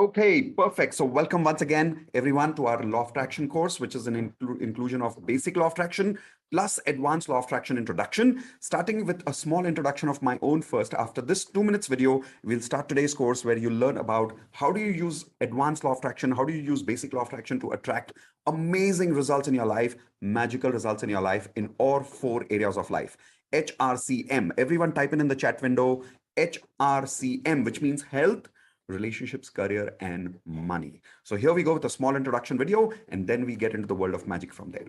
Okay, perfect. So welcome once again, everyone, to our Law of Attraction course, which is an inclusion of basic Law of Attraction plus advanced Law of Attraction introduction, starting with a small introduction of my own first. After this 2 minutes video, we'll start today's course where you learn about how do you use advanced Law of Attraction, how do you use basic Law of Attraction to attract amazing results in your life, magical results in your life in all 4 areas of life. HRCM. Everyone type in the chat window, HRCM, which means health, relationships, career, and money. So here we go with a small introduction video, and then we get into the world of magic from there.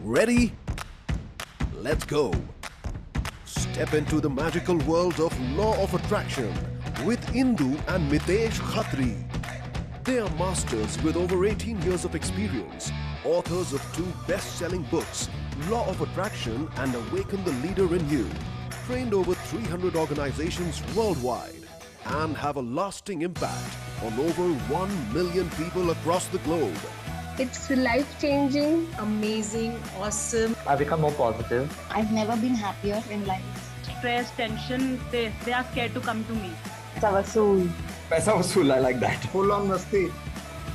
Ready? Let's go. Step into the magical world of Law of Attraction with Indu and Mitesh Khatri. They are masters with over 18 years of experience, authors of 2 best-selling books, Law of Attraction and Awaken the Leader in You, trained over 300 organizations worldwide, and have a lasting impact on over 1 million people across the globe. It's life-changing, amazing, awesome. I've become more positive. I've never been happier in life. Stress, tension, they are scared to come to me. Paisa vasool, I like that. Full on masti.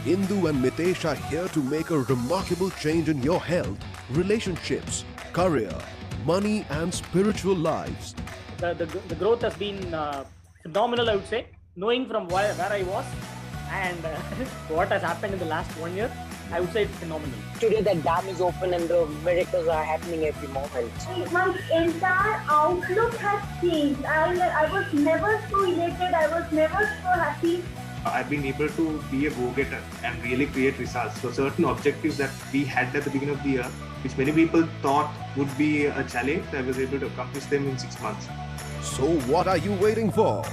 Indu and Mitesh are here to make a remarkable change in your health, relationships, career, money and spiritual lives. The growth has been phenomenal, I would say. Knowing from where I was and what has happened in the last 1 year, I would say it's phenomenal. Today the dam is open and the miracles are happening every moment. My entire outlook has changed. I was never so elated. I was never so happy. I've been able to be a go-getter and really create results. So certain objectives that we had at the beginning of the year, which many people thought would be a challenge, I was able to accomplish them in 6 months. So what are you waiting for?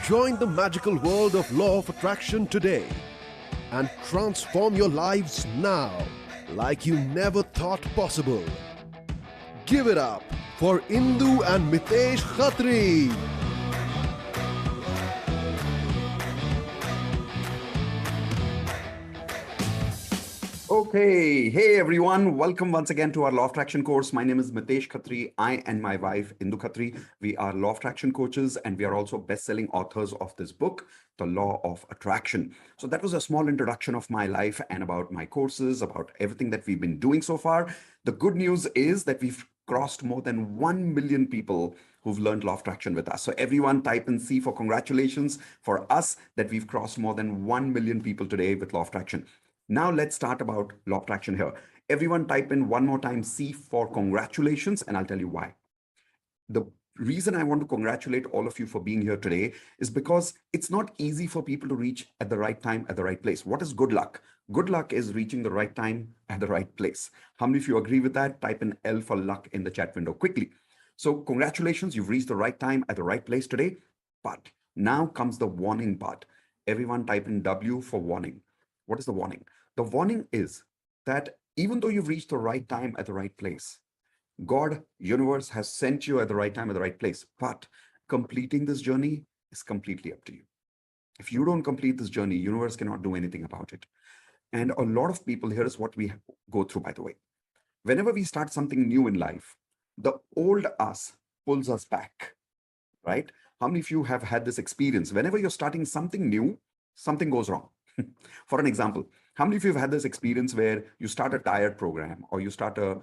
Join the magical world of Law of Attraction today and transform your lives now like you never thought possible. Give it up for Indu and Mitesh Khatri. Okay, hey everyone, welcome once again to our Law of Attraction course. My name is Mitesh Khatri. I and my wife Indu Khatri, we are Law of Attraction coaches, and we are also best-selling authors of this book, The Law of Attraction. So that was a small introduction of my life and about my courses, about everything that we've been doing so far. The good news is that we've crossed more than 1 million people who've learned Law of Attraction with us. So everyone type in C for congratulations for us that we've crossed more than 1 million people today with Law of Attraction. Now let's start about Law of Attraction here. Everyone type in one more time C for congratulations, and I'll tell you why. The reason I want to congratulate all of you for being here today is because it's not easy for people to reach at the right time, at the right place. What is good luck? Good luck is reaching the right time at the right place. How many of you agree with that? Type in L for luck in the chat window quickly. So congratulations, you've reached the right time at the right place today. But now comes the warning part. Everyone type in W for warning. What is the warning? The warning is that even though you've reached the right time at the right place, God, universe has sent you at the right time at the right place, but completing this journey is completely up to you. If you don't complete this journey, universe cannot do anything about it. And a lot of people, here is what we go through, by the way. Whenever we start something new in life, the old us pulls us back, right? How many of you have had this experience? Whenever you're starting something new, something goes wrong. For an example, how many of you have had this experience where you start a diet program or you start a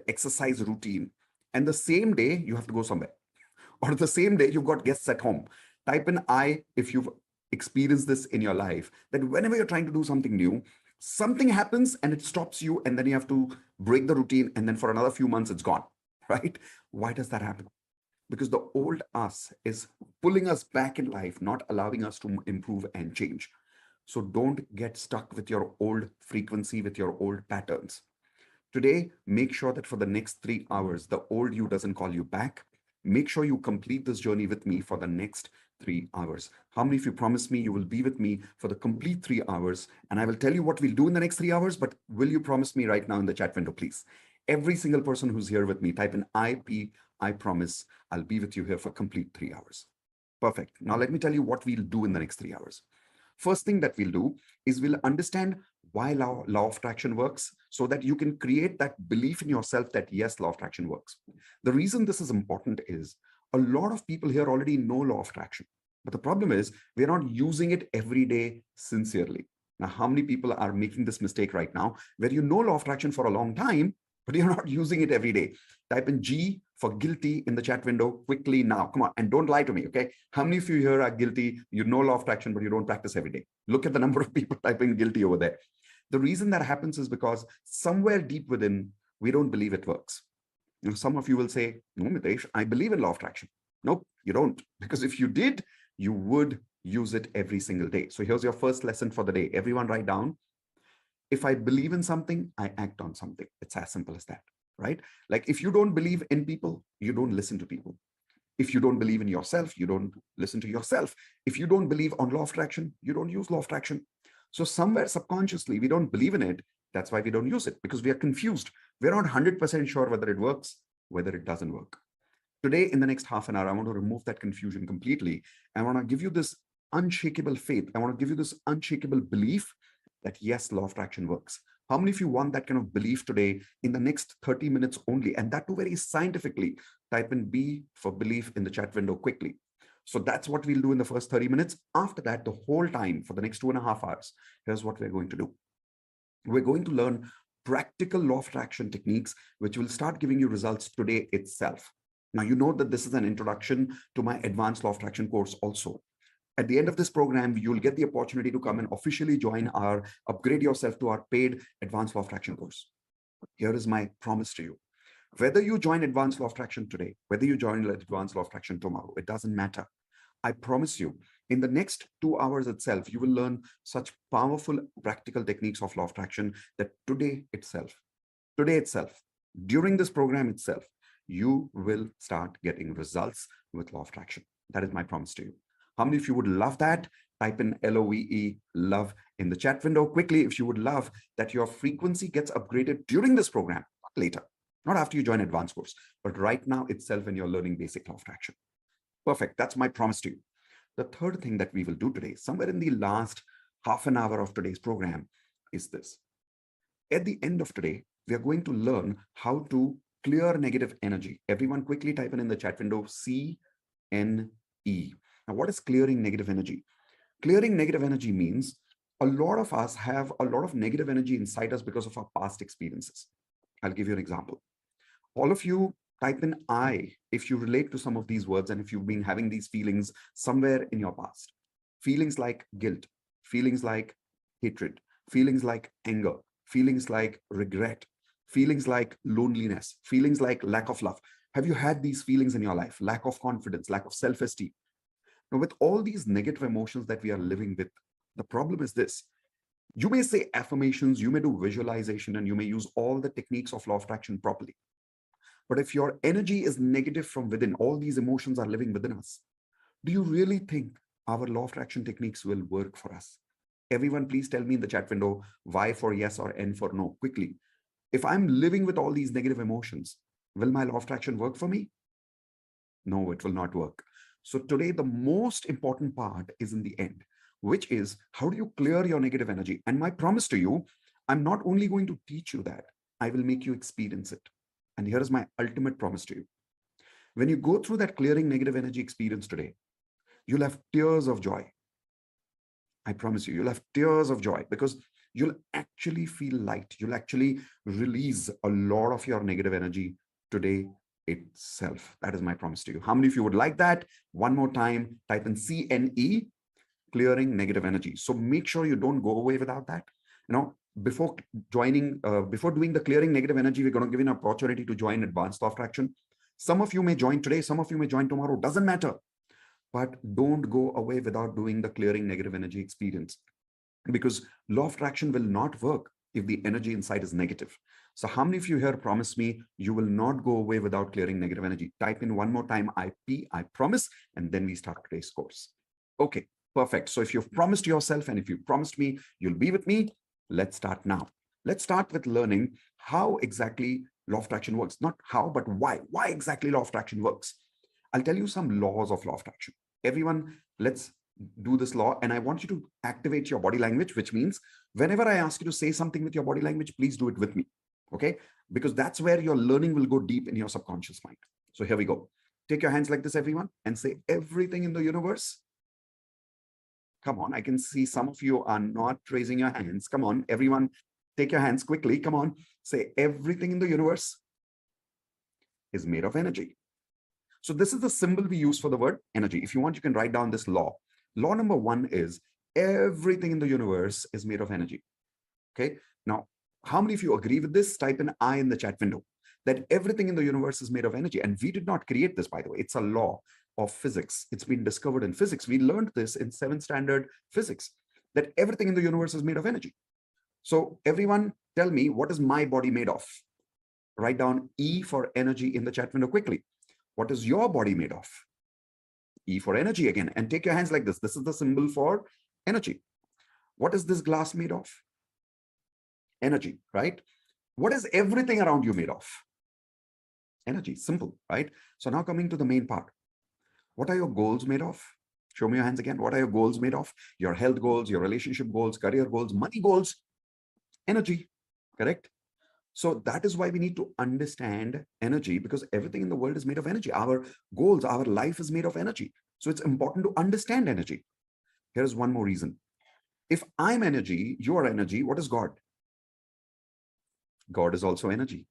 exercise routine, and the same day you have to go somewhere, or the same day you've got guests at home? Type in I if you've experienced this in your life, that whenever you're trying to do something new, something happens and it stops you, and then you have to break the routine, and then for another few months it's gone, right? Why does that happen? Because the old us is pulling us back in life, not allowing us to improve and change. So don't get stuck with your old frequency, with your old patterns. Today, make sure that for the next 3 hours, the old you doesn't call you back. Make sure you complete this journey with me for the next 3 hours. How many of you promise me you will be with me for the complete 3 hours? And I will tell you what we'll do in the next 3 hours, but will you promise me right now in the chat window, please? Every single person who's here with me, type in I promise I'll be with you here for complete 3 hours. Perfect. Now let me tell you what we'll do in the next 3 hours. First thing that we'll do is we'll understand why law of attraction works, so that you can create that belief in yourself that yes, law of attraction works. The reason this is important is a lot of people here already know law of attraction. But the problem is we're not using it every day sincerely. Now, how many people are making this mistake right now where you know law of attraction for a long time, but you're not using it every day? Type in G for guilty in the chat window quickly now. Come on, and don't lie to me, okay? How many of you here are guilty? You know law of attraction, but you don't practice every day. Look at the number of people typing guilty over there. The reason that happens is because somewhere deep within, we don't believe it works. You know, some of you will say, no, Mitesh, I believe in law of attraction. Nope, you don't. Because if you did, you would use it every single day. So here's your first lesson for the day. Everyone write down, if I believe in something, I act on something. It's as simple as that, right? Like if you don't believe in people, you don't listen to people. If you don't believe in yourself, you don't listen to yourself. If you don't believe on law of attraction, you don't use law of attraction. So somewhere subconsciously, we don't believe in it. That's why we don't use it, because we are confused. We're not 100% sure whether it works, whether it doesn't work. Today, in the next half an hour, I want to remove that confusion completely. I want to give you this unshakable faith. I want to give you this unshakable belief that yes, law of attraction works. How many of you want that kind of belief today in the next 30 minutes only? And that too very scientifically. Type in B for belief in the chat window quickly. So that's what we'll do in the first 30 minutes. After that, the whole time for the next 2.5 hours, here's what we're going to do. We're going to learn practical law of attraction techniques, which will start giving you results today itself. Now, you know that this is an introduction to my advanced law of attraction course also. At the end of this program, you'll get the opportunity to come and officially join our upgrade yourself to our paid advanced law of attraction course. Here is my promise to you. Whether you join advanced law of attraction today, whether you join advanced law of attraction tomorrow, it doesn't matter. I promise you, in the next 2 hours itself, you will learn such powerful practical techniques of law of attraction that today itself, during this program itself, you will start getting results with law of attraction. That is my promise to you. How many of you would love that? Type in LOVE, love, in the chat window quickly if you would love that your frequency gets upgraded during this program, not later, not after you join advanced course, but right now itself when you're learning basic law of attraction. Perfect. That's my promise to you. The third thing that we will do today, somewhere in the last half an hour of today's program, is this. At the end of today, we are going to learn how to clear negative energy. Everyone quickly type in the chat window, CNE. Now, what is clearing negative energy? Clearing negative energy means a lot of us have a lot of negative energy inside us because of our past experiences. I'll give you an example. All of you type in I if you relate to some of these words and if you've been having these feelings somewhere in your past. Feelings like guilt, feelings like hatred, feelings like anger, feelings like regret, feelings like loneliness, feelings like lack of love. Have you had these feelings in your life? Lack of confidence, lack of self-esteem. Now, with all these negative emotions that we are living with, the problem is this. You may say affirmations, you may do visualization, and you may use all the techniques of law of attraction properly. But if your energy is negative from within, all these emotions are living within us, do you really think our law of attraction techniques will work for us? Everyone, please tell me in the chat window, Y for yes or N for no, quickly. If I'm living with all these negative emotions, will my law of attraction work for me? No, it will not work. So today, the most important part is in the end, which is how do you clear your negative energy? And my promise to you, I'm not only going to teach you that, I will make you experience it. And here is my ultimate promise to you. When you go through that clearing negative energy experience today, you'll have tears of joy. I promise you, you'll have tears of joy because you'll actually feel light. You'll actually release a lot of your negative energy today itself. That is my promise to you. How many of you would like that? One more time, type in CNE, clearing negative energy. So make sure you don't go away without that. You know, before doing the clearing negative energy, we're going to give you an opportunity to join advanced law of attraction. Some of you may join today, some of you may join tomorrow, doesn't matter. But don't go away without doing the clearing negative energy experience, because law of attraction will not work if the energy inside is negative. So how many of you here promise me you will not go away without clearing negative energy? Type in one more time, I promise, and then we start today's course. Okay, perfect. So if you've promised yourself and if you promised me, you'll be with me. Let's start now. Let's start with learning how exactly law of attraction works. Not how, but why. Why exactly law of attraction works? I'll tell you some laws of law of attraction. Everyone, let's do this law. And I want you to activate your body language, which means whenever I ask you to say something with your body language, please do it with me. Okay? Because that's where your learning will go deep in your subconscious mind. So here we go. Take your hands like this, everyone, and say everything in the universe Come on, I can see some of you are not raising your hands. Come on, everyone, take your hands quickly. Come on, say everything in the universe is made of energy. So this is the symbol we use for the word energy. If you want, you can write down this law. Law number 1 is everything in the universe is made of energy. Okay. Now, how many of you agree with this? Type an I in the chat window, that everything in the universe is made of energy. And we did not create this, by the way. It's a law of physics. It's been discovered in physics. We learned this in 7th standard physics, that everything in the universe is made of energy. So everyone tell me, what is my body made of? Write down E for energy in the chat window quickly. What is your body made of? E for energy again. And take your hands like this. This is the symbol for energy. What is this glass made of? Energy, right? What is everything around you made of? Energy. Simple, right? So now coming to the main part. What are your goals made of? Show me your hands again. What are your goals made of? Your health goals, your relationship goals, career goals, money goals, energy, correct? So that is why we need to understand energy, because everything in the world is made of energy. Our goals, our life is made of energy. So it's important to understand energy. Here's one more reason. If I'm energy, you are energy, what is God? God is also energy,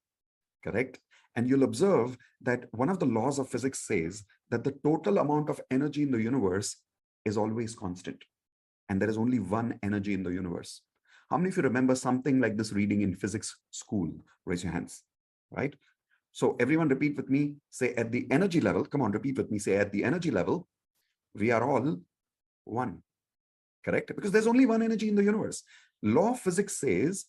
correct? And you'll observe that one of the laws of physics says that the total amount of energy in the universe is always constant. And there is only one energy in the universe. How many of you remember something like this reading in physics school? Raise your hands, right? So everyone repeat with me, say at the energy level, come on, repeat with me, say at the energy level, we are all one, correct? Because there's only one energy in the universe. Law of physics says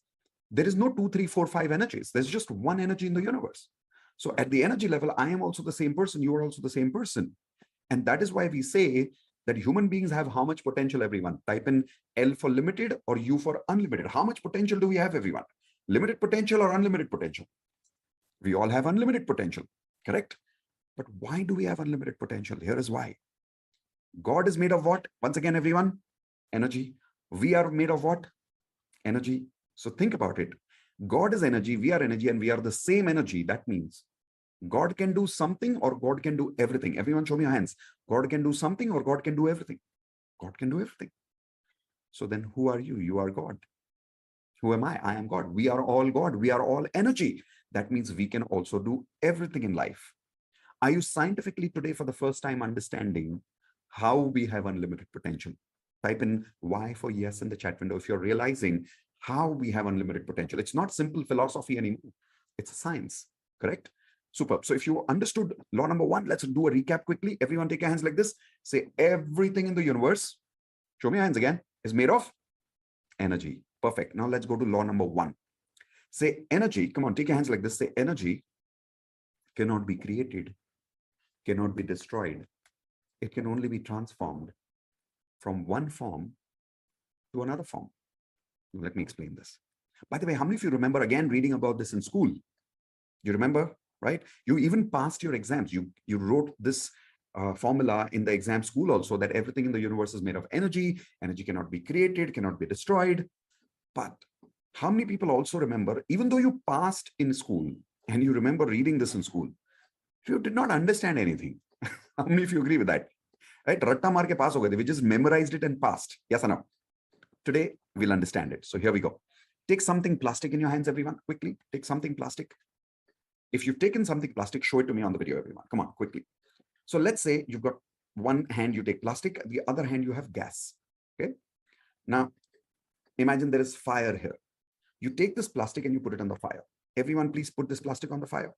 there is no 2, 3, 4, 5 energies. There's just one energy in the universe. So at the energy level, I am also the same person. You are also the same person. And that is why we say that human beings have how much potential, everyone? Type in L for limited or U for unlimited. How much potential do we have, everyone? Limited potential or unlimited potential? We all have unlimited potential, correct? But why do we have unlimited potential? Here is why. God is made of what? Once again, everyone, energy. We are made of what? Energy. So think about it. God is energy, we are energy, and we are the same energy. That means God can do something or God can do everything. Everyone show me your hands. God can do something or God can do everything. God can do everything. So then who are you? You are God. Who am I? I am God. We are all God. We are all energy. That means we can also do everything in life. Are you scientifically today for the first time understanding how we have unlimited potential? Type in Y for yes in the chat window if you're realizing how we have unlimited potential. It's not simple philosophy anymore. It's a science, correct? Superb. So if you understood law number 1, let's do a recap quickly. Everyone take your hands like this. Say everything in the universe, show me your hands again, is made of energy. Perfect. Now let's go to law number 1. Say energy, come on, take your hands like this. Say energy cannot be created, cannot be destroyed. It can only be transformed from one form to another form. Let me explain this. By the way, how many of you remember again reading about this in school? You remember, right? You even passed your exams. You wrote this formula in the exam school also, that everything in the universe is made of energy. Energy cannot be created, cannot be destroyed. But how many people also remember, even though you passed in school and you remember reading this in school, you did not understand anything? How many of you agree with that? Right? Ratta maar ke pass ho gaye. We just memorized it and passed. Yes or no? Today, we'll understand it. So here we go. Take something plastic in your hands, everyone. Quickly, take something plastic. If you've taken something plastic, show it to me on the video, everyone. Come on, quickly. So let's say you've got one hand, you take plastic, the other hand, you have gas. Okay. Now, imagine there is fire here. You take this plastic and you put it on the fire. Everyone, please put this plastic on the fire.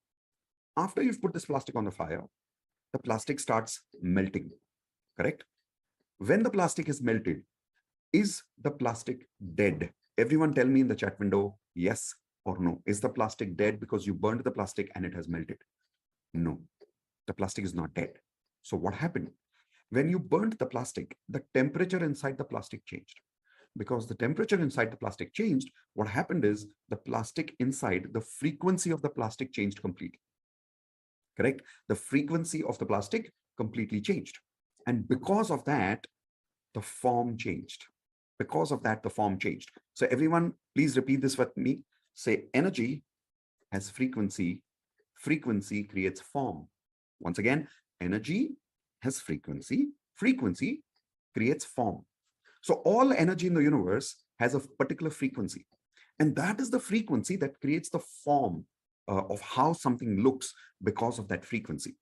After you've put this plastic on the fire, the plastic starts melting, correct? When the plastic is melted, is the plastic dead? Everyone tell me in the chat window, yes or no. Is the plastic dead because you burned the plastic and it has melted? No, the plastic is not dead. So what happened? When you burned the plastic, the temperature inside the plastic changed. Because the temperature inside the plastic changed, what happened is the plastic inside, the frequency of the plastic changed completely. Correct? The frequency of the plastic completely changed. And because of that, the form changed. Because of that, the form changed. So everyone, please repeat this with me. Say energy has frequency. Frequency creates form. Once again, energy has frequency. Frequency creates form. So all energy in the universe has a particular frequency. And that is the frequency that creates the form of how something looks because of that frequency.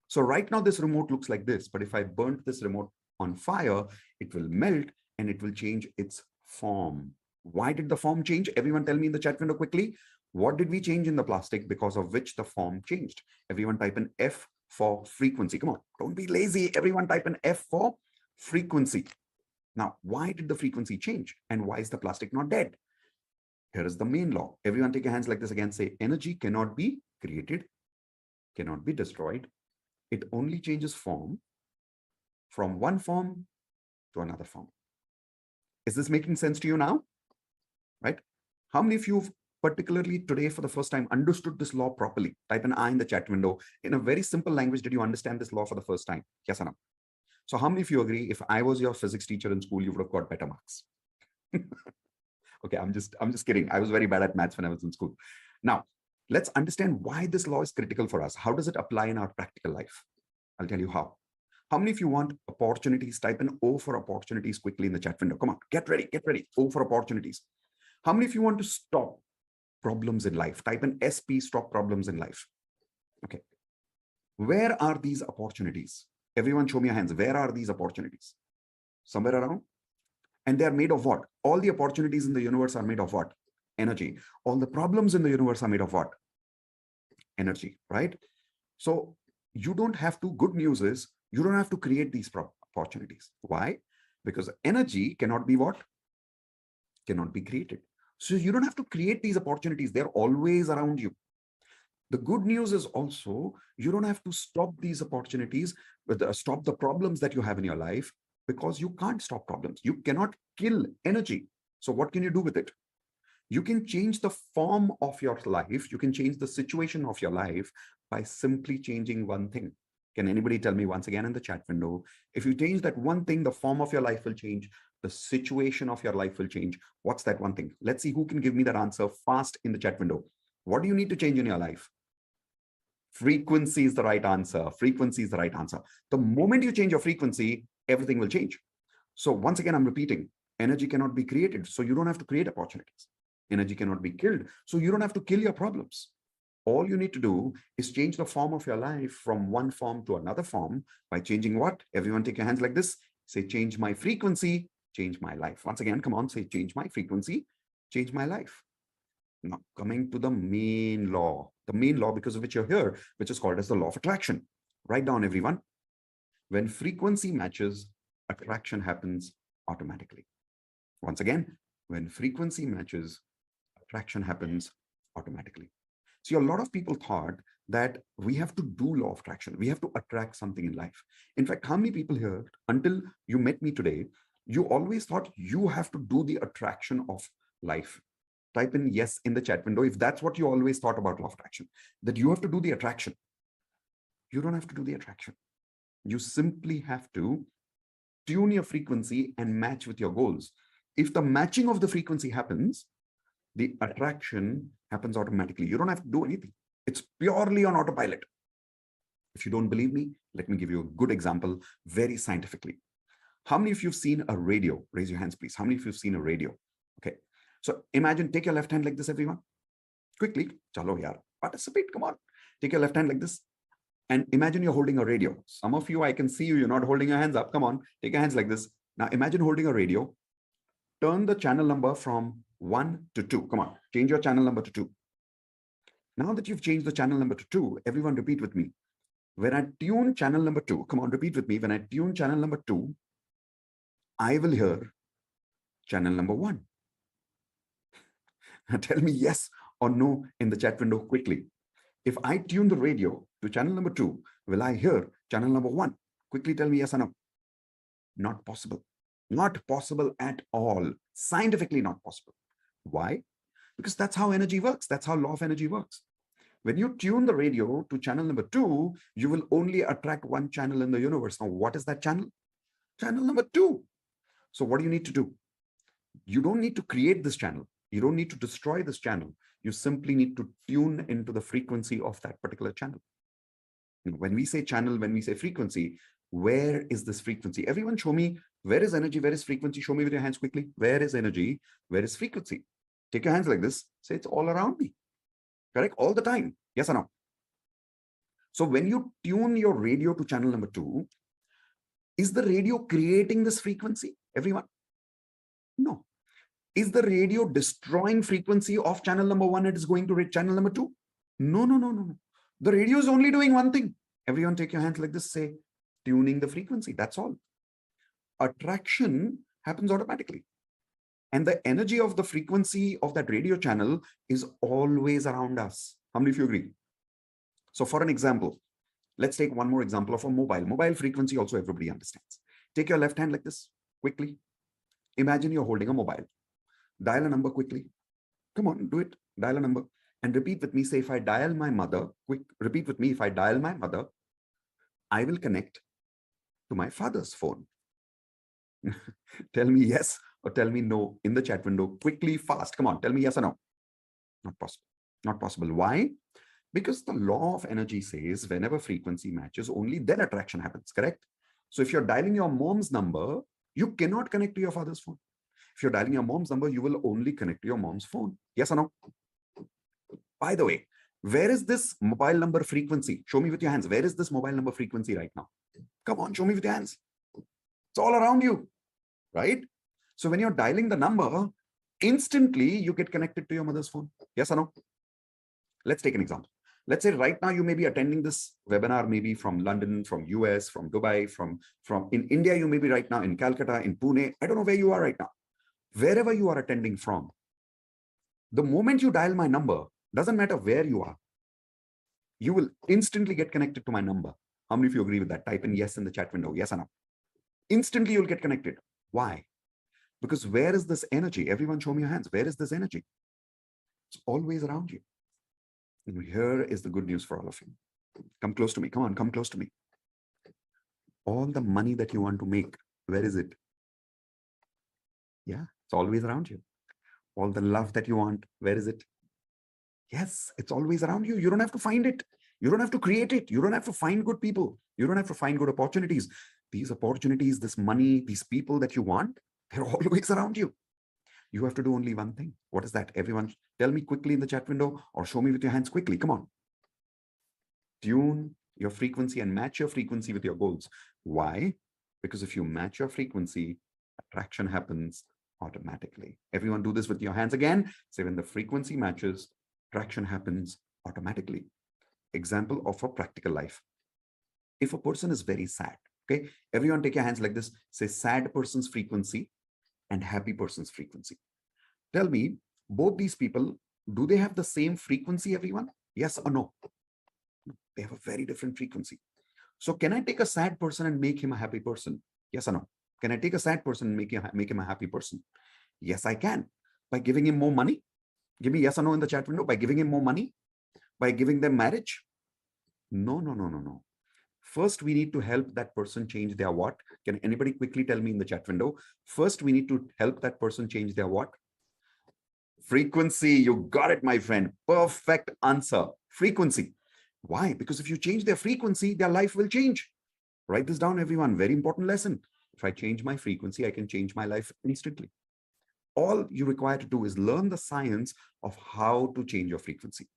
So right now this remote looks like this, but if I burnt this remote on fire, it will melt and it will change its form. Why did the form change? Everyone tell me in the chat window quickly. What did we change in the plastic because of which the form changed? Everyone type in F for frequency. Come on, don't be lazy. Everyone type in F for frequency. Now, why did the frequency change? And why is the plastic not dead? Here is the main law. Everyone take your hands like this again. Say, energy cannot be created, cannot be destroyed. It only changes form from one form to another form. Is this making sense to you now? Right? How many of you particularly today for the first time understood this law properly? Type an I in the chat window. In a very simple language, did you understand this law for the first time? Yes or no? So how many of you agree if I was your physics teacher in school, you would have got better marks? Okay, I'm just kidding. I was very bad at maths when I was in school. Now, let's understand why this law is critical for us. How does it apply in our practical life? I'll tell you how. How many of you want opportunities? Type in O for opportunities quickly in the chat window. Come on, get ready, get ready. O for opportunities. How many of you want to stop problems in life? Type in SP, stop problems in life. Okay. Where are these opportunities? Everyone show me your hands. Where are these opportunities? Somewhere around? And they are made of what? All the opportunities in the universe are made of what? Energy. All the problems in the universe are made of what? Energy, right? So you don't have to, good news is, you don't have to create these opportunities. Why? Because energy cannot be what? Cannot be created. So you don't have to create these opportunities. They're always around you. The good news is also, you don't have to stop these opportunities, stop the problems that you have in your life, because you can't stop problems. You cannot kill energy. So what can you do with it? You can change the form of your life. You can change the situation of your life by simply changing one thing. Can anybody tell me once again in the chat window, if you change that one thing, the form of your life will change, the situation of your life will change. What's that one thing? Let's see who can give me that answer fast in the chat window. What do you need to change in your life? Frequency is the right answer. Frequency is the right answer. The moment you change your frequency, everything will change. So once again, I'm repeating, energy cannot be created, so you don't have to create opportunities. Energy cannot be killed, so you don't have to kill your problems. All you need to do is change the form of your life from one form to another form by changing what? Everyone take your hands like this. Say, change my frequency, change my life. Once again, come on, say, change my frequency, change my life. Now, coming to the main law because of which you're here, which is called as the law of attraction. Write down, everyone. When frequency matches, attraction happens automatically. Once again, when frequency matches, attraction happens automatically. See, a lot of people thought that we have to do law of attraction. We have to attract something in life. In fact, how many people here, until you met me today, you always thought you have to do the attraction of life? Type in yes in the chat window if that's what you always thought about law of attraction, that you have to do the attraction. You don't have to do the attraction. You simply have to tune your frequency and match with your goals. If the matching of the frequency happens, the attraction happens automatically. You don't have to do anything. It's purely on autopilot. If you don't believe me, let me give you a good example very scientifically. How many of you have seen a radio? Raise your hands, please. How many of you have seen a radio? Okay. So imagine, take your left hand like this, everyone. Quickly. Chalo yaar. Participate. Come on. Take your left hand like this. And imagine you're holding a radio. Some of you, I can see you, you're not holding your hands up. Come on. Take your hands like this. Now imagine holding a radio. Turn the channel number from 1 to 2. Come on. Change your channel number to 2. Now that you've changed the channel number to 2, everyone repeat with me. When I tune channel number 2, come on, repeat with me. When I tune channel number 2, I will hear channel number 1. Tell me yes or no in the chat window quickly. If I tune the radio to channel number 2, will I hear channel number 1? Quickly tell me yes or no. Not possible. Not possible at all. Scientifically not possible. Why? Because that's how energy works. That's how law of energy works. When you tune the radio to channel number 2, you will only attract one channel in the universe. Now, what is that channel? Channel number 2. So what do you need to do? You don't need to create this channel. You don't need to destroy this channel. You simply need to tune into the frequency of that particular channel. When we say channel, when we say frequency, Where is this frequency? Everyone show me, where is energy? Where is frequency? Show me with your hands quickly. Where is energy? Where is frequency? Take your hands like this. Say it's all around me. Correct? All the time. Yes or no? So when you tune your radio to channel number 2, is the radio creating this frequency? Everyone? No. Is the radio destroying frequency of channel number 1 and is going to channel number 2? No, no, no, no, no. The radio is only doing one thing. Everyone take your hands like this, say, tuning the frequency. That's all. Attraction happens automatically. And the energy of the frequency of that radio channel is always around us. How many of you agree? So for an example, let's take one more example of a mobile. Mobile frequency also everybody understands. Take your left hand like this, quickly. Imagine you're holding a mobile. Dial a number quickly. Come on, do it. Dial a number. And repeat with me. Say, if I dial my mother, repeat with me. If I dial my mother, I will connect to my father's phone. Tell me yes or tell me no in the chat window. Quickly, fast. Come on, tell me yes or no. Not possible. Not possible. Why? Because the law of energy says whenever frequency matches, only then attraction happens, correct? So if you're dialing your mom's number, you cannot connect to your father's phone. If you're dialing your mom's number, you will only connect to your mom's phone. Yes or no? By the way, where is this mobile number frequency? Show me with your hands. Where is this mobile number frequency right now? Come on, show me with your hands. It's all around you, right? So when you're dialing the number, instantly you get connected to your mother's phone. Yes or no? Let's take an example. Let's say right now you may be attending this webinar, maybe from London, from US, from Dubai, from in India, you may be right now in Calcutta, in Pune. I don't know where you are right now. Wherever you are attending from, the moment you dial my number, doesn't matter where you are, you will instantly get connected to my number. How many of you agree with that? Type in yes in the chat window. Yes or no? Instantly you'll get connected. Why? Because where is this energy? Everyone show me your hands. Where is this energy? It's always around you. And here is the good news for all of you. Come close to me. Come on, come close to me. All the money that you want to make, where is it? Yeah, it's always around you. All the love that you want, where is it? Yes, it's always around you. You don't have to find it. You don't have to create it. You don't have to find good people. You don't have to find good opportunities. These opportunities, this money, these people that you want, they're always around you. You have to do only one thing. What is that? Everyone, tell me quickly in the chat window or show me with your hands quickly. Come on. Tune your frequency and match your frequency with your goals. Why? Because if you match your frequency, attraction happens automatically. Everyone do this with your hands again. Say when the frequency matches, attraction happens automatically. Example of a practical life. If a person is very sad, okay, everyone take your hands like this. Say sad person's frequency and happy person's frequency. Tell me, both these people, do they have the same frequency, everyone? Yes or no? They have a very different frequency. So can I take a sad person and make him a happy person? Yes or no? Can I take a sad person and make him a happy person? Yes, I can. By giving him more money? Give me yes or no in the chat window. By giving him more money? By giving them marriage? No, no, no, no, no. First, we need to help that person change their what? Can anybody quickly tell me in the chat window? First, we need to help that person change their what? Frequency. You got it, my friend. Perfect answer. Frequency. Why? Because if you change their frequency, their life will change. Write this down, everyone. Very important lesson. If I change my frequency, I can change my life instantly. All you require to do is learn the science of how to change your frequency.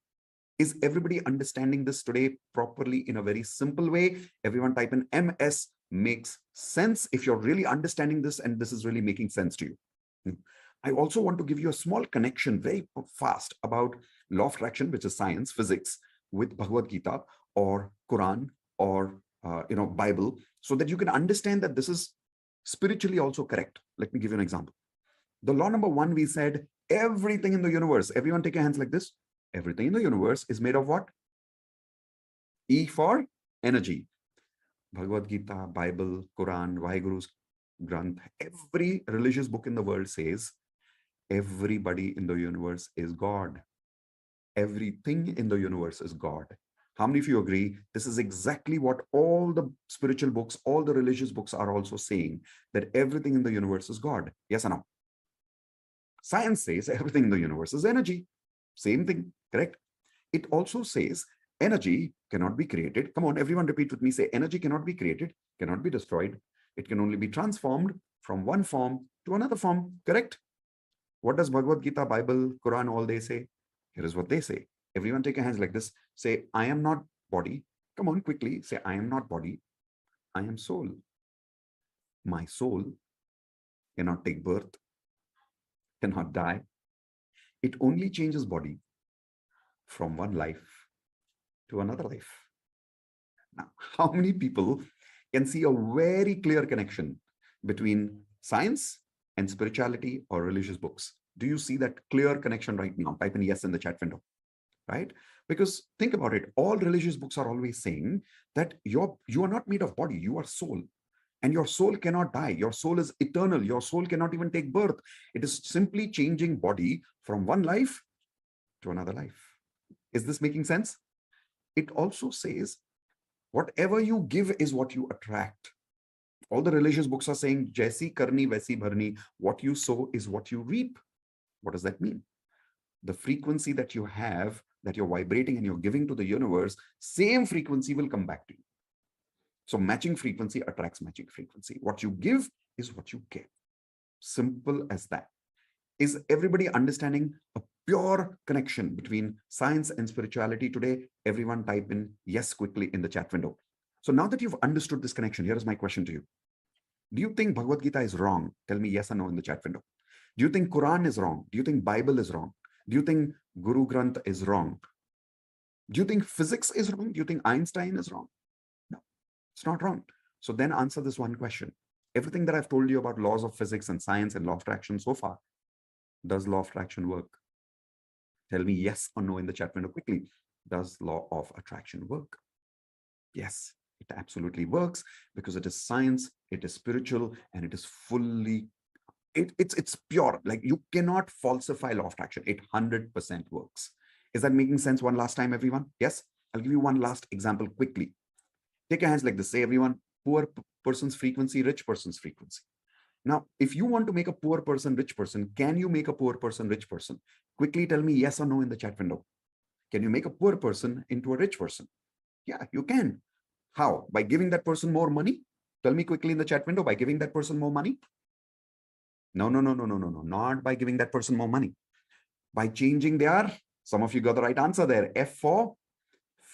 Is everybody understanding this today properly in a very simple way? Everyone type in MS makes sense if you're really understanding this and this is really making sense to you. I also want to give you a small connection very fast about law of attraction, which is science, physics, with Bhagavad Gita or Quran or Bible, so that you can understand that this is spiritually also correct. Let me give you an example. The law number 1, we said everything in the universe. Everyone take your hands like this. Everything in the universe is made of what? E for energy. Bhagavad Gita, Bible, Quran, Vaheguru's Granth, every religious book in the world says everybody in the universe is God. Everything in the universe is God. How many of you agree? This is exactly what all the spiritual books, all the religious books are also saying, that everything in the universe is God. Yes or no? Science says everything in the universe is energy. Same thing, correct? It also says energy cannot be created. Come on, everyone repeat with me. Say, energy cannot be created, cannot be destroyed. It can only be transformed from one form to another form. Correct? What does Bhagavad Gita, Bible, Quran, all they say? Here is what they say. Everyone take your hands like this. Say, I am not body. Come on, quickly. Say, I am not body. I am soul. My soul cannot take birth, cannot die. It only changes body from one life to another life. Now, how many people can see a very clear connection between science and spirituality or religious books? Do you see that clear connection right now? Type in yes in the chat window, right? Because think about it. All religious books are always saying that you are not made of body, you are soul. And your soul cannot die. Your soul is eternal. Your soul cannot even take birth. It is simply changing body from one life to another life. Is this making sense? It also says, whatever you give is what you attract. All the religious books are saying, Jaisi karni, vaisi bharni. What you sow is what you reap. What does that mean? The frequency that you have, that you're vibrating and you're giving to the universe, same frequency will come back to you. So matching frequency attracts matching frequency. What you give is what you get. Simple as that. Is everybody understanding a pure connection between science and spirituality today? Everyone type in yes quickly in the chat window. So now that you've understood this connection, here is my question to you. Do you think Bhagavad Gita is wrong? Tell me yes or no in the chat window. Do you think Quran is wrong? Do you think Bible is wrong? Do you think Guru Granth is wrong? Do you think physics is wrong? Do you think Einstein is wrong? No, it's not wrong. So then answer this one question. Everything that I've told you about laws of physics and science and law of attraction so far, does law of attraction work? Tell me yes or no in the chat window quickly. Does law of attraction work? Yes, it absolutely works because it is science, it is spiritual, and it is fully, it's pure. Like you cannot falsify law of attraction. It 100% works. Is that making sense one last time, everyone? Yes? I'll give you one last example quickly. Take your hands like this. Say, everyone, poor person's frequency, rich person's frequency. Now, if you want to make a poor person rich person, can you make a poor person rich person? Quickly tell me yes or no in the chat window. Can you make a poor person into a rich person? Yeah, you can. How? By giving that person more money? Tell me quickly in the chat window, by giving that person more money? No, not by giving that person more money. By changing their, some of you got the right answer there, F for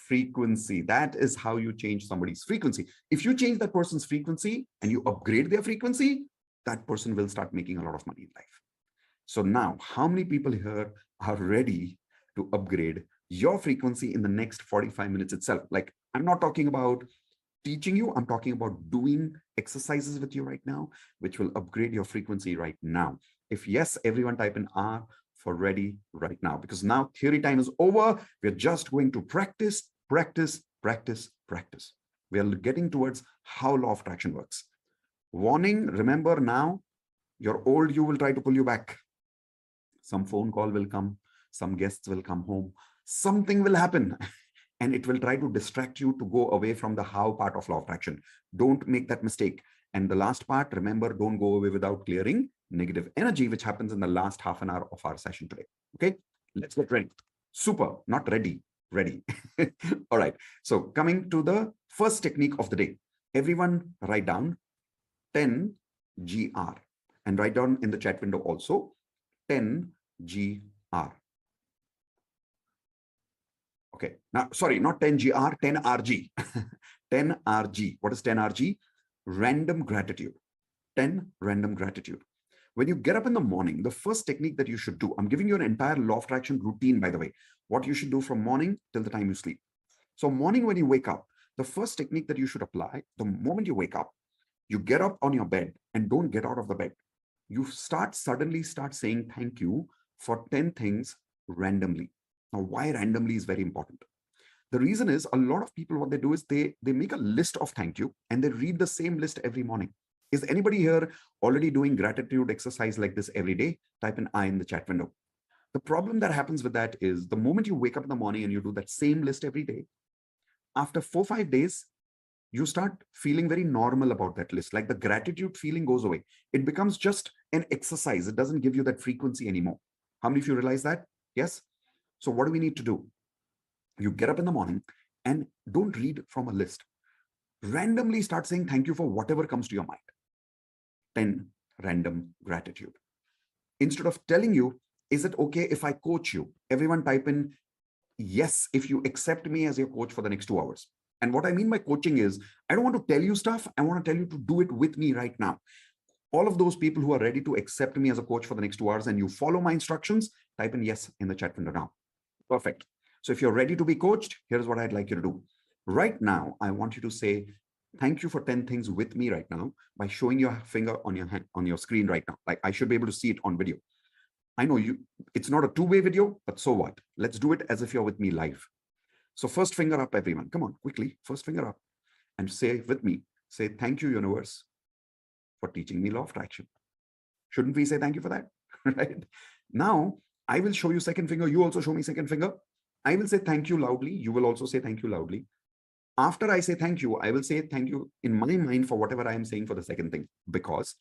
frequency. That is how you change somebody's frequency. If you change that person's frequency and you upgrade their frequency, that person will start making a lot of money in life. So now, how many people here are ready to upgrade your frequency in the next 45 minutes itself? Like, I'm not talking about teaching you, I'm talking about doing exercises with you right now, which will upgrade your frequency right now. If yes, everyone type in R for ready right now, because now theory time is over. We're just going to practice, practice, practice, practice. We are getting towards how law of attraction works. Warning, remember now, your old you will try to pull you back. Some phone call will come, some guests will come home, something will happen, and it will try to distract you to go away from the how part of law of attraction. Don't make that mistake. And the last part, remember, don't go away without clearing negative energy, which happens in the last half an hour of our session today. Okay, let's get ready. Super, not ready, ready. All right, so coming to the first technique of the day. Everyone write down 10 GR and write down in the chat window also 10 GR. Okay, now, sorry, not 10 GR, 10 RG. 10 RG. What is 10 RG? Random gratitude. 10 random gratitude. When you get up in the morning, the first technique that you should do, I'm giving you an entire law of attraction routine, by the way, what you should do from morning till the time you sleep. So morning when you wake up, the first technique that you should apply, the moment you wake up, you get up on your bed and don't get out of the bed. You suddenly start saying thank you for 10 things randomly. Now, why randomly is very important. The reason is a lot of people, what they do is they make a list of thank you and they read the same list every morning. Is anybody here already doing gratitude exercise like this every day? Type an I in the chat window. The problem that happens with that is the moment you wake up in the morning and you do that same list every day, after 4-5 days, you start feeling very normal about that list. Like the gratitude feeling goes away. It becomes just an exercise. It doesn't give you that frequency anymore. How many of you realize that? Yes? So what do we need to do? You get up in the morning And don't read from a list. Randomly start saying thank you for whatever comes to your mind. 10 random gratitude. Instead of telling you, is it okay if I coach you? Everyone type in, yes, if you accept me as your coach for the next 2 hours. And what I mean by coaching is, I don't want to tell you stuff. I want to tell you to do it with me right now. All of those people who are ready to accept me as a coach for the next 2 hours and you follow my instructions, type in yes in the chat window now. Perfect. So if you're ready to be coached, here's what I'd like you to do. Right now, I want you to say, thank you for 10 things with me right now by showing your finger on your hand, on your screen right now. Like I should be able to see it on video. I know it's not a two-way video, but so what? Let's do it as if you're with me live. So first finger up, everyone. Come on, quickly. First finger up and say with me, say, thank you, universe, for teaching me law of attraction. Shouldn't we say thank you for that? Right? Now, I will show you second finger. You also show me second finger. I will say thank you loudly. You will also say thank you loudly. After I say thank you, I will say thank you in my mind for whatever I am saying for the second thing, because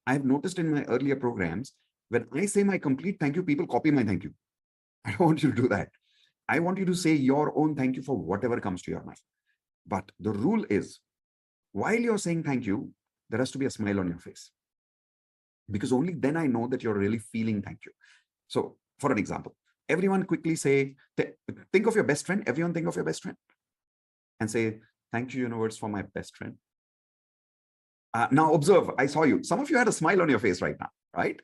I have noticed in my earlier programs, when I say my complete thank you, people copy my thank you. I don't want you to do that. I want you to say your own thank you for whatever comes to your mind. But the rule is, while you're saying thank you, there has to be a smile on your face. Because only then I know that you're really feeling thank you. So for an example, everyone quickly say, think of your best friend. Everyone think of your best friend. And say, thank you, universe, for my best friend. Now observe, I saw you. Some of you had a smile on your face right now, right?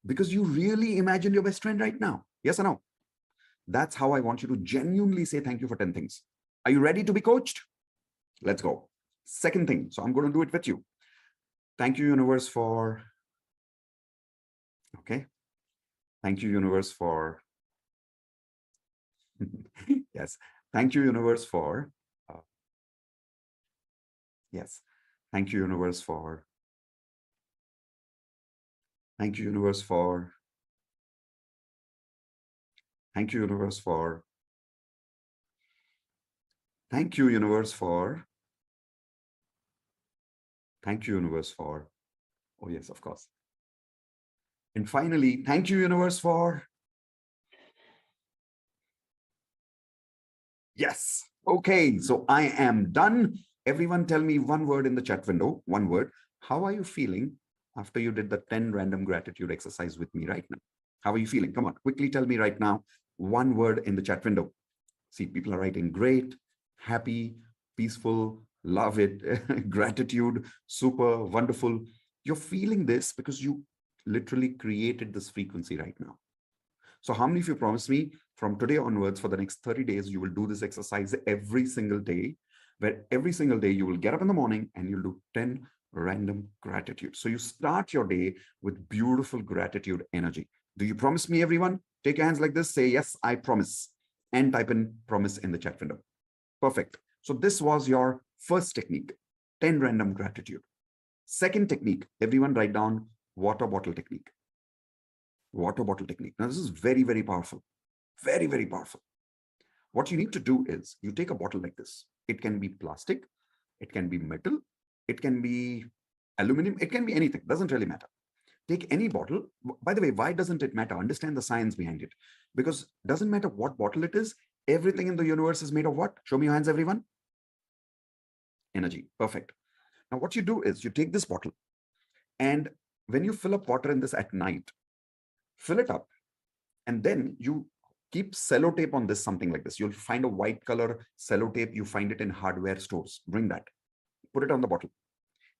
Because you really imagined your best friend right now. Yes or no? That's how I want you to genuinely say thank you for 10 things. Are you ready to be coached? Let's go. Second thing. So I'm going to do it with you. Thank you, universe, for... Okay. Thank you, universe, for... Yes. Thank you, universe, for... Yes. Thank you, universe, for... Thank you, universe, for... Thank you, universe, for... Thank you, universe, for... Thank you, universe, for... Oh, yes, of course. And finally, thank you, universe, for... Yes. Okay, so I am done. Everyone tell me one word in the chat window, one word. How are you feeling after you did the 10 random gratitude exercise with me right now? How are you feeling? Come on, quickly tell me right now, one word in the chat window. See, people are writing great, happy, peaceful, love it, gratitude, super, wonderful. You're feeling this because you literally created this frequency right now. So how many of you promise me from today onwards for the next 30 days, you will do this exercise every single day, where every single day you will get up in the morning and you'll do 10 random gratitude. So you start your day with beautiful gratitude energy. Do you promise me, everyone? Take your hands like this, say, yes, I promise, and type in promise in the chat window. Perfect. So this was your first technique, 10 random gratitude. Second technique, everyone write down water bottle technique. Water bottle technique. Now, this is very, very powerful. Very, very powerful. What you need to do is you take a bottle like this. It can be plastic. It can be metal. It can be aluminum. It can be anything. Doesn't really matter. Take any bottle. By the way, why doesn't it matter? Understand the science behind it. Because it doesn't matter what bottle it is. Everything in the universe is made of what? Show me your hands, everyone. Energy. Perfect. Now, what you do is you take this bottle, and when you fill up water in this at night, fill it up, and then you keep sellotape on this, something like this. You'll find a white color sellotape. You find it in hardware stores. Bring that. Put it on the bottle.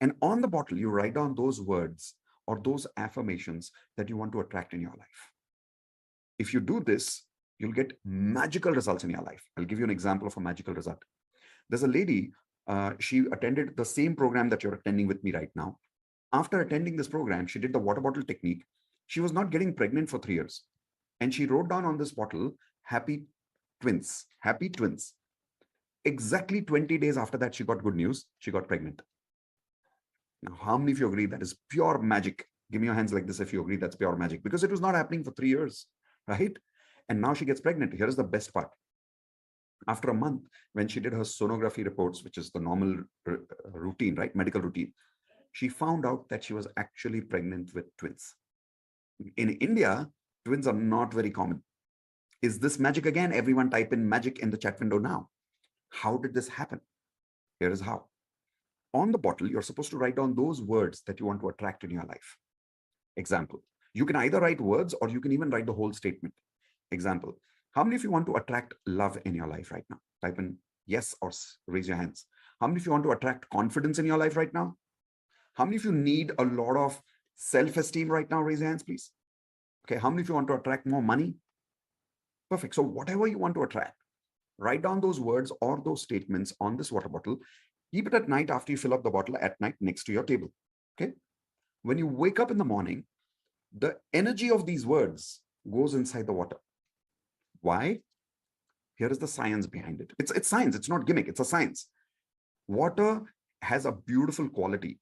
And on the bottle, you write down those words or those affirmations that you want to attract in your life. If you do this, you'll get magical results in your life. I'll give you an example of a magical result. There's a lady, she attended the same program that you're attending with me right now. After attending this program, she did the water bottle technique. She was not getting pregnant for 3 years. And she wrote down on this bottle, happy twins, happy twins. Exactly 20 days after that, she got good news. She got pregnant. Now, how many of you agree that is pure magic? Give me your hands like this if you agree that's pure magic, because it was not happening for 3 years, right? And now she gets pregnant. Here is the best part. After a month, when she did her sonography reports, which is the normal routine, right? Medical routine, she found out that she was actually pregnant with twins. In India, twins are not very common. Is this magic again? Everyone type in magic in the chat window now. How did this happen? Here is how. On the bottle, you're supposed to write down those words that you want to attract in your life. Example, you can either write words or you can even write the whole statement. Example, how many of you want to attract love in your life right now? Type in yes or raise your hands. How many of you want to attract confidence in your life right now? How many of you need a lot of self-esteem right now? Raise your hands, please. Okay, how many of you want to attract more money? Perfect. So whatever you want to attract, write down those words or those statements on this water bottle. Keep it at night after you fill up the bottle at night next to your table. Okay. When you wake up in the morning, the energy of these words goes inside the water. Why? Here is the science behind it. It's science. It's not gimmick. It's a science. Water has a beautiful quality.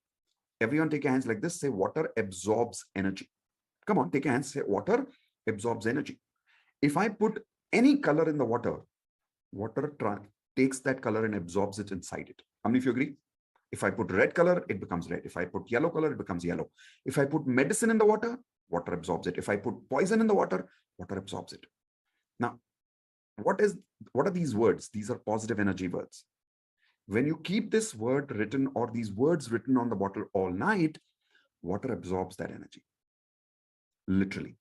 Everyone take your hands like this. Say water absorbs energy. Come on, take your hands. Say water absorbs energy. If I put any color in the water, water takes that color and absorbs it inside it. How many of you agree? If I put red color, it becomes red. If I put yellow color, it becomes yellow. If I put medicine in the water, water absorbs it. If I put poison in the water, water absorbs it. Now, what are these words? These are positive energy words. When you keep this word written or these words written on the bottle all night, water absorbs that energy. Literally.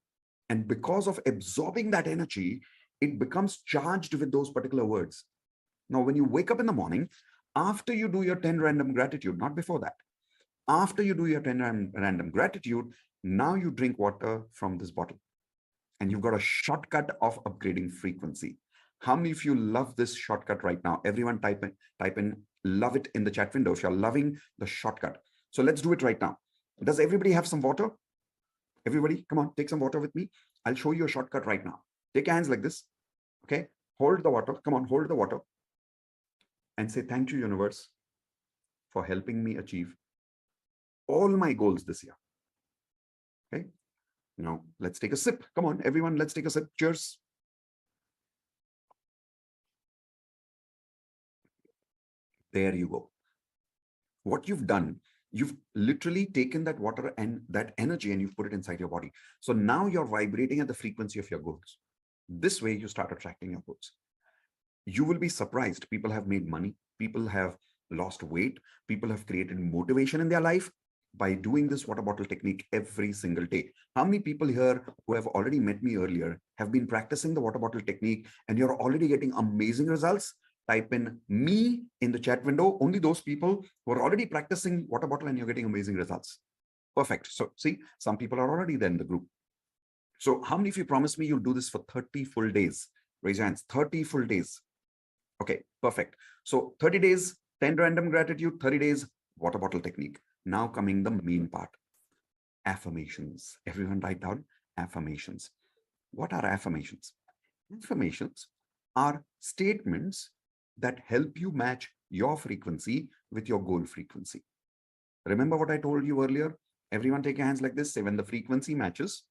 And because of absorbing that energy, it becomes charged with those particular words. Now, when you wake up in the morning, after you do your 10 random gratitude, not before that, after you do your 10 random gratitude, now you drink water from this bottle. And you've got a shortcut of upgrading frequency. How many of you love this shortcut right now? Everyone type in love it in the chat window if you're loving the shortcut. So let's do it right now. Does everybody have some water? Everybody, come on, take some water with me. I'll show you a shortcut right now. Take your hands like this. Okay, hold the water. Come on, hold the water. And say, thank you, universe, for helping me achieve all my goals this year. Okay, now let's take a sip. Come on, everyone, let's take a sip. Cheers. There you go. What you've done, you've literally taken that water and that energy and you've put it inside your body. So now you're vibrating at the frequency of your goals. This way you start attracting your goals. You will be surprised. People have made money. People have lost weight. People have created motivation in their life by doing this water bottle technique every single day. How many people here who have already met me earlier have been practicing the water bottle technique and you're already getting amazing results? Type in me in the chat window. Only those people who are already practicing water bottle and you're getting amazing results. Perfect. So see, some people are already there in the group. So how many of you promise me you'll do this for 30 full days? Raise your hands. 30 full days. Okay, perfect. So 30 days, 10 random gratitude, 30 days, water bottle technique. Now coming the main part, affirmations. Everyone write down affirmations. What are affirmations? Affirmations are statements that help you match your frequency with your goal frequency. Remember what I told you earlier? Everyone take your hands like this. Say when the frequency matches,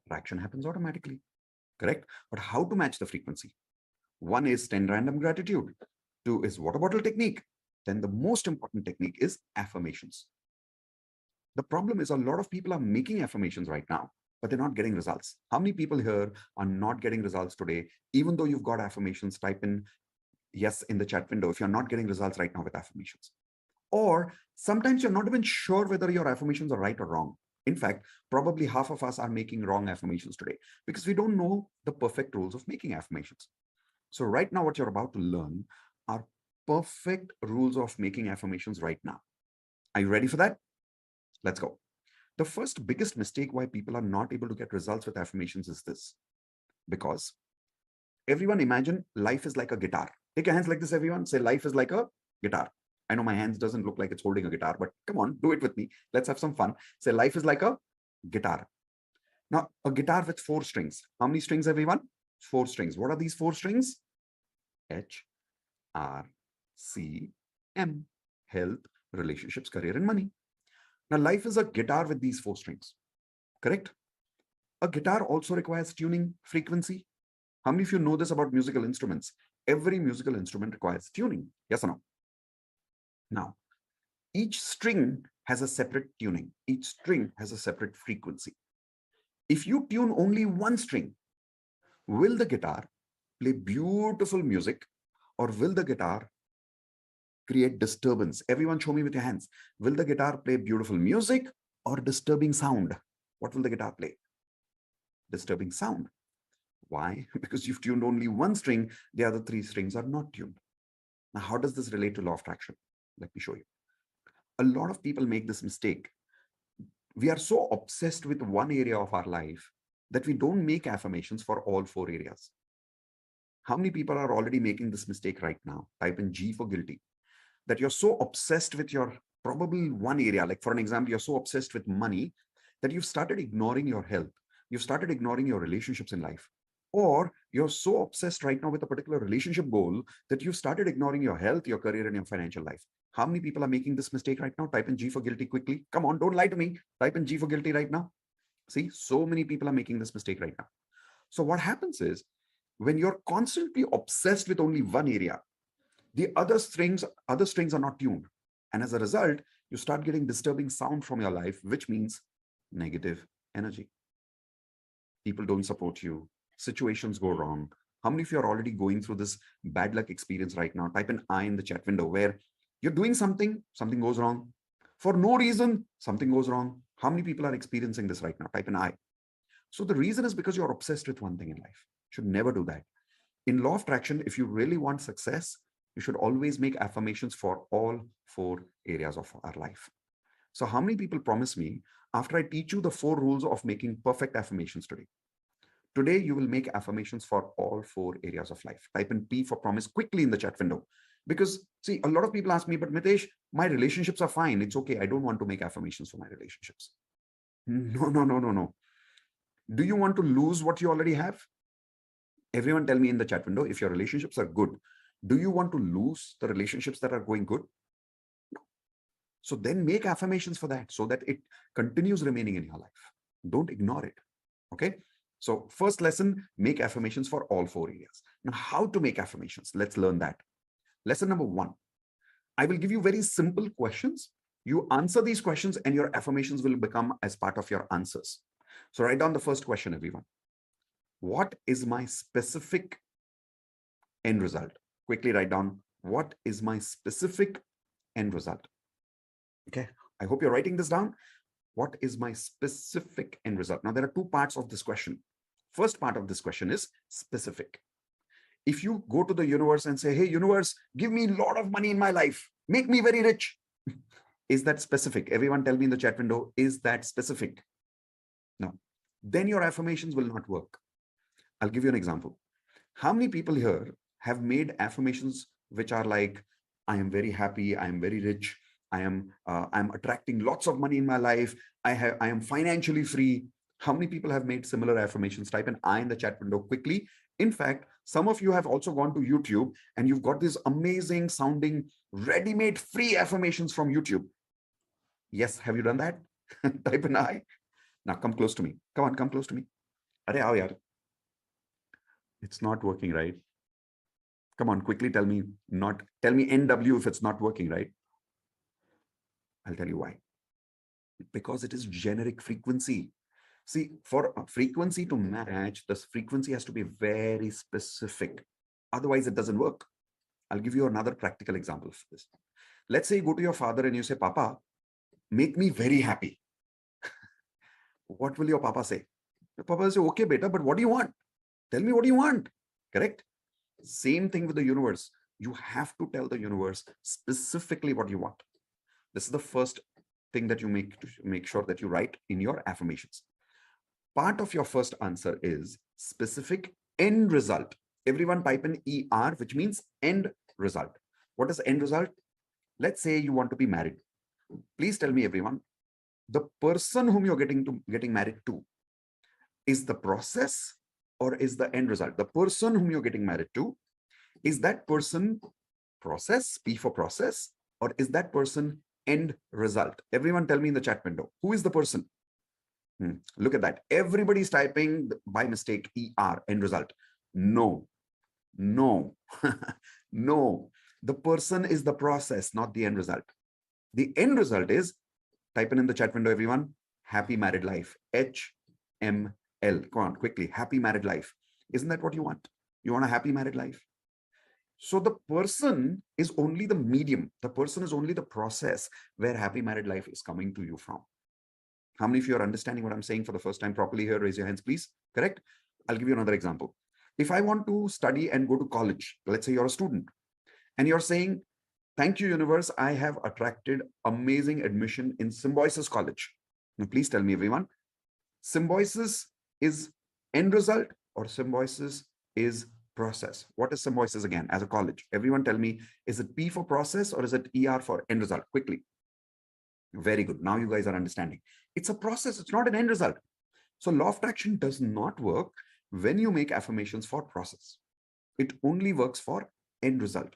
attraction happens automatically. Correct? But how to match the frequency? One is 10 random gratitude. Two is water bottle technique. Then the most important technique is affirmations. The problem is a lot of people are making affirmations right now, but they're not getting results. How many people here are not getting results today? Even though you've got affirmations, type in yes in the chat window if you're not getting results right now with affirmations. Or sometimes you're not even sure whether your affirmations are right or wrong. In fact, probably half of us are making wrong affirmations today because we don't know the perfect rules of making affirmations. So right now, what you're about to learn are perfect rules of making affirmations right now. Are you ready for that? Let's go. The first biggest mistake why people are not able to get results with affirmations is this. Because everyone imagine life is like a guitar. Take your hands like this, everyone. Say life is like a guitar. I know my hands doesn't look like it's holding a guitar, but come on, do it with me. Let's have some fun. Say life is like a guitar. Now, a guitar with 4 strings. How many strings, everyone? 4 strings. What are these 4 strings? H, R, C, M. Health, relationships, career, and money. Now, life is a guitar with these 4 strings. Correct? A guitar also requires tuning frequency. How many of you know this about musical instruments? Every musical instrument requires tuning. Yes or no? Now, each string has a separate tuning. Each string has a separate frequency. If you tune only one string, will the guitar play beautiful music or will the guitar create disturbance? Everyone show me with your hands. Will the guitar play beautiful music or disturbing sound? What will the guitar play? Disturbing sound. Why? Because you've tuned only one string, the other three strings are not tuned. Now, how does this relate to law of attraction? Let me show you. A lot of people make this mistake. We are so obsessed with one area of our life that we don't make affirmations for all four areas. How many people are already making this mistake right now? Type in G for guilty. That you're so obsessed with your probably one area. Like for an example, you're so obsessed with money that you've started ignoring your health. You've started ignoring your relationships in life. Or you're so obsessed right now with a particular relationship goal that you've started ignoring your health, your career, and your financial life. How many people are making this mistake right now? Type in G for guilty quickly. Come on, don't lie to me. Type in G for guilty right now. See, so many people are making this mistake right now. So what happens is, when you're constantly obsessed with only one area, the other strings are not tuned. And as a result, you start getting disturbing sound from your life, which means negative energy. People don't support you. Situations go wrong. How many of you are already going through this bad luck experience right now? Type an I in the chat window where you're doing something goes wrong. For no reason, something goes wrong. How many people are experiencing this right now? Type an I. So the reason is because you're obsessed with one thing in life. Should never do that. In law of attraction, if you really want success, you should always make affirmations for all four areas of our life. So how many people promise me after I teach you the 4 rules of making perfect affirmations today? Today, you will make affirmations for all 4 areas of life. Type in P for promise quickly in the chat window. Because see, a lot of people ask me, but Mitesh, my relationships are fine. It's okay. I don't want to make affirmations for my relationships. No. Do you want to lose what you already have? Everyone tell me in the chat window, if your relationships are good, do you want to lose the relationships that are going good? No. So then make affirmations for that so that it continues remaining in your life. Don't ignore it. Okay. So first lesson, make affirmations for all 4 areas. Now, how to make affirmations? Let's learn that. Lesson number 1. I will give you very simple questions. You answer these questions and your affirmations will become as part of your answers. So write down the first question, everyone. What is my specific end result? Quickly write down, what is my specific end result? Okay, I hope you're writing this down. What is my specific end result? Now, there are 2 parts of this question. First part of this question is specific. If you go to the universe and say, hey, universe, give me a lot of money in my life, make me very rich. Is that specific? Everyone tell me in the chat window, is that specific? No. Then your affirmations will not work. I'll give you an example. How many people here have made affirmations which are like, I am very happy, I am very rich, I'm attracting lots of money in my life, I am financially free. How many people have made similar affirmations? Type an I in the chat window quickly. In fact, some of you have also gone to YouTube and you've got these amazing sounding ready-made free affirmations from YouTube. Yes, have you done that? Type an I. Now come close to me. Come on, come close to me. Arey aao yaar. It's not working, right? Come on, quickly tell me NW if it's not working, right? I'll tell you why. Because it is generic frequency. See, for a frequency to match, this frequency has to be very specific. Otherwise, it doesn't work. I'll give you another practical example for this. Let's say you go to your father and you say, Papa, make me very happy. What will your Papa say? Your Papa will say, okay, beta, but what do you want? Tell me what you want. Correct? Same thing with the universe. You have to tell the universe specifically what you want. This is the first thing that you make sure that you write in your affirmations. Part of your first answer is specific end result. Everyone type in ER, which means end result. What is end result? Let's say you want to be married. Please tell me, everyone, the person whom you're getting married to is the process or is the end result? The person whom you're getting married to, is that person process, P for process, or is that person end result? Everyone tell me in the chat window, who is the person? Look at that. Everybody's typing by mistake ER, end result. No. No. The person is the process, not the end result. The end result is, type in the chat window, everyone, happy married life. HML. Come on, quickly. Happy married life. Isn't that what you want? You want a happy married life? So the person is only the medium. The person is only the process where happy married life is coming to you from. How many of you are understanding what I'm saying for the first time properly here? Raise your hands, please. Correct? I'll give you another example. If I want to study and go to college, let's say you're a student and you're saying, thank you, universe, I have attracted amazing admission in Symbiosis College. Now, please tell me, everyone, Symbiosis is end result or Symbiosis is process? What is Symbiosis again as a college? Everyone tell me, is it P for process or is it ER for end result? Quickly. Very good. Now you guys are understanding. It's a process. It's not an end result. So law of attraction does not work when you make affirmations for process. It only works for end result.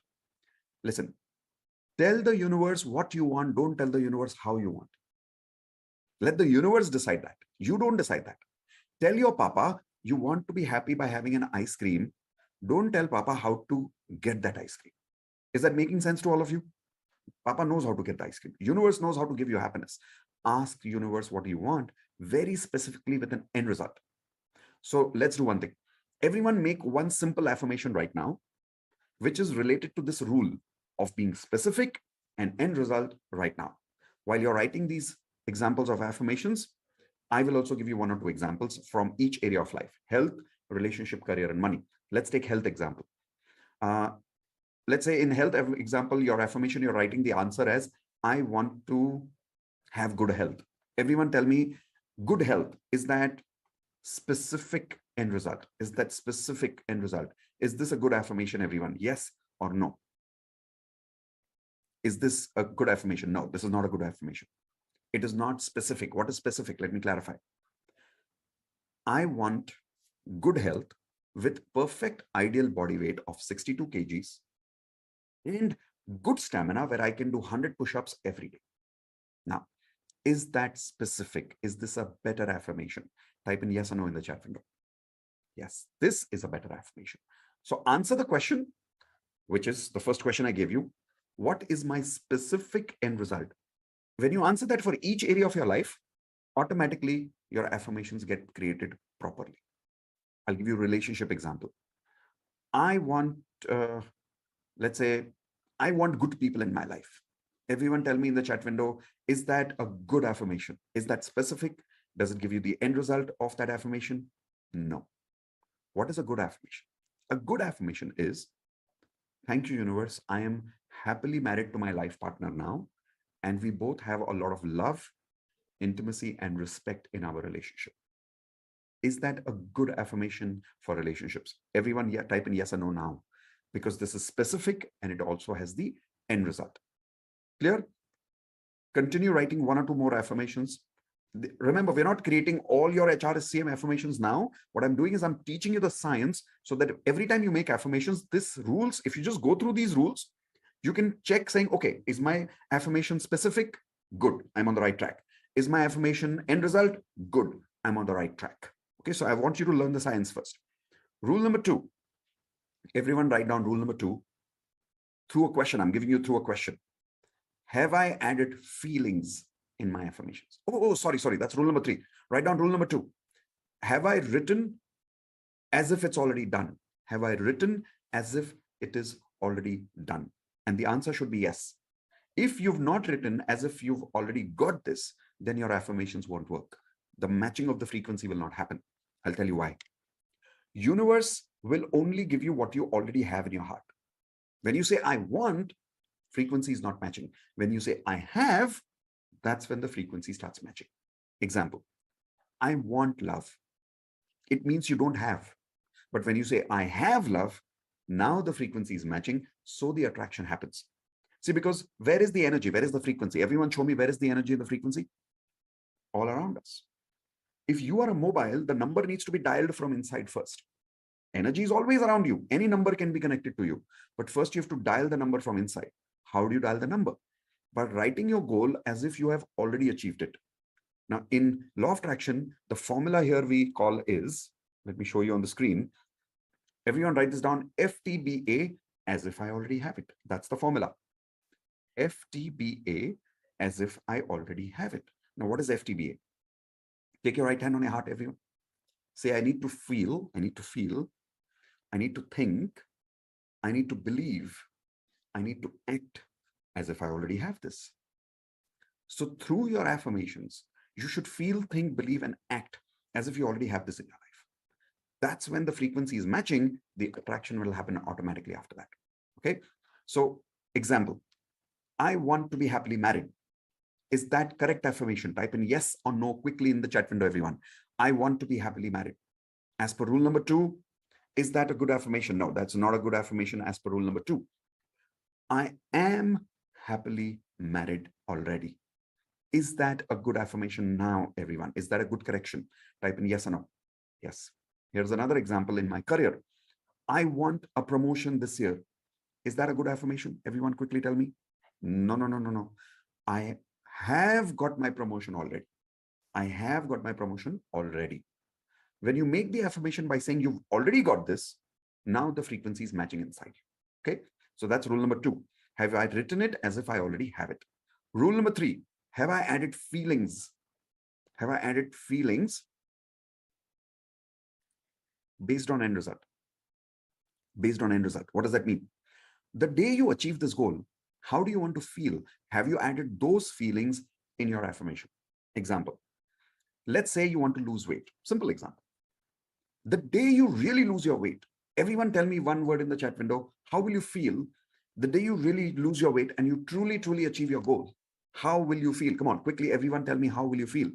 Listen, tell the universe what you want. Don't tell the universe how you want. Let the universe decide that. You don't decide that. Tell your papa you want to be happy by having an ice cream. Don't tell papa how to get that ice cream. Is that making sense to all of you? Papa knows how to get the ice cream. Universe knows how to give you happiness. Ask the universe what you want very specifically with an end result. So let's do one thing. Everyone make one simple affirmation right now, which is related to this rule of being specific and end result right now. While you're writing these examples of affirmations, I will also give you one or two examples from each area of life: health, relationship, career, and money. Let's take health example. Let's say in health example, your affirmation, you're writing the answer as, I want to have good health. Everyone tell me, good health, is that specific end result? Is that specific end result? Is this a good affirmation, everyone? Yes or no? Is this a good affirmation? No, this is not a good affirmation. It is not specific. What is specific? Let me clarify. I want good health with perfect ideal body weight of 62 kgs and good stamina where I can do 100 push-ups every day. Now, is that specific? Is this a better affirmation? Type in yes or no in the chat window. Yes, this is a better affirmation. So answer the question, which is the first question I gave you. What is my specific end result? When you answer that for each area of your life, automatically your affirmations get created properly. I'll give you a relationship example. I want, let's say, I want good people in my life. Everyone tell me in the chat window, is that a good affirmation? Is that specific? Does it give you the end result of that affirmation? No. What is a good affirmation? A good affirmation is, thank you, universe. I am happily married to my life partner now, and we both have a lot of love, intimacy, and respect in our relationship. Is that a good affirmation for relationships? Everyone type in yes or no now, because this is specific and it also has the end result. Clear? Continue writing one or two more affirmations. Remember, we're not creating all your HRSCM affirmations now. What I'm doing is I'm teaching you the science so that every time you make affirmations, this rules, if you just go through these rules, you can check saying, okay, is my affirmation specific? Good, I'm on the right track. Is my affirmation end result? Good, I'm on the right track. Okay, so I want you to learn the science first. Rule number 2. Everyone write down rule number 2 through a question. I'm giving you through a question. Have I added feelings in my affirmations? Sorry. That's rule number 3. Write down rule number 2. Have I written as if it's already done? Have I written as if it is already done? And the answer should be yes. If you've not written as if you've already got this, then your affirmations won't work. The matching of the frequency will not happen. I'll tell you why. Universe will only give you what you already have in your heart. When you say, I want, frequency is not matching. When you say, I have, that's when the frequency starts matching. Example, I want love. It means you don't have. But when you say, I have love, now the frequency is matching, so the attraction happens. See, because where is the energy? Where is the frequency? Everyone show me, where is the energy and the frequency? All around us. If you are a mobile, the number needs to be dialed from inside first. Energy is always around you. Any number can be connected to you. But first you have to dial the number from inside. How do you dial the number? By writing your goal as if you have already achieved it. Now, in law of attraction, the formula here we call is, let me show you on the screen. Everyone write this down, FTBA, as if I already have it. That's the formula. FTBA, as if I already have it. Now, what is FTBA? Take your right hand on your heart, everyone. Say, I need to feel, I need to feel, I need to think, I need to believe, I need to act as if I already have this. So through your affirmations, you should feel, think, believe, and act as if you already have this in your life. That's when the frequency is matching, the attraction will happen automatically after that. Okay. So example, I want to be happily married. Is that correct affirmation? Type in yes or no quickly in the chat window, everyone. I want to be happily married. As per rule number 2, is that a good affirmation? No, that's not a good affirmation as per rule number 2. I am happily married already. Is that a good affirmation now, everyone? Is that a good correction? Type in yes or no. Yes. Here's another example in my career. I want a promotion this year. Is that a good affirmation? Everyone quickly tell me. No, no, no, no, no. I have got my promotion already. I have got my promotion already. When you make the affirmation by saying you've already got this, now the frequency is matching inside. Okay. So that's rule number 2. Have I written it as if I already have it? Rule number 3. Have I added feelings? Have I added feelings based on end result? Based on end result. What does that mean? The day you achieve this goal, how do you want to feel? Have you added those feelings in your affirmation? Example. Let's say you want to lose weight. Simple example. The day you really lose your weight, everyone tell me one word in the chat window. How will you feel the day you really lose your weight and you truly, truly achieve your goal? How will you feel? Come on, quickly, everyone tell me, how will you feel?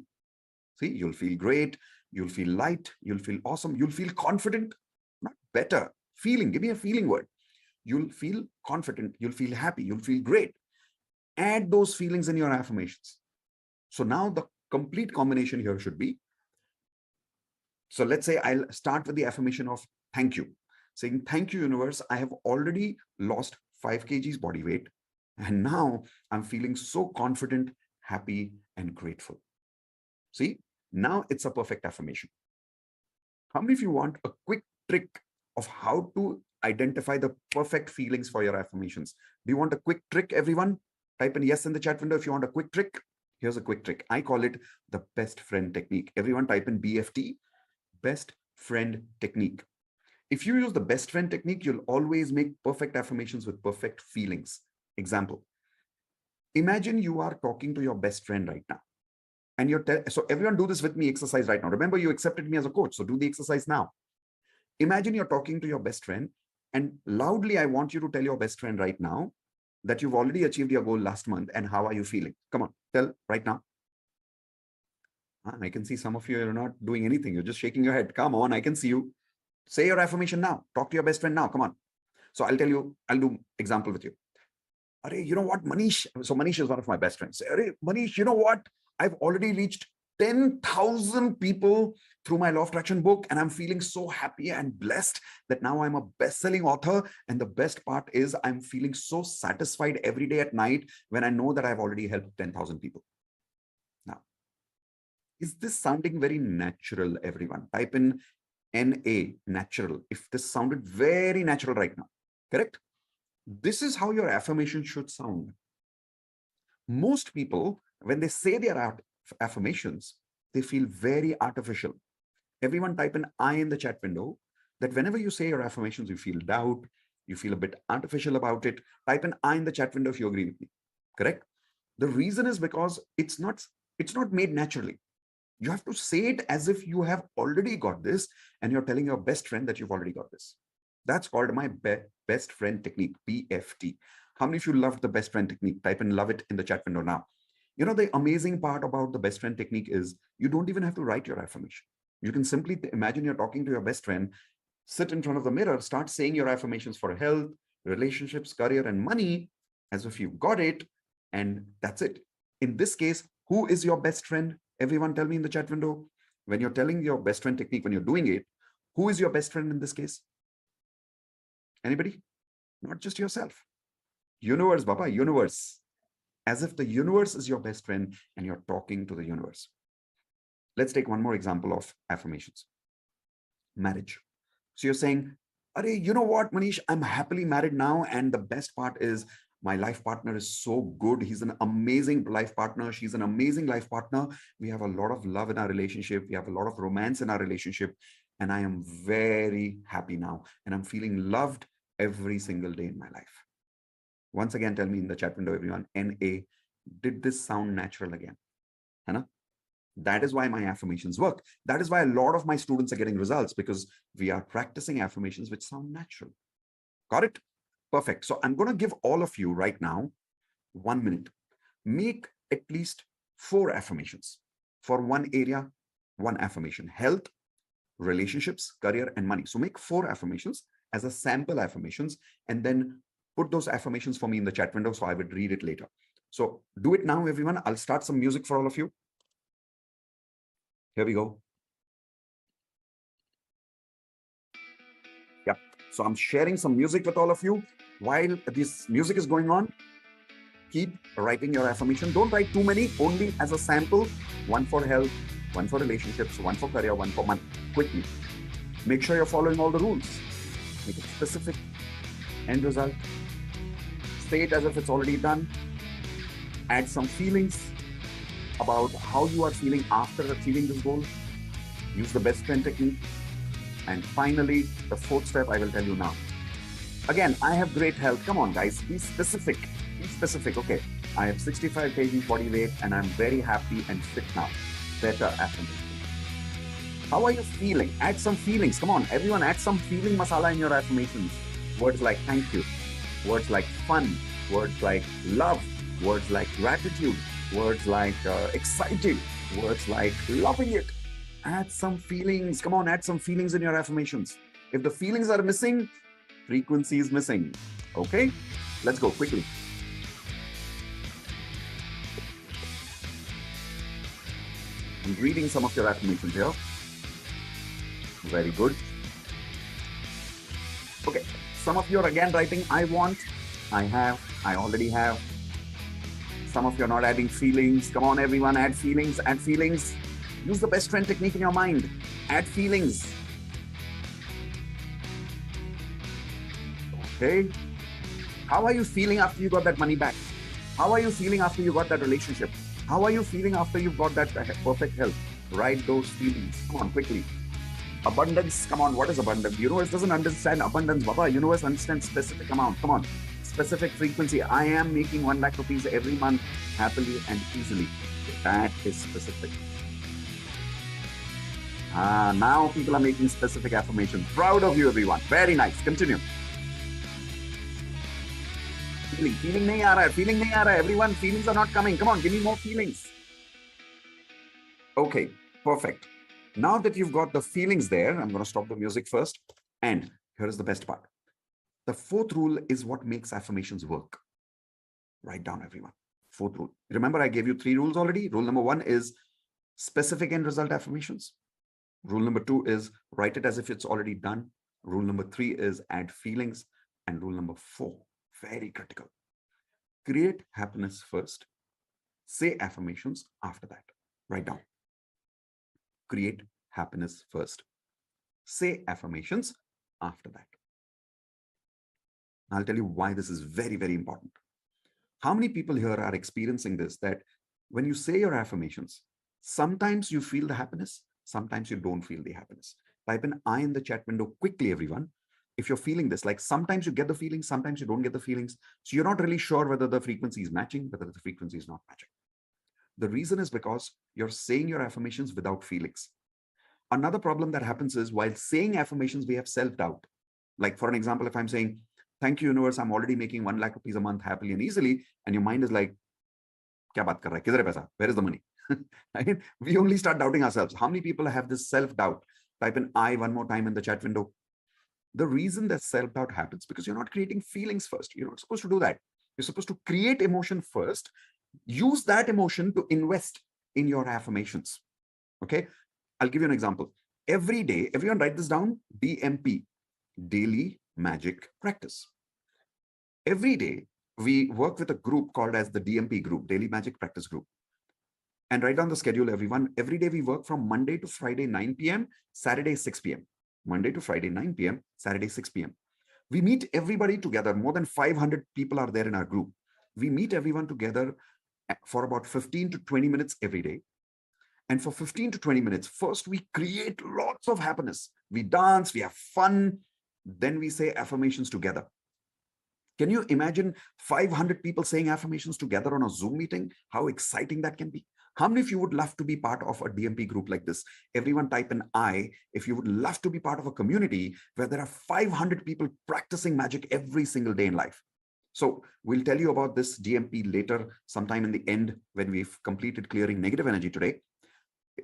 See, you'll feel great. You'll feel light. You'll feel awesome. You'll feel confident. Not better. Feeling. Give me a feeling word. You'll feel confident. You'll feel happy. You'll feel great. Add those feelings in your affirmations. So now the complete combination here should be, so let's say I'll start with the affirmation of thank you. Saying, thank you, universe. I have already lost 5 kgs body weight. And now I'm feeling so confident, happy, and grateful. See, now it's a perfect affirmation. How many of you want a quick trick of how to identify the perfect feelings for your affirmations? Do you want a quick trick, everyone? Type in yes in the chat window if you want a quick trick. Here's a quick trick. I call it the best friend technique. Everyone type in BFT, best friend technique. If you use the best friend technique, you'll always make perfect affirmations with perfect feelings. Example. Imagine you are talking to your best friend right now. And you're so everyone do this with me exercise right now. Remember, you accepted me as a coach. So do the exercise now. Imagine you're talking to your best friend and loudly, I want you to tell your best friend right now that you've already achieved your goal last month and how are you feeling? Come on, tell right now. I can see some of you are not doing anything. You're just shaking your head. Come on, I can see you. Say your affirmation now. Talk to your best friend now. Come on. So I'll tell you, I'll do example with you. Are you know what, Manish? So Manish is one of my best friends. Say, Manish, you know what? I've already reached 10,000 people through my Law of Attraction book, and I'm feeling so happy and blessed that now I'm a best-selling author. And the best part is I'm feeling so satisfied every day at night when I know that I've already helped 10,000 people. Now, is this sounding very natural, everyone? Type in NA, natural. If this sounded very natural right now, correct? This is how your affirmation should sound. Most people, when they say their affirmations, they feel very artificial. Everyone type an I in the chat window that whenever you say your affirmations, you feel doubt, you feel a bit artificial about it. Type an I in the chat window if you agree with me, correct? The reason is because it's not made naturally. You have to say it as if you have already got this and you're telling your best friend that you've already got this. That's called my best friend technique, BFT. How many of you loved the best friend technique? Type in love it in the chat window now. You know, the amazing part about the best friend technique is you don't even have to write your affirmation. You can simply imagine you're talking to your best friend, sit in front of the mirror, start saying your affirmations for health, relationships, career, and money as if you've got it. And that's it. In this case, who is your best friend? Everyone tell me in the chat window. When you're telling your best friend technique, when you're doing it, who is your best friend in this case? Anybody? Not just yourself. Universe, Baba, universe. As if the universe is your best friend and you're talking to the universe. Let's take one more example of affirmations. Marriage. So you're saying, you know what, Manish, I'm happily married now. And the best part is my life partner is so good. He's an amazing life partner. She's an amazing life partner. We have a lot of love in our relationship. We have a lot of romance in our relationship. And I am very happy now. And I'm feeling loved every single day in my life. Once again, tell me in the chat window, everyone, NA, did this sound natural again? Hana? That is why my affirmations work. That is why a lot of my students are getting results, because we are practicing affirmations which sound natural. Got it? Perfect. So I'm going to give all of you right now 1 minute. Make at least 4 affirmations for one area, one affirmation: health, relationships, career, and money. So make 4 affirmations as a sample affirmations, and then put those affirmations for me in the chat window so I would read it later. So do it now, everyone. I'll start some music for all of you. Here we go. Yeah. So I'm sharing some music with all of you. While this music is going on, keep writing your affirmation. Don't write too many, only as a sample. 1 for health, 1 for relationships, 1 for career, 1 for money. Quickly. Make sure you're following all the rules. Make it specific. End result. Say it as if it's already done. Add some feelings about how you are feeling after achieving this goal. Use the best friend technique. And finally, the 4th step I will tell you now. Again, I have great health. Come on, guys, be specific. Be specific. Okay, I have 65 kg body weight and I'm very happy and fit now. Better affirmation. How are you feeling? Add some feelings. Come on, everyone, add some feeling masala in your affirmations. Words like thank you. Words like fun. Words like love. Words like gratitude. Words like excited. Words like loving it. Add some feelings. Come on, add some feelings in your affirmations. If the feelings are missing, frequency is missing. Okay, let's go quickly. I'm reading some of your affirmations here. Very good. Okay, some of you are again writing I want, I have, I already have. Some of you are not adding feelings. Come on, everyone, add feelings, add feelings. Use the best friend technique in your mind. Add feelings. Okay. How are you feeling after you got that money back? How are you feeling after you got that relationship? How are you feeling after you got that perfect health? Write those feelings. Come on, quickly. Abundance. Come on, what is abundance? Universe doesn't understand abundance, Baba. Universe understands specific amount. Come on. Specific frequency. I am making 1 lakh rupees every month happily and easily. That is specific. Now people are making specific affirmations. Proud of you, everyone. Very nice. Continue. Feeling nahi aa raha hai. Feeling nahi aa raha hai. Everyone, feelings are not coming. Come on, give me more feelings. Okay, perfect. Now that you've got the feelings there, I'm going to stop the music first. And here is the best part. The 4th rule is what makes affirmations work. Write down, everyone. 4th rule. Remember, I gave you 3 rules already. Rule number 1 is specific end result affirmations. Rule number 2 is write it as if it's already done. Rule number 3 is add feelings. And rule number 4, very critical. Create happiness first. Say affirmations after that. Write down. Create happiness first. Say affirmations after that. I'll tell you why this is very, very important. How many people here are experiencing this, that when you say your affirmations, sometimes you feel the happiness, sometimes you don't feel the happiness? Type in I in the chat window quickly, everyone. If you're feeling this, like sometimes you get the feelings, sometimes you don't get the feelings. So you're not really sure whether the frequency is matching, whether the frequency is not matching. The reason is because you're saying your affirmations without feelings. Another problem that happens is while saying affirmations, we have self-doubt. Like for an example, if I'm saying, thank you, universe, I'm already making 1 lakh rupees a month happily and easily. And your mind is like, kya baat kar raha hai? Kidhar hai paisa? Where is the money? Right? We only start doubting ourselves. How many people have this self-doubt? Type in I one more time in the chat window. The reason that self-doubt happens because you're not creating feelings first. You're not supposed to do that. You're supposed to create emotion first. Use that emotion to invest in your affirmations. Okay. I'll give you an example. Every day, everyone write this down, DMP, Daily Magic Practice. Every day, we work with a group called as the DMP group, Daily Magic Practice Group. And write down the schedule, everyone. Every day we work from Monday to Friday, 9 p.m., Saturday, 6 p.m. Monday to Friday, 9 p.m., Saturday, 6 p.m. We meet everybody together. More than 500 people are there in our group. We meet everyone together for about 15 to 20 minutes every day. And for 15 to 20 minutes, first we create lots of happiness. We dance, we have fun, Then we say affirmations together. Can you imagine 500 people saying affirmations together on a Zoom meeting? How exciting that can be. How many of you would love to be part of a DMP group like this? Everyone type in I if you would love to be part of a community where there are 500 people practicing magic every single day in life. So we'll tell you about this DMP later, sometime in the end when we've completed clearing negative energy today.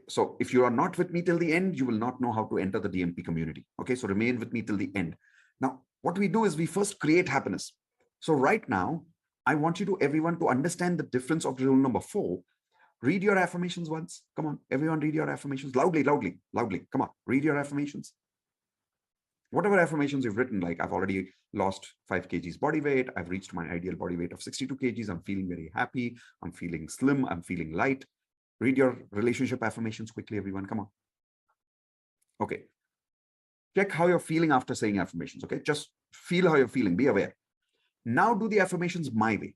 So if you are not with me till the end, you will not know how to enter the DMP community. Okay, so remain with me till the end. Now, what we do is we first create happiness. So right now, I want you to everyone to understand the difference of rule number 4. Read your affirmations once. Come on, everyone read your affirmations loudly, loudly, loudly. Come on, read your affirmations. Whatever affirmations you've written, like I've already lost 5 kgs body weight. I've reached my ideal body weight of 62 kgs. I'm feeling very happy. I'm feeling slim. I'm feeling light. Read your relationship affirmations quickly, everyone. Come on. Okay. Check how you're feeling after saying affirmations. Okay. Just feel how you're feeling. Be aware. Now do the affirmations my way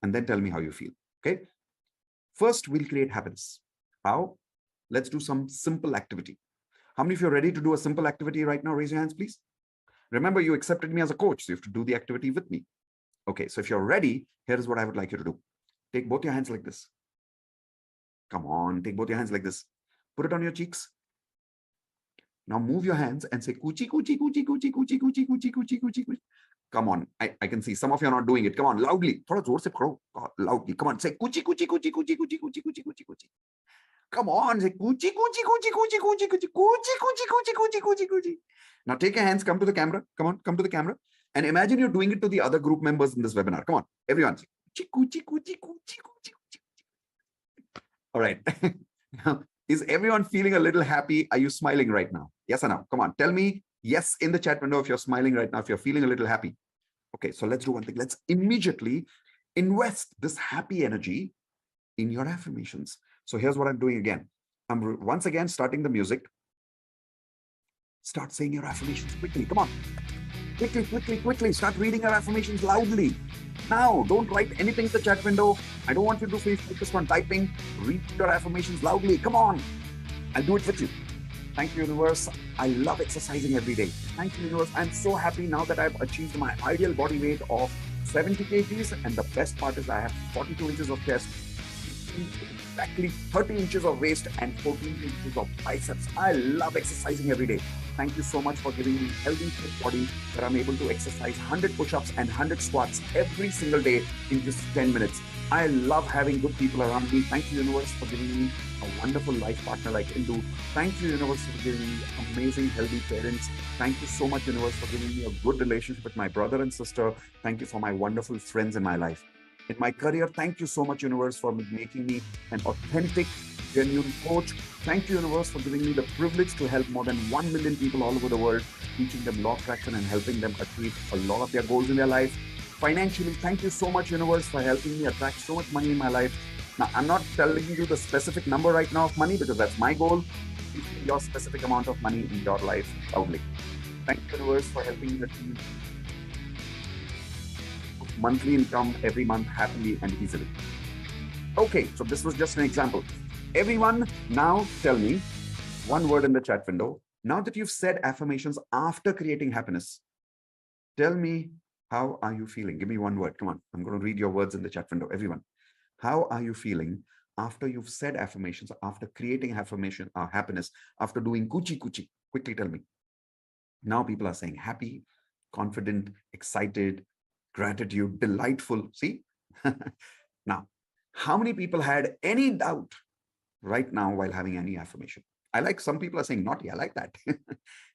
and then tell me how you feel. Okay. First, we'll create happiness. How? Let's do some simple activity. How many of you are ready to do a simple activity right now? Raise your hands, please. Remember, you accepted me as a coach, so you have to do the activity with me. Okay, so if you're ready, here is what I would like you to do. Take both your hands like this. Come on, take both your hands like this. Put it on your cheeks. Now move your hands and say coochie, coochie, coochie, coochie, coochie, coochie, coochie, coochie, coochie, coochie. Come on, I can see some of you are not doing it. Come on, loudly. Thoda zor se karo. Loudly. Come on, say coochie, coochie, coochie, coochie, coochie, coochie, coochie, coochie, coochie. Come on, say coochie, coochie, coochie, coochie, coochie, coochie, coochie, coochie, coochie, coochie, coochie, coochie. Now take your hands, come to the camera. Come on, come to the camera. And imagine you're doing it to the other group members in this webinar. Come on, everyone. Say coochie, coochie, coochie, coochie, coochie, coochie. All right. Now, is everyone feeling a little happy? Are you smiling right now? Yes or no? Come on, tell me yes in the chat window if you're smiling right now, if you're feeling a little happy. Okay, so let's do one thing. Let's immediately invest this happy energy in your affirmations. So here's what I'm doing again. I'm once again starting the music. Start saying your affirmations quickly. Come on. Quickly, quickly, quickly. Start reading your affirmations loudly. Now, don't write anything in the chat window. I don't want you to be focused on typing. Read your affirmations loudly. Come on. I'll do it with you. Thank you, universe. I love exercising every day. Thank you, universe. I'm so happy now that I've achieved my ideal body weight of 70 kgs. And the best part is I have 42 inches of chest, exactly 30 inches of waist, and 14 inches of biceps. I love exercising every day. Thank you so much for giving me a healthy, fit body where I'm able to exercise 100 push-ups and 100 squats every single day in just 10 minutes. I love having good people around me. Thank you, universe, for giving me a wonderful life partner like Indu. Thank you, universe, for giving me amazing, healthy parents. Thank you so much, universe, for giving me a good relationship with my brother and sister. Thank you for my wonderful friends in my life. In my career, thank you so much, universe, for making me an authentic, genuine coach. Thank you, universe, for giving me the privilege to help more than 1 million people all over the world, teaching them law of attraction and helping them achieve a lot of their goals in their life. Financially, thank you so much, universe, for helping me attract so much money in my life. Now, I'm not telling you the specific number right now of money because that's my goal. Give me your specific amount of money in your life loudly. Thank you, universe, for helping me achieve monthly income every month happily and easily. Okay, so this was just an example. Everyone, now tell me one word in the chat window. Now that you've said affirmations after creating happiness, tell me, how are you feeling? Give me one word. Come on. I'm going to read your words in the chat window. Everyone, how are you feeling after you've said affirmations, after creating affirmation, happiness, after doing coochie coochie? Quickly tell me. Now people are saying happy, confident, excited, gratitude, delightful. See? Now, how many people had any doubt right now while having any affirmation? I like some people are saying naughty. I like that.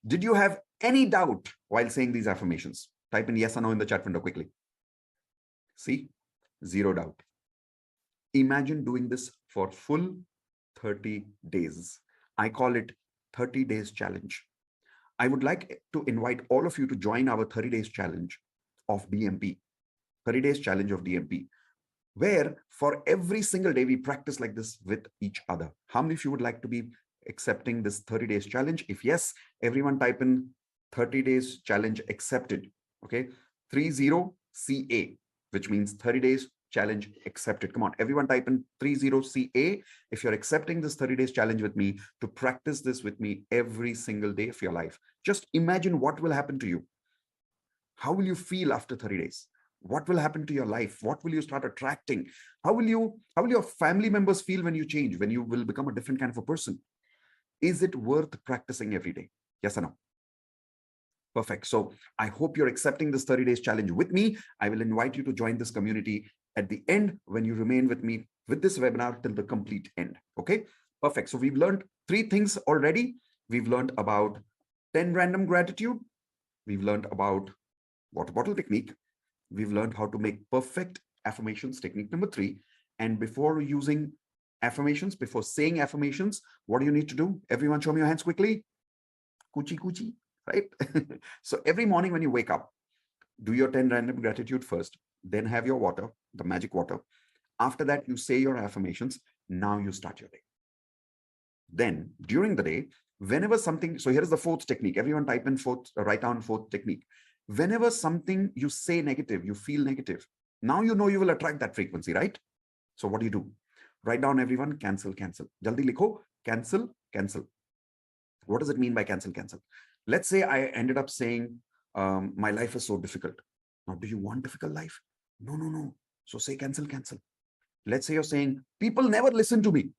Did you have any doubt while saying these affirmations? Type in yes or no in the chat window quickly. See? Zero doubt. Imagine doing this for full 30 days. I call it 30 days challenge. I would like to invite all of you to join our 30 days challenge of DMP, 30 days challenge of DMP, where for every single day we practice like this with each other. How many of you would like to be accepting this 30 days challenge? If yes, everyone type in 30 days challenge accepted. Okay, 30CA, which means 30 days challenge accepted. Come on, everyone type in 30CA if you're accepting this 30 days challenge with me, to practice this with me every single day of your life. Just imagine what will happen to you. 30 days challenge accepted. Everyone type in 30CA if you're accepting this 30 days challenge with me to practice this with me every single day of your life. Just imagine what will happen to you. 30 days challenge accepted. Everyone type in 30CA if you're accepting this 30 days challenge with me to practice this with me every single day of your life. Just imagine what will happen to you. How will you feel after 30 days? What will happen to your life? What will you start attracting? How will your family members feel when you change, when you will become a different kind of a person? Is it worth practicing every day? Yes or no? Perfect. So I hope you're accepting this 30 days challenge with me. I will invite you to join this community at the end when you remain with me with this webinar till the complete end. Okay, perfect. So we've learned 3 things already. We've learned about 10 random gratitude. We've learned about water bottle technique. We've learned how to make perfect affirmations, technique number 3. And before using affirmations, before saying affirmations, what do you need to do? Everyone show me your hands quickly. Coochie coochie, right? So every morning when you wake up, do your 10 random gratitude first, then have your water, the magic water. After that, you say your affirmations. Now you start your day. Then during the day, whenever something, so here is the 4th technique. Everyone type in 4th, write down 4th technique. Whenever something you say negative, you feel negative, now you know you will attract that frequency, right? So what do? Write down everyone, cancel, cancel. Jaldi likho, cancel, cancel. What does it mean by cancel, cancel? Let's say I ended up saying, my life is so difficult. Now, do you want difficult life? No, no, no. So say cancel, cancel. Let's say you're saying, people never listen to me.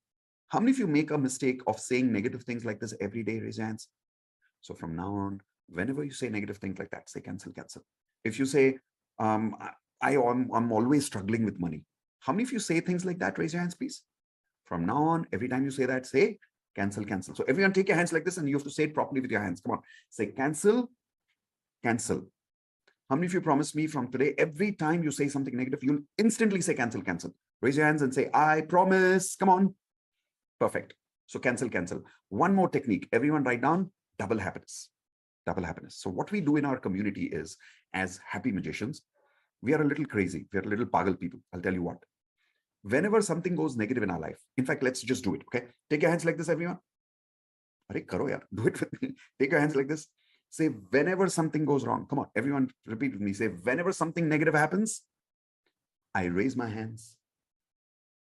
How many of you make a mistake of saying negative things like this every day? Raise your hands. So from now on, whenever you say negative things like that, say cancel, cancel. If you say, I'm always struggling with money. How many of you say things like that? Raise your hands, please. From now on, every time you say that, say cancel, cancel. So everyone take your hands like this and you have to say it properly with your hands. Come on, say cancel, cancel. How many of you promise me from today, every time you say something negative, you'll instantly say cancel, cancel? Raise your hands and say, I promise. Come on. Perfect. So cancel, cancel. One more technique. Everyone write down double happiness. Double happiness. So what we do in our community is, as happy magicians, we are a little crazy. We are a little pagal people. I'll tell you what. Whenever something goes negative in our life, in fact, let's just do it. Okay. Take your hands like this, everyone. Arey, karo yaar. Do it with me. Take your hands like this. Say, whenever something goes wrong. Come on, everyone, repeat with me. Say, whenever something negative happens, I raise my hands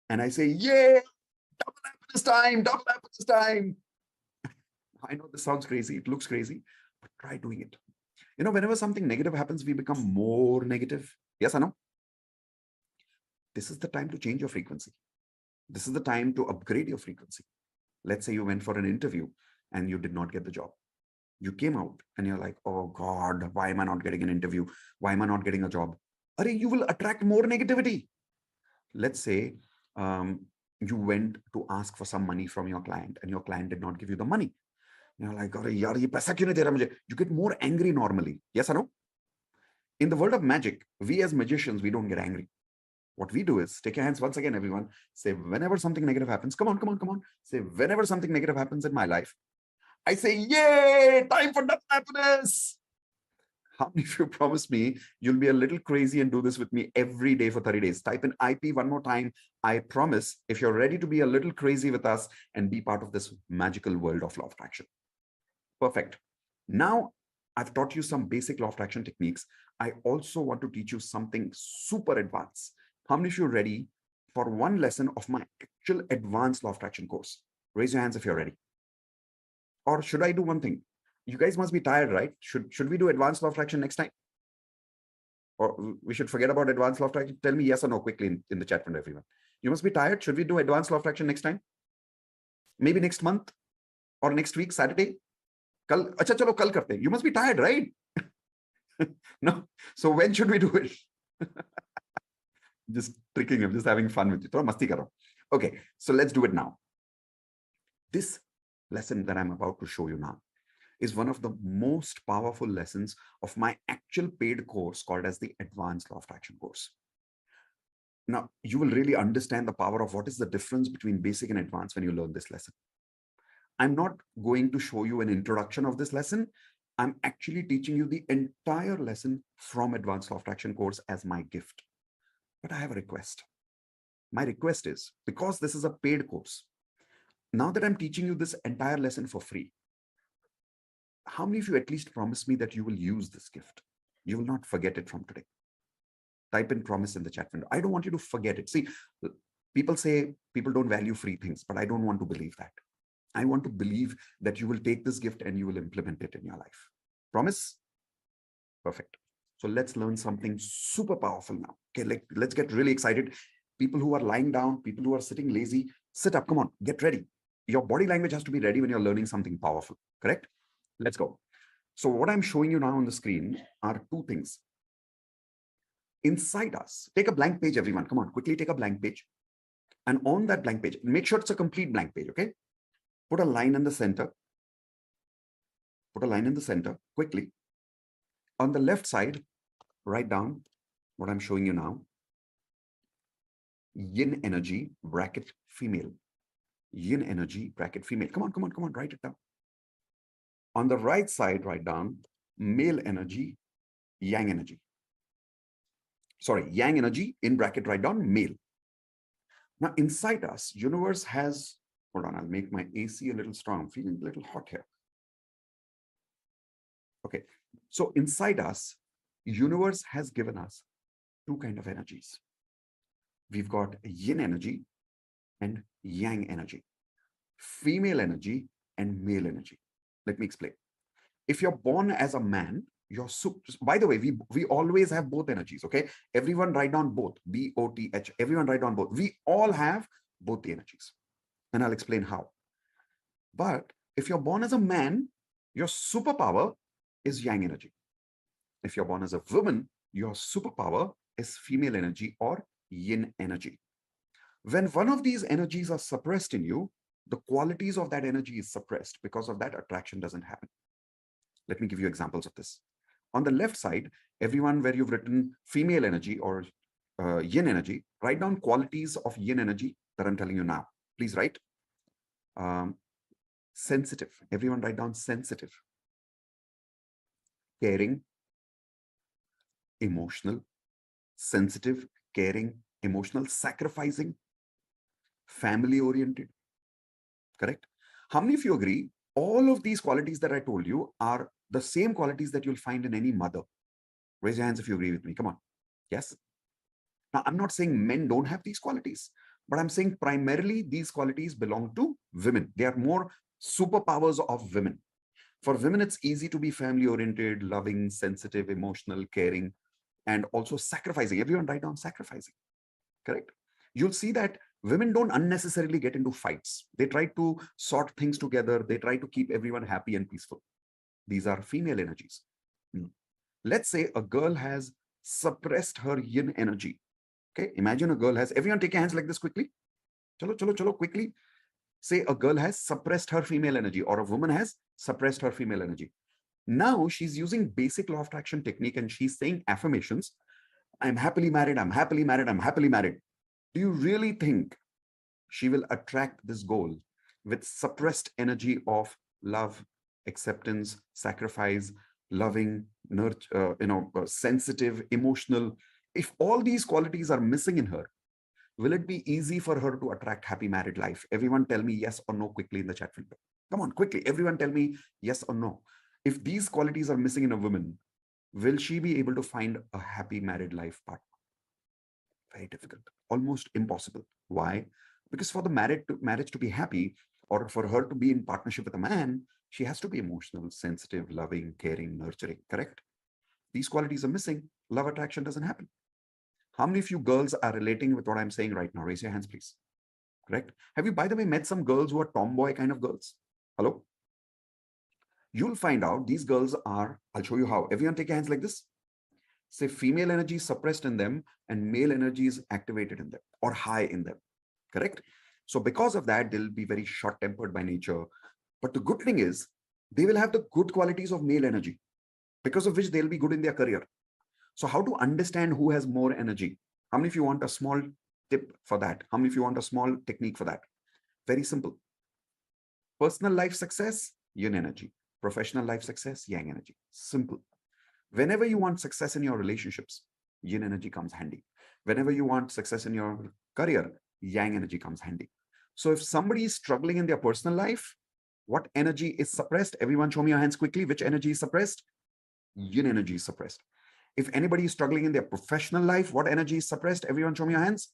and I say, yay, double happiness time, double happiness time. I know this sounds crazy. It looks crazy, but try doing it. You know, whenever something negative happens, we become more negative. Yes or no? This is the time to change your frequency. This is the time to upgrade your frequency. Let's say you went for an interview and you did not get the job. You came out and you're like, oh God, why am I not getting an interview? Why am I not getting a job? You will attract more negativity. Let's say you went to ask for some money from your client and your client did not give you the money. You're like, yaar, ye paisa kyun nahi de raha mujhe? You get more angry normally. Yes or no? In the world of magic, we as magicians, we don't get angry. What we do is, take your hands once again, everyone. Say, whenever something negative happens, come on, come on, come on. Say, whenever something negative happens in my life, I say, yay, time for double happiness. How many of you promise me you'll be a little crazy and do this with me every day for 30 days? Type in IP one more time. I promise, if you're ready to be a little crazy with us and be part of this magical world of law of attraction. Perfect. Now, I've taught you some basic law of attraction techniques. I also want to teach you something super advanced. How many of you are ready for one lesson of my actual advanced law of attraction course? Raise your hands if you're ready. Or should I do one thing? You guys must be tired, right? Should we do advanced law of attraction next time? Or we should forget about advanced law of attraction? Tell me yes or no quickly in the chat room, everyone. You must be tired. Should we do advanced law of attraction next time? Maybe next month or next week, Saturday? Kal, acha chalo, kal karte. You must be tired, right? No. So when should we do it? Just tricking him, just having fun with you. Thoda masti karo. Okay, so let's do it now. This lesson that I'm about to show you now is one of the most powerful lessons of my actual paid course called as the Advanced Law of Attraction course. Now, you will really understand the power of what is the difference between basic and advanced when you learn this lesson. I'm not going to show you an introduction of this lesson. I'm actually teaching you the entire lesson from Advanced Law of Attraction course as my gift. But I have a request. My request is, because this is a paid course, now that I'm teaching you this entire lesson for free, how many of you at least promise me that you will use this gift? You will not forget it from today. Type in promise in the chat window. I don't want you to forget it. See, people say people don't value free things, but I don't want to believe that. I want to believe that you will take this gift and you will implement it in your life. Promise? Perfect. So let's learn something super powerful now. Okay, let's get really excited. People who are lying down, people who are sitting lazy, sit up. Come on, get ready. Your body language has to be ready when you're learning something powerful, correct? Let's go. So what I'm showing you now on the screen are two things. Inside us, take a blank page, everyone. Come on, quickly take a blank page. And on that blank page, make sure it's a complete blank page, okay? Put a line in the center. Put a line in the center, quickly. On the left side, write down what I'm showing you now. Yin energy, bracket female. Yin energy, bracket female. Come on, write it down. On the right side, write down male energy, yang energy. Sorry, yang energy, in bracket, write down male. Now, inside us, universe has, hold on, I'll make my AC a little strong. I'm feeling a little hot here. Okay, so inside us, universe has given us two kind of energies. We've got yin energy and yang energy, female energy and male energy. Let me explain. If you're born as a man, you're by the way, we always have both energies, okay? Everyone write down both, B-O-T-H. Everyone write down both. We all have both the energies, and I'll explain how. But if you're born as a man, your superpower is yang energy. If you're born as a woman, your superpower is female energy or yin energy. When one of these energies are suppressed in you, the qualities of that energy is suppressed. Because of that, attraction doesn't happen. Let me give you examples of this. On the left side, everyone where you've written female energy or yin energy, write down qualities of yin energy that I'm telling you now. Please write. Sensitive. Everyone write down sensitive. Caring. Emotional. Sensitive, caring, emotional, sacrificing, family oriented. Correct? How many of you agree all of these qualities that I told you are the same qualities that you'll find in any mother? Raise your hands if you agree with me. Come on. Yes? Now, I'm not saying men don't have these qualities, but I'm saying primarily these qualities belong to women. They are more superpowers of women. For women, it's easy to be family oriented, loving, sensitive, emotional, caring, and also sacrificing. Everyone write down sacrificing. Correct? You'll see that women don't unnecessarily get into fights. They try to sort things together. They try to keep everyone happy and peaceful. These are female energies. Let's say a girl has suppressed her yin energy. Okay, imagine a girl has, everyone take your hands like this quickly. Chalo, quickly. Say a girl has suppressed her female energy, or a woman has suppressed her female energy. Now she's using basic law of attraction technique and she's saying affirmations. I'm happily married, I'm happily married, I'm happily married. Do you really think she will attract this goal with suppressed energy of love, acceptance, sacrifice, loving, nurture, sensitive, emotional? If all these qualities are missing in her, will it be easy for her to attract happy married life? Everyone tell me yes or no quickly in the chat window. Come on, quickly. Everyone tell me yes or no. If these qualities are missing in a woman, will she be able to find a happy married life partner? Very difficult, almost impossible. Why? Because for the marriage to be happy, or for her to be in partnership with a man, she has to be emotional, sensitive, loving, caring, nurturing, correct? These qualities are missing. Love attraction doesn't happen. How many of you girls are relating with what I'm saying right now? Raise your hands, please. Correct? Have you, by the way, met some girls who are tomboy kind of girls? Hello? You'll find out these girls are, I'll show you how. Everyone take your hands like this. Say female energy is suppressed in them and male energy is activated in them or high in them. Correct? So because of that, they'll be very short-tempered by nature. But the good thing is they will have the good qualities of male energy, because of which they'll be good in their career. So how to understand who has more energy? How many of you want a small tip for that? How many of you want a small technique for that? Very simple. Personal life success, yin energy. Professional life success, yang energy. Simple. Whenever you want success in your relationships, yin energy comes handy. Whenever you want success in your career, yang energy comes handy. So if somebody is struggling in their personal life, what energy is suppressed? Everyone show me your hands quickly. Which energy is suppressed? Yin energy is suppressed. If anybody is struggling in their professional life, what energy is suppressed? Everyone show me your hands.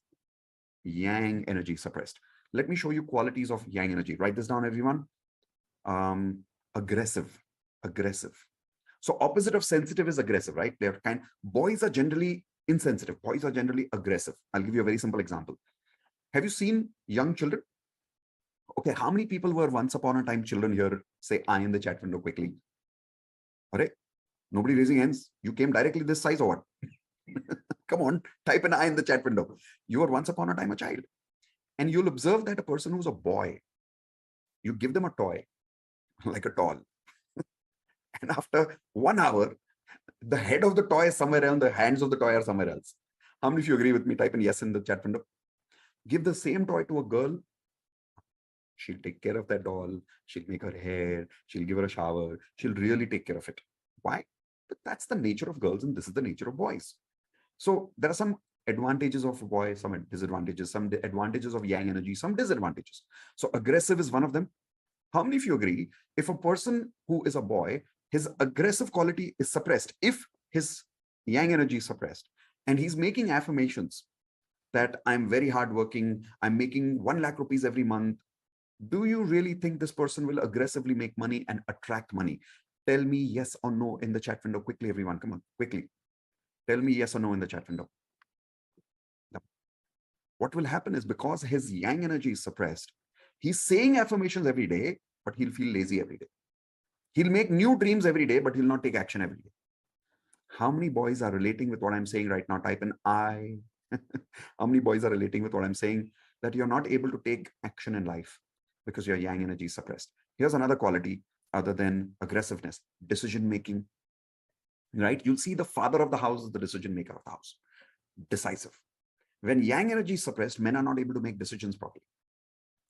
Yang energy is suppressed. Let me show you qualities of yang energy. Write this down, everyone. Aggressive. So opposite of sensitive is aggressive, right? They're kind. Boys are generally insensitive. Boys are generally aggressive. I'll give you a very simple example. Have you seen young children? Okay, how many people were once upon a time children here? Say I in the chat window quickly. All right. Nobody raising hands. You came directly this size or what? Come on, type an I in the chat window. You were once upon a time a child. And you'll observe that a person who's a boy, you give them a toy, like a doll. And after 1 hour, the head of the toy is somewhere else, the hands of the toy are somewhere else. How many of you agree with me? Type in yes in the chat window. Give the same toy to a girl. She'll take care of that doll. She'll make her hair. She'll give her a shower. She'll really take care of it. Why? But that's the nature of girls and this is the nature of boys. So there are some advantages of a boy, some disadvantages, some advantages of yang energy, some disadvantages. So aggressive is one of them. How many of you agree? If a person who is a boy, his aggressive quality is suppressed, if his yang energy is suppressed, and he's making affirmations that I'm very hardworking, I'm making 1 lakh rupees every month, do you really think this person will aggressively make money and attract money? Tell me yes or no in the chat window quickly, everyone. Come on, quickly. Tell me yes or no in the chat window. What will happen is because his yang energy is suppressed, he's saying affirmations every day, but he'll feel lazy every day. He'll make new dreams every day, but he'll not take action every day. How many boys are relating with what I'm saying right now? Type in I. How many boys are relating with what I'm saying? That you're not able to take action in life because your yang energy is suppressed. Here's another quality other than aggressiveness, decision making, right? You'll see the father of the house is the decision maker of the house, decisive. When yang energy is suppressed, men are not able to make decisions properly.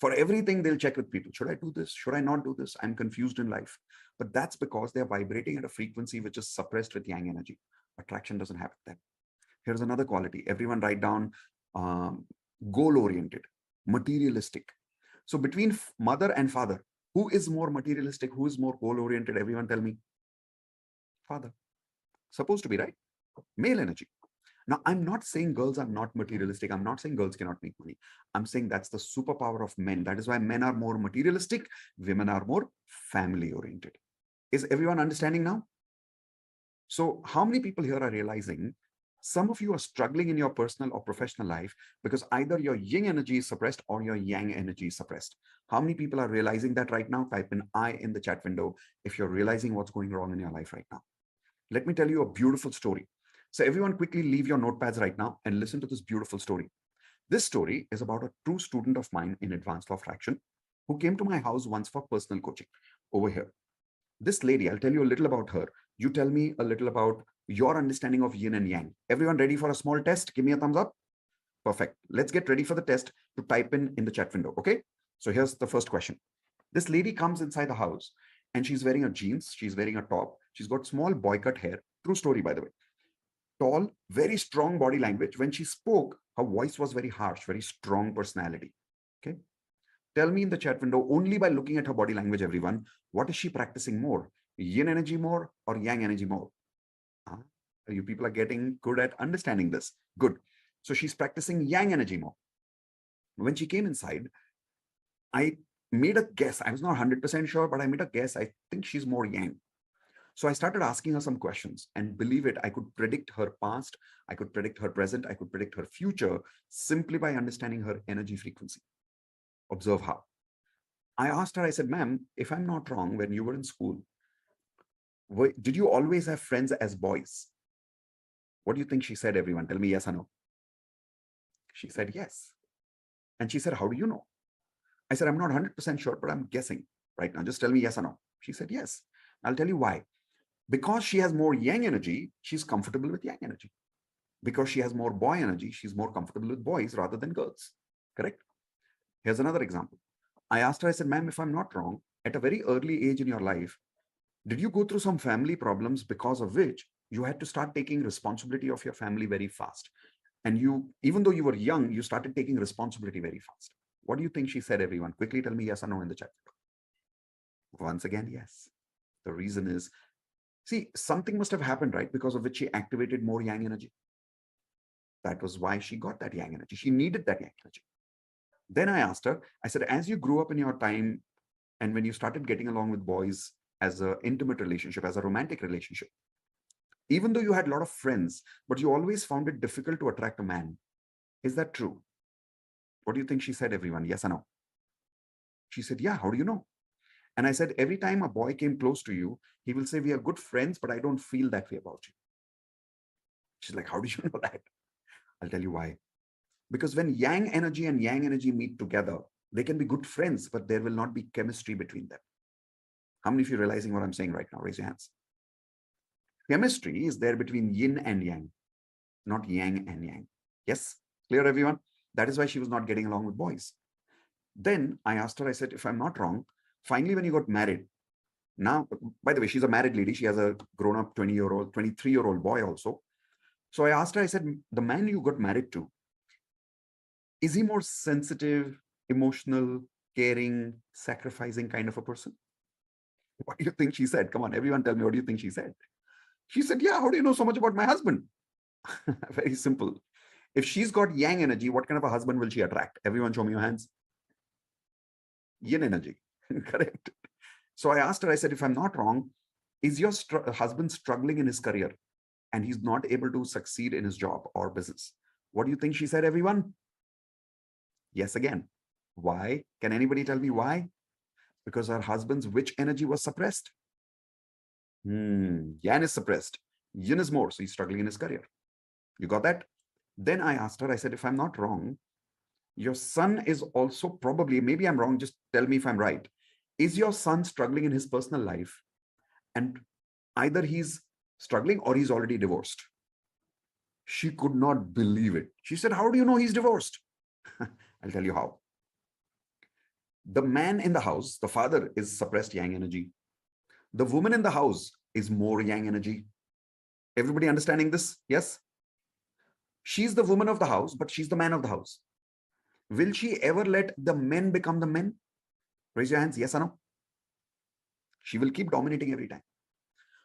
For everything, they'll check with people. Should I do this? Should I not do this? I'm confused in life. But that's because they're vibrating at a frequency which is suppressed with yang energy. Attraction doesn't happen then. Here's another quality. Everyone write down goal-oriented, materialistic. So between mother and father, who is more materialistic? Who is more goal-oriented? Everyone tell me. Father. Supposed to be, right? Male energy. Now, I'm not saying girls are not materialistic. I'm not saying girls cannot make money. I'm saying that's the superpower of men. That is why men are more materialistic. Women are more family-oriented. Is everyone understanding now? So how many people here are realizing some of you are struggling in your personal or professional life because either your yin energy is suppressed or your yang energy is suppressed? How many people are realizing that right now? Type in I in the chat window if you're realizing what's going wrong in your life right now. Let me tell you a beautiful story. So everyone quickly leave your notepads right now and listen to this beautiful story. This story is about a true student of mine in advanced law of attraction who came to my house once for personal coaching over here. This lady, I'll tell you a little about her. You tell me a little about your understanding of yin and yang. Everyone ready for a small test? Give me a thumbs up. Perfect. Let's get ready for the test to type in the chat window. Okay. So here's the first question. This lady comes inside the house and she's wearing a jeans. She's wearing a top. She's got small boy cut hair. True story, by the way. Tall, very strong body language. When she spoke, her voice was very harsh, very strong personality. Okay. Tell me in the chat window, only by looking at her body language, everyone, what is she practicing more? Yin energy more or yang energy more? You people are getting good at understanding this. Good. So she's practicing yang energy more. When she came inside, I made a guess. I was not 100% sure, but I made a guess. I think she's more yang. So I started asking her some questions, and believe it, I could predict her past, I could predict her present, I could predict her future simply by understanding her energy frequency. Observe how. I asked her, I said, ma'am, if I'm not wrong, when you were in school, did you always have friends as boys? What do you think she said, everyone? Tell me yes or no. She said yes. And she said, how do you know? I said, I'm not 100% sure, but I'm guessing right now. Just tell me yes or no. She said yes. I'll tell you why. Because she has more yang energy, she's comfortable with yang energy. Because she has more boy energy, she's more comfortable with boys rather than girls. Correct? Here's another example. I asked her, I said, ma'am, if I'm not wrong, at a very early age in your life, did you go through some family problems because of which you had to start taking responsibility of your family very fast? And you, even though you were young, you started taking responsibility very fast. What do you think she said, everyone? Quickly tell me yes or no in the chat. Once again, yes. The reason is, see, something must have happened, right? Because of which she activated more yang energy. That was why she got that yang energy. She needed that yang energy. Then I asked her, I said, as you grew up in your time and when you started getting along with boys as an intimate relationship, as a romantic relationship. Even though you had a lot of friends, but you always found it difficult to attract a man. Is that true? What do you think she said, everyone? Yes or no? She said, yeah, how do you know? And I said, every time a boy came close to you, he will say, we are good friends, but I don't feel that way about you. She's like, how do you know that? I'll tell you why. Because when yang energy and yang energy meet together, they can be good friends, but there will not be chemistry between them. How many of you are realizing what I'm saying right now? Raise your hands. Chemistry is there between yin and yang, not yang and yang. Yes? Clear, everyone? That is why she was not getting along with boys. Then I asked her, I said, if I'm not wrong, finally, when you got married, now, by the way, she's a married lady. She has a grown-up 20-year-old, 23-year-old boy also. So I asked her, I said, the man you got married to, is he more sensitive, emotional, caring, sacrificing kind of a person? What do you think she said? Come on, everyone tell me, what do you think she said? She said, yeah, how do you know so much about my husband? Very simple. If she's got yang energy, what kind of a husband will she attract? Everyone show me your hands. Yin energy, correct? So I asked her, I said, if I'm not wrong, is your husband struggling in his career and he's not able to succeed in his job or business? What do you think she said, everyone? Yes, again. Why? Can anybody tell me why? Because her husband's which energy was suppressed? Yang is suppressed. Yin is more, so he's struggling in his career. You got that? Then I asked her, I said, if I'm not wrong, your son is also probably, maybe I'm wrong, just tell me if I'm right. Is your son struggling in his personal life? And either he's struggling or he's already divorced. She could not believe it. She said, how do you know he's divorced? I'll tell you how. The man in the house, the father, is suppressed yang energy. The woman in the house is more yang energy. Everybody understanding this? Yes? She's the woman of the house, but she's the man of the house. Will she ever let the men become the men? Raise your hands, yes or no? She will keep dominating every time.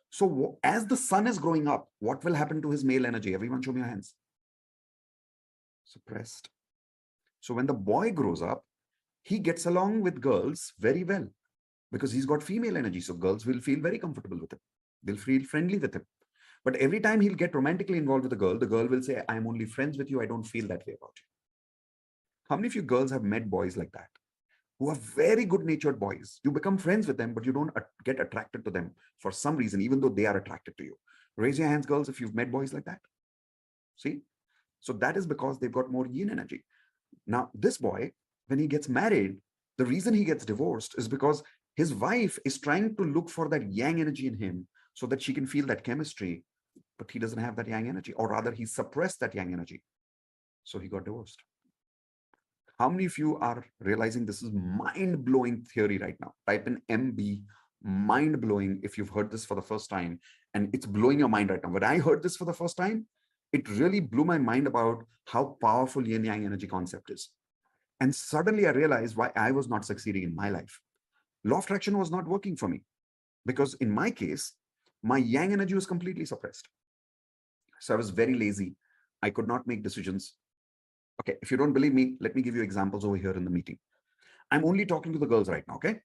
So as the son is growing up, what will happen to his male energy? Everyone show me your hands. Suppressed. So when the boy grows up, he gets along with girls very well because he's got female energy. So girls will feel very comfortable with him. They'll feel friendly with him. But every time he'll get romantically involved with a girl, the girl will say, I'm only friends with you. I don't feel that way about you. How many of you girls have met boys like that, who are very good-natured boys? You become friends with them, but you don't get attracted to them for some reason, even though they are attracted to you. Raise your hands, girls, if you've met boys like that. See? So that is because they've got more yin energy. Now, this boy, when he gets married, the reason he gets divorced is because his wife is trying to look for that yang energy in him so that she can feel that chemistry, but he doesn't have that yang energy, or rather he suppressed that yang energy. So he got divorced. How many of you are realizing this is mind-blowing theory right now? Type in MB, mind-blowing, if you've heard this for the first time, and it's blowing your mind right now. When I heard this for the first time, it really blew my mind about how powerful yin-yang energy concept is. And suddenly I realized why I was not succeeding in my life. Law of attraction was not working for me because in my case, my yang energy was completely suppressed. So I was very lazy. I could not make decisions. Okay, if you don't believe me, let me give you examples over here in the meeting. I'm only talking to the girls right now, okay?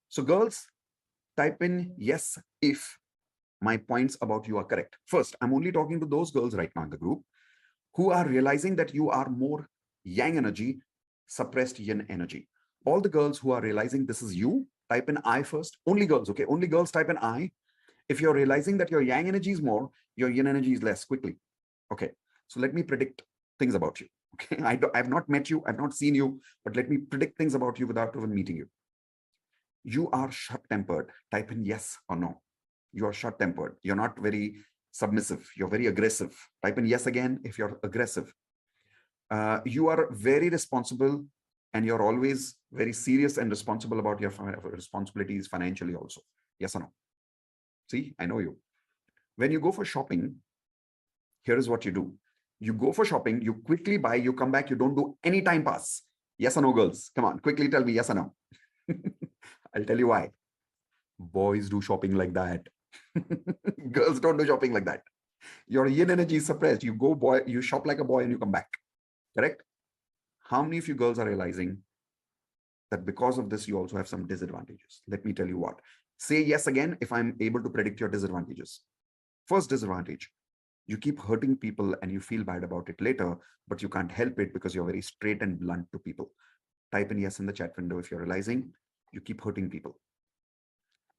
So girls, type in yes if my points about you are correct. First, I'm only talking to those girls right now in the group who are realizing that you are more yang energy, suppressed yin energy. All the girls who are realizing this is you, type in I first. Only girls, okay? Only girls type in I. If you're realizing that your yang energy is more, your yin energy is less, quickly. Okay, so let me predict things about you. Okay, I've not met you, I've not seen you, but let me predict things about you without even meeting you. You are short-tempered. Type in yes or no. You are short-tempered. You're not very submissive. You're very aggressive. Type in yes again if you're aggressive. You are very responsible and you're always very serious and responsible about your responsibilities financially also. Yes or no? See, I know you. When you go for shopping, here is what you do. You go for shopping, you quickly buy, you come back, you don't do any time pass. Yes or no, girls? Come on, quickly tell me yes or no. I'll tell you why. Boys do shopping like that. Girls don't do shopping like that. Your yin energy is suppressed. You go boy, you shop like a boy and you come back. Correct? How many of you girls are realizing that because of this, you also have some disadvantages? Let me tell you what. Say yes again if I'm able to predict your disadvantages. First disadvantage, you keep hurting people and you feel bad about it later, but you can't help it because you're very straight and blunt to people. Type in yes in the chat window if you're realizing you keep hurting people.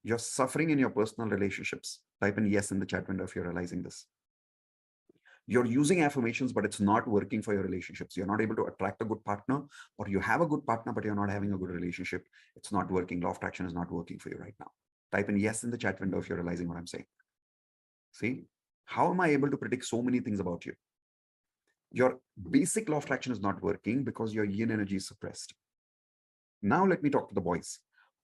You're suffering in your personal relationships. Type in yes in the chat window if you're realizing this. You're using affirmations, but it's not working for your relationships. You're not able to attract a good partner, or you have a good partner, but you're not having a good relationship. It's not working. Law of attraction is not working for you right now. Type in yes in the chat window if you're realizing what I'm saying. See, how am I able to predict so many things about you? Your basic law of attraction is not working because your yin energy is suppressed. Now let me talk to the boys.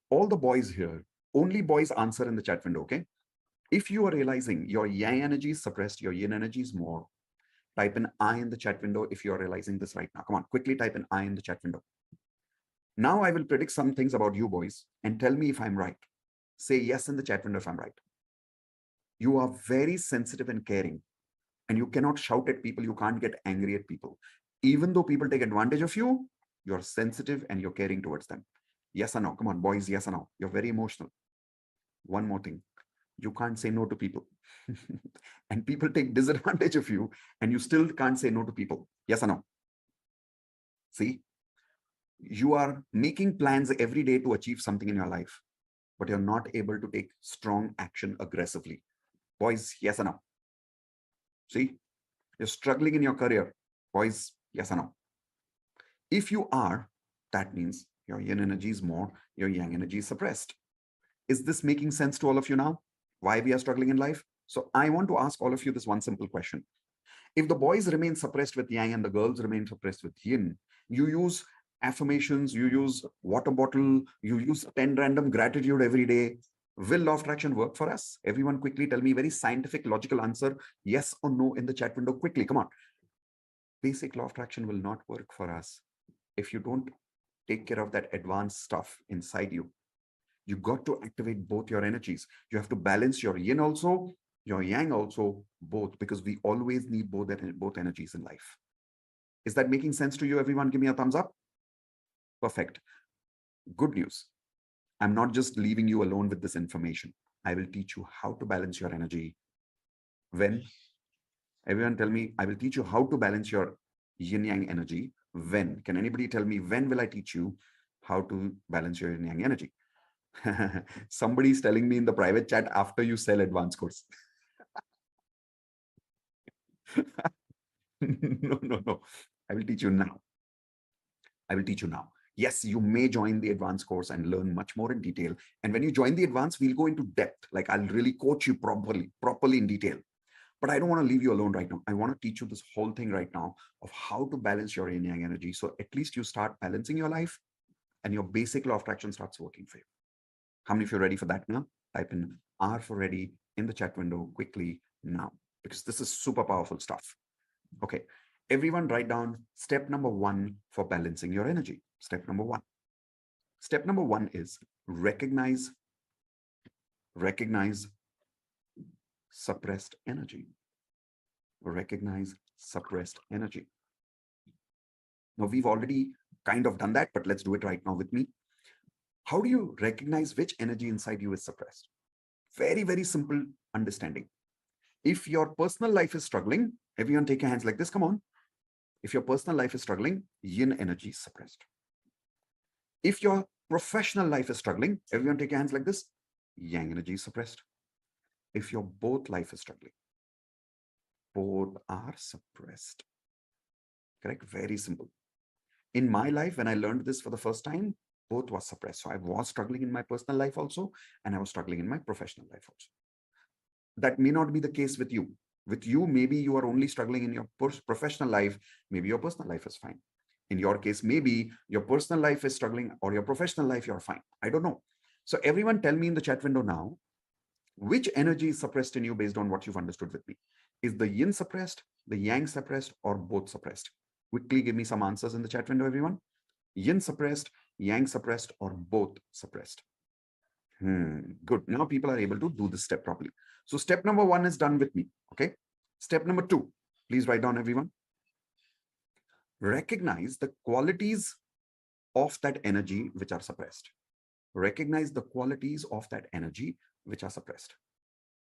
All the boys here, only boys answer in the chat window, okay? If you are realizing your yang energy is suppressed, your yin energy is more, type in I in the chat window if you are realizing this right now. Come on, quickly type in I in the chat window. Now I will predict some things about you boys and tell me if I'm right. Say yes in the chat window if I'm right. You are very sensitive and caring, and you cannot shout at people. You can't get angry at people. Even though people take advantage of you, you're sensitive and you're caring towards them. Yes or no? Come on, boys, yes or no? You're very emotional. One more thing. You can't say no to people. And people take disadvantage of you and you still can't say no to people. Yes or no? See, you are making plans every day to achieve something in your life, but you're not able to take strong action aggressively. Boys, yes or no? See, you're struggling in your career. Boys, yes or no? If you are, that means your yin energy is more, your yang energy is suppressed. Is this making sense to all of you now? Why we are struggling in life? So I want to ask all of you this one simple question. If the boys remain suppressed with yang and the girls remain suppressed with yin, you use affirmations, you use water bottle, you use 10 random gratitude every day. Will law of attraction work for us? Everyone quickly tell me very scientific, logical answer, yes or no in the chat window quickly. Come on. Basic law of attraction will not work for us if you don't take care of that advanced stuff inside you. You got to activate both your energies. You have to balance your yin also, your yang also, both, because we always need both energies in life. Is that making sense to you, everyone? Give me a thumbs up. Perfect. Good news. I'm not just leaving you alone with this information. I will teach you how to balance your energy. When? Everyone tell me, I will teach you how to balance your yin yang energy. When? Can anybody tell me when will I teach you how to balance your yin yang energy? Somebody's telling me in the private chat after you sell advanced course. No. I will teach you now. I will teach you now. Yes, you may join the advanced course and learn much more in detail. And when you join the advanced, we'll go into depth. Like I'll really coach you properly in detail. But I don't want to leave you alone right now. I want to teach you this whole thing right now of how to balance your yin yang energy. So at least you start balancing your life and your basic law of attraction starts working for you. How many of you are ready for that now? Type in R for ready in the chat window quickly now, because this is super powerful stuff. Okay, everyone write down step number 1 for balancing your energy. Step number 1. Step number 1 is recognize suppressed energy. Recognize suppressed energy. Now, we've already kind of done that, but let's do it right now with me. How do you recognize which energy inside you is suppressed? Very, very simple understanding. If your personal life is struggling, everyone take your hands like this, come on. If your personal life is struggling, yin energy is suppressed. If your professional life is struggling, everyone take your hands like this, yang energy is suppressed. If your both life is struggling, both are suppressed. Correct? Very simple. In my life, when I learned this for the first time, both was suppressed. So I was struggling in my personal life also, and I was struggling in my professional life also. That may not be the case with you. With you, maybe you are only struggling in your professional life. Maybe your personal life is fine. In your case, maybe your personal life is struggling or your professional life, you're fine. I don't know. So everyone tell me in the chat window now, which energy is suppressed in you based on what you've understood with me? Is the yin suppressed, the yang suppressed, or both suppressed? Quickly give me some answers in the chat window, everyone. Yin suppressed, yang suppressed, or both suppressed? Good. Now people are able to do this step properly. So step number 1 is done with me. Okay. Step number 2, please write down, everyone. Recognize the qualities of that energy which are suppressed. recognize the qualities of that energy which are suppressed.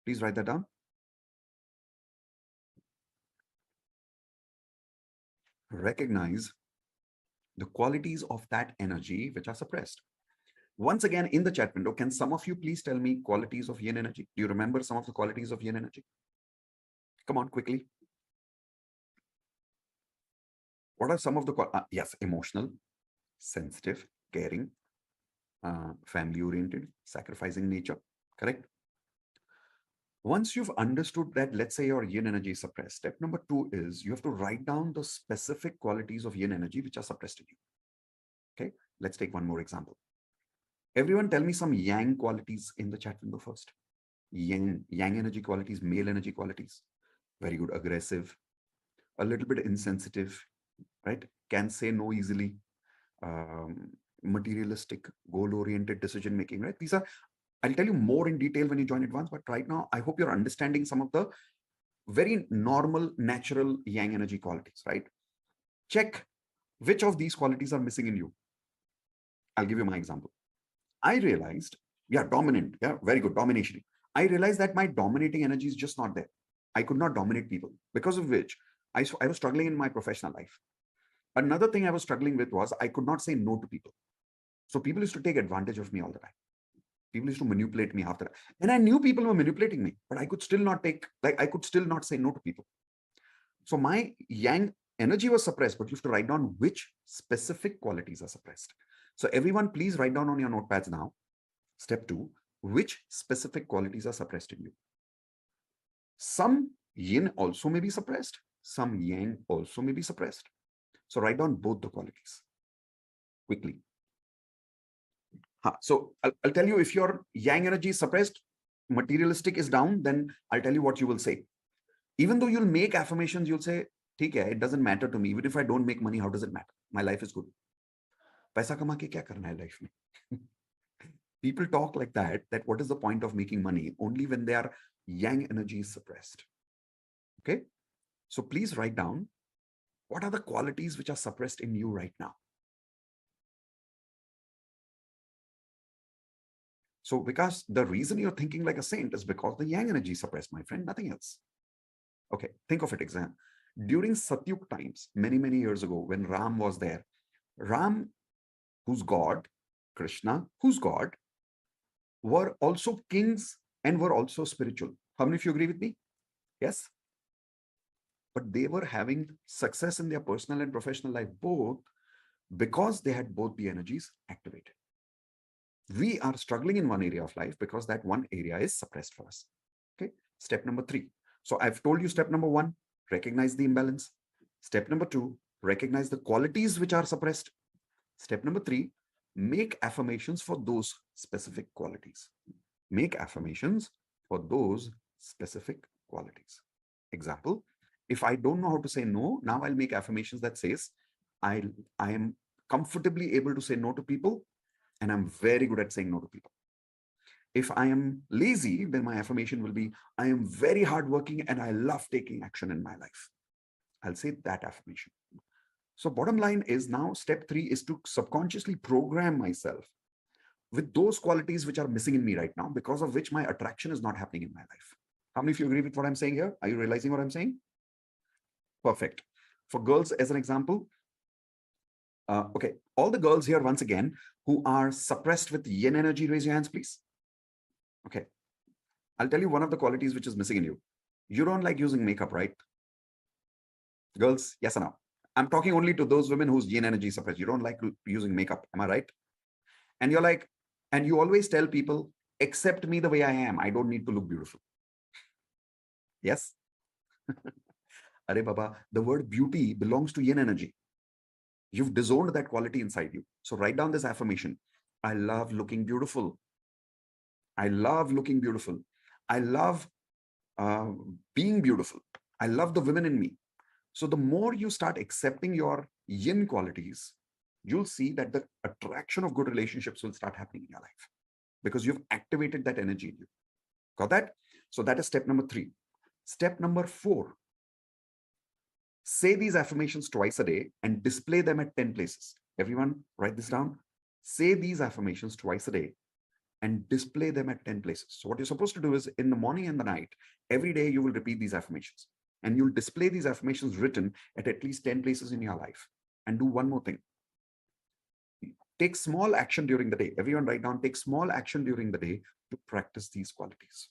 Please write that down. Recognize the qualities of that energy which are suppressed. Once again, in the chat window, can some of you please tell me qualities of yin energy? Do you remember some of the qualities of yin energy? Come on, quickly. What are some of the, yes, emotional, sensitive, caring, family oriented, sacrificing nature, correct? Once you've understood that, let's say your yin energy is suppressed, step number 2 is you have to write down the specific qualities of yin energy which are suppressed in you. Okay, let's take one more example. Everyone tell me some yang qualities in the chat window first. Yang energy qualities, male energy qualities. Very good. Aggressive, a little bit insensitive, right? Can say no easily, materialistic, goal-oriented decision making, right? These are, I'll tell you more in detail when you join advance, but right now, I hope you're understanding some of the very normal, natural yang energy qualities, right? Check which of these qualities are missing in you. I'll give you my example. I realized, yeah, dominant, yeah, very good, domination. I realized that my dominating energy is just not there. I could not dominate people, because of which I was struggling in my professional life. Another thing I was struggling with was I could not say no to people. So people used to take advantage of me all the time. People used to manipulate me after that. And I knew people were manipulating me, but I could still not say no to people. So my yang energy was suppressed, but you have to write down which specific qualities are suppressed. So everyone, please write down on your notepads now. Step 2, which specific qualities are suppressed in you? Some yin also may be suppressed. Some yang also may be suppressed. So write down both the qualities quickly. So I'll tell you, if your yang energy is suppressed, materialistic is down, then I'll tell you what you will say. Even though you'll make affirmations, you'll say, ठीक है, it doesn't matter to me. Even if I don't make money, how does it matter? My life is good. पैसा कमा के क्या करना है life में? People talk like that what is the point of making money? Only when their yang energy is suppressed. Okay? So please write down what are the qualities which are suppressed in you right now. So because the reason you're thinking like a saint is because the yang energy is suppressed, my friend, nothing else. Okay, think of it, exam. During Satyug times, many, many years ago, when Ram was there, Ram, who's God, Krishna, who's God, were also kings and were also spiritual. How many of you agree with me? Yes? But they were having success in their personal and professional life both because they had both the energies activated. We are struggling in one area of life because that one area is suppressed for us. Okay, step number 3. So I've told you step number 1, recognize the imbalance. Step number 2, recognize the qualities which are suppressed. Step number 3, make affirmations for those specific qualities. Make affirmations for those specific qualities. Example, if I don't know how to say no, now I'll make affirmations that says, I am comfortably able to say no to people, and I'm very good at saying no to people. If I am lazy, then my affirmation will be, I am very hardworking and I love taking action in my life. I'll say that affirmation. So bottom line is, now step 3 is to subconsciously program myself with those qualities which are missing in me right now, because of which my attraction is not happening in my life. How many of you agree with what I'm saying here? Are you realizing what I'm saying? Perfect. For girls, as an example, okay, all the girls here, once again, who are suppressed with yin energy, raise your hands, please. Okay, I'll tell you one of the qualities which is missing in you. You don't like using makeup, right? Girls, yes or no? I'm talking only to those women whose yin energy is suppressed. You don't like using makeup, am I right? And you're like, and you always tell people, accept me the way I am. I don't need to look beautiful. Yes? Arey Baba, the word beauty belongs to yin energy. You've disowned that quality inside you. So write down this affirmation. I love looking beautiful. I love looking beautiful. I love being beautiful. I love the women in me. So the more you start accepting your yin qualities, you'll see that the attraction of good relationships will start happening in your life because you've activated that energy in you. Got that? So that is step number 3. Step number 4. Say these affirmations twice a day and display them at 10 places. Everyone write this down. Say these affirmations twice a day and display them at 10 places. So what you're supposed to do is in the morning and the night, every day you will repeat these affirmations and you'll display these affirmations written at least 10 places in your life. And do one more thing. Take small action during the day. Everyone write down, take small action during the day to practice these qualities.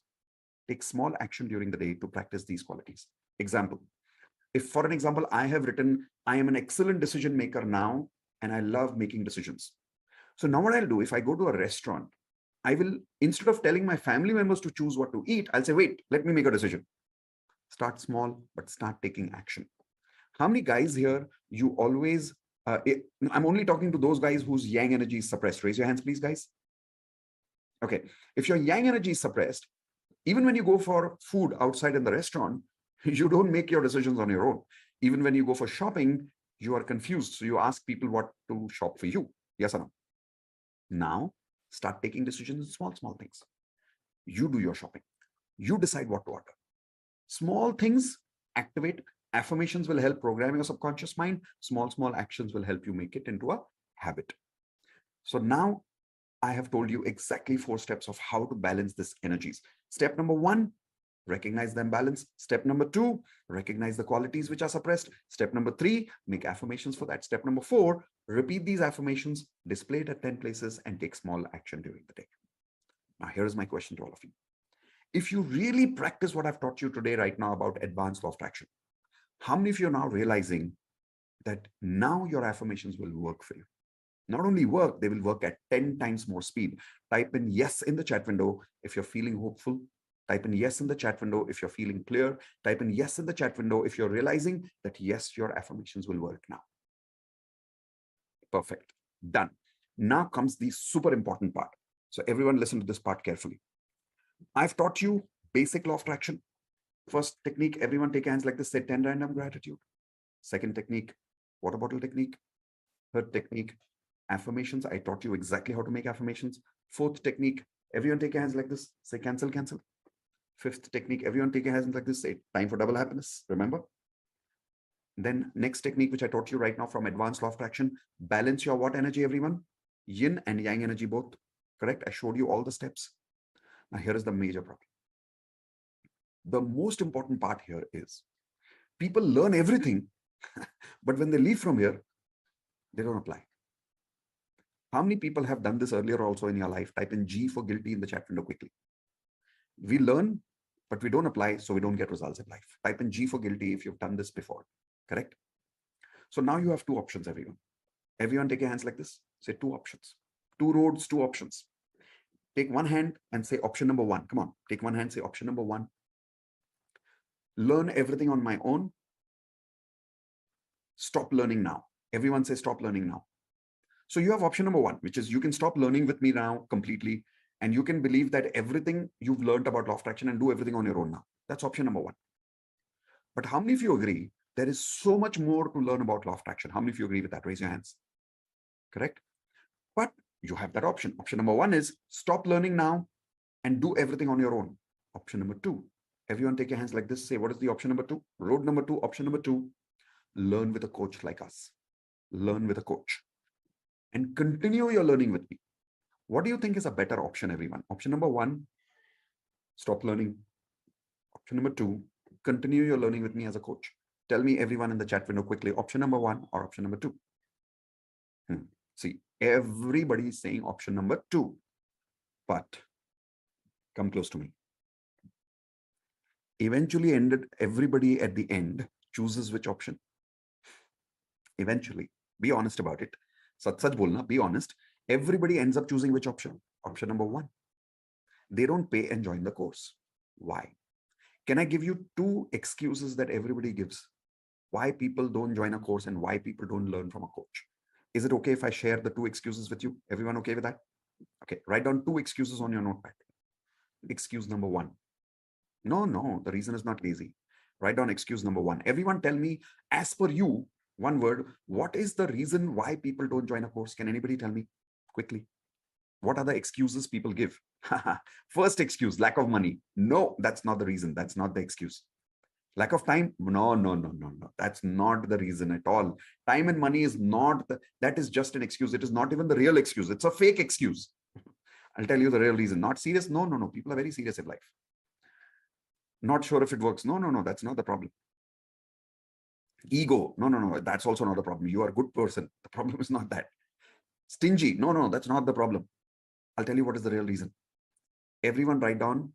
Take small action during the day to practice these qualities. Example, if for an example, I have written, I am an excellent decision maker now, and I love making decisions. So now what I'll do, if I go to a restaurant, I will, instead of telling my family members to choose what to eat, I'll say, wait, let me make a decision. Start small, but start taking action. How many guys here, you always, I'm only talking to those guys whose yang energy is suppressed. Raise your hands, please, guys. Okay, if your yang energy is suppressed, even when you go for food outside in the restaurant, you don't make your decisions on your own. Even when you go for shopping, you are confused. So you ask people what to shop for you. Yes or no? Now, start taking decisions in small, small things. You do your shopping. You decide what to order. Small things activate. Affirmations will help program your subconscious mind. Small, small actions will help you make it into a habit. So now I have told you exactly 4 steps of how to balance these energies. Step number 1, recognize the imbalance. Step number 2, recognize the qualities which are suppressed. Step number 3, make affirmations for that. Step number 4, repeat these affirmations, display it at 10 places, and take small action during the day. Now, here's my question to all of you. If you really practice what I've taught you today right now about advanced law of attraction, how many of you are now realizing that now your affirmations will work for you? Not only work, they will work at 10 times more speed. Type in yes in the chat window if you're feeling hopeful. Type in yes in the chat window if you're feeling clear. Type in yes in the chat window if you're realizing that yes, your affirmations will work now. Perfect. Done. Now comes the super important part. So everyone listen to this part carefully. I've taught you basic law of attraction. First technique, everyone take hands like this, say 10 random gratitude. Second technique, water bottle technique. Third technique, affirmations. I taught you exactly how to make affirmations. Fourth technique, everyone take hands like this, say cancel, cancel. Fifth technique, everyone take hands like this, say time for double happiness, remember? Then next technique, which I taught you right now from advanced law of attraction, balance your what energy, everyone? Yin and yang energy both, correct? I showed you all the steps. Now here is the major problem. The most important part here is people learn everything, but when they leave from here, they don't apply. How many people have done this earlier also in your life? Type in G for guilty in the chat window quickly. We learn, but we don't apply, so we don't get results in life. Type in G for guilty if you've done this before, correct? So now you have 2 options, everyone. Everyone take your hands like this. Say 2 options. 2 roads, 2 options. Take one hand and say option number 1. Come on, take one hand, say option number 1. Learn everything on my own. Stop learning now. Everyone say stop learning now. So you have option number 1, which is you can stop learning with me now completely, and you can believe that everything you've learned about law of attraction and do everything on your own now. That's option number 1. But how many of you agree there is so much more to learn about law of attraction? How many of you agree with that? Raise your hands. Correct? But you have that option. Option number 1 is stop learning now and do everything on your own. Option number 2, everyone take your hands like this. Say, what is the option number 2? Road number 2, option number 2, learn with a coach like us. Learn with a coach and continue your learning with me. What do you think is a better option, everyone? Option number 1, stop learning. Option number 2, continue your learning with me as a coach. Tell me, everyone in the chat window quickly, option number 1 or option number 2? See, everybody is saying option number 2, but come close to me. Eventually, everybody at the end chooses which option? Eventually, be honest about it. Sach bolna, be honest. Everybody ends up choosing which option? Option number 1. They don't pay and join the course. Why? Can I give you 2 excuses that everybody gives? Why people don't join a course and why people don't learn from a coach? Is it okay if I share the 2 excuses with you? Everyone okay with that? Okay, write down 2 excuses on your notepad. Excuse number 1. No, the reason is not lazy. Write down excuse number 1. Everyone tell me, as per you, one word, what is the reason why people don't join a course? Can anybody tell me quickly? What are the excuses people give? First excuse, lack of money. No, that's not the reason. That's not the excuse. Lack of time? No, no, no, no, no. That's not the reason at all. Time and money is not, that is just an excuse. It is not even the real excuse. It's a fake excuse. I'll tell you the real reason. Not serious? No, no, no. People are very serious in life. Not sure if it works. No, no, no. That's not the problem. Ego? No, no, no. That's also not the problem. You are a good person. The problem is not that. Stingy? No, no, that's not the problem. I'll tell you what is the real reason. Everyone write down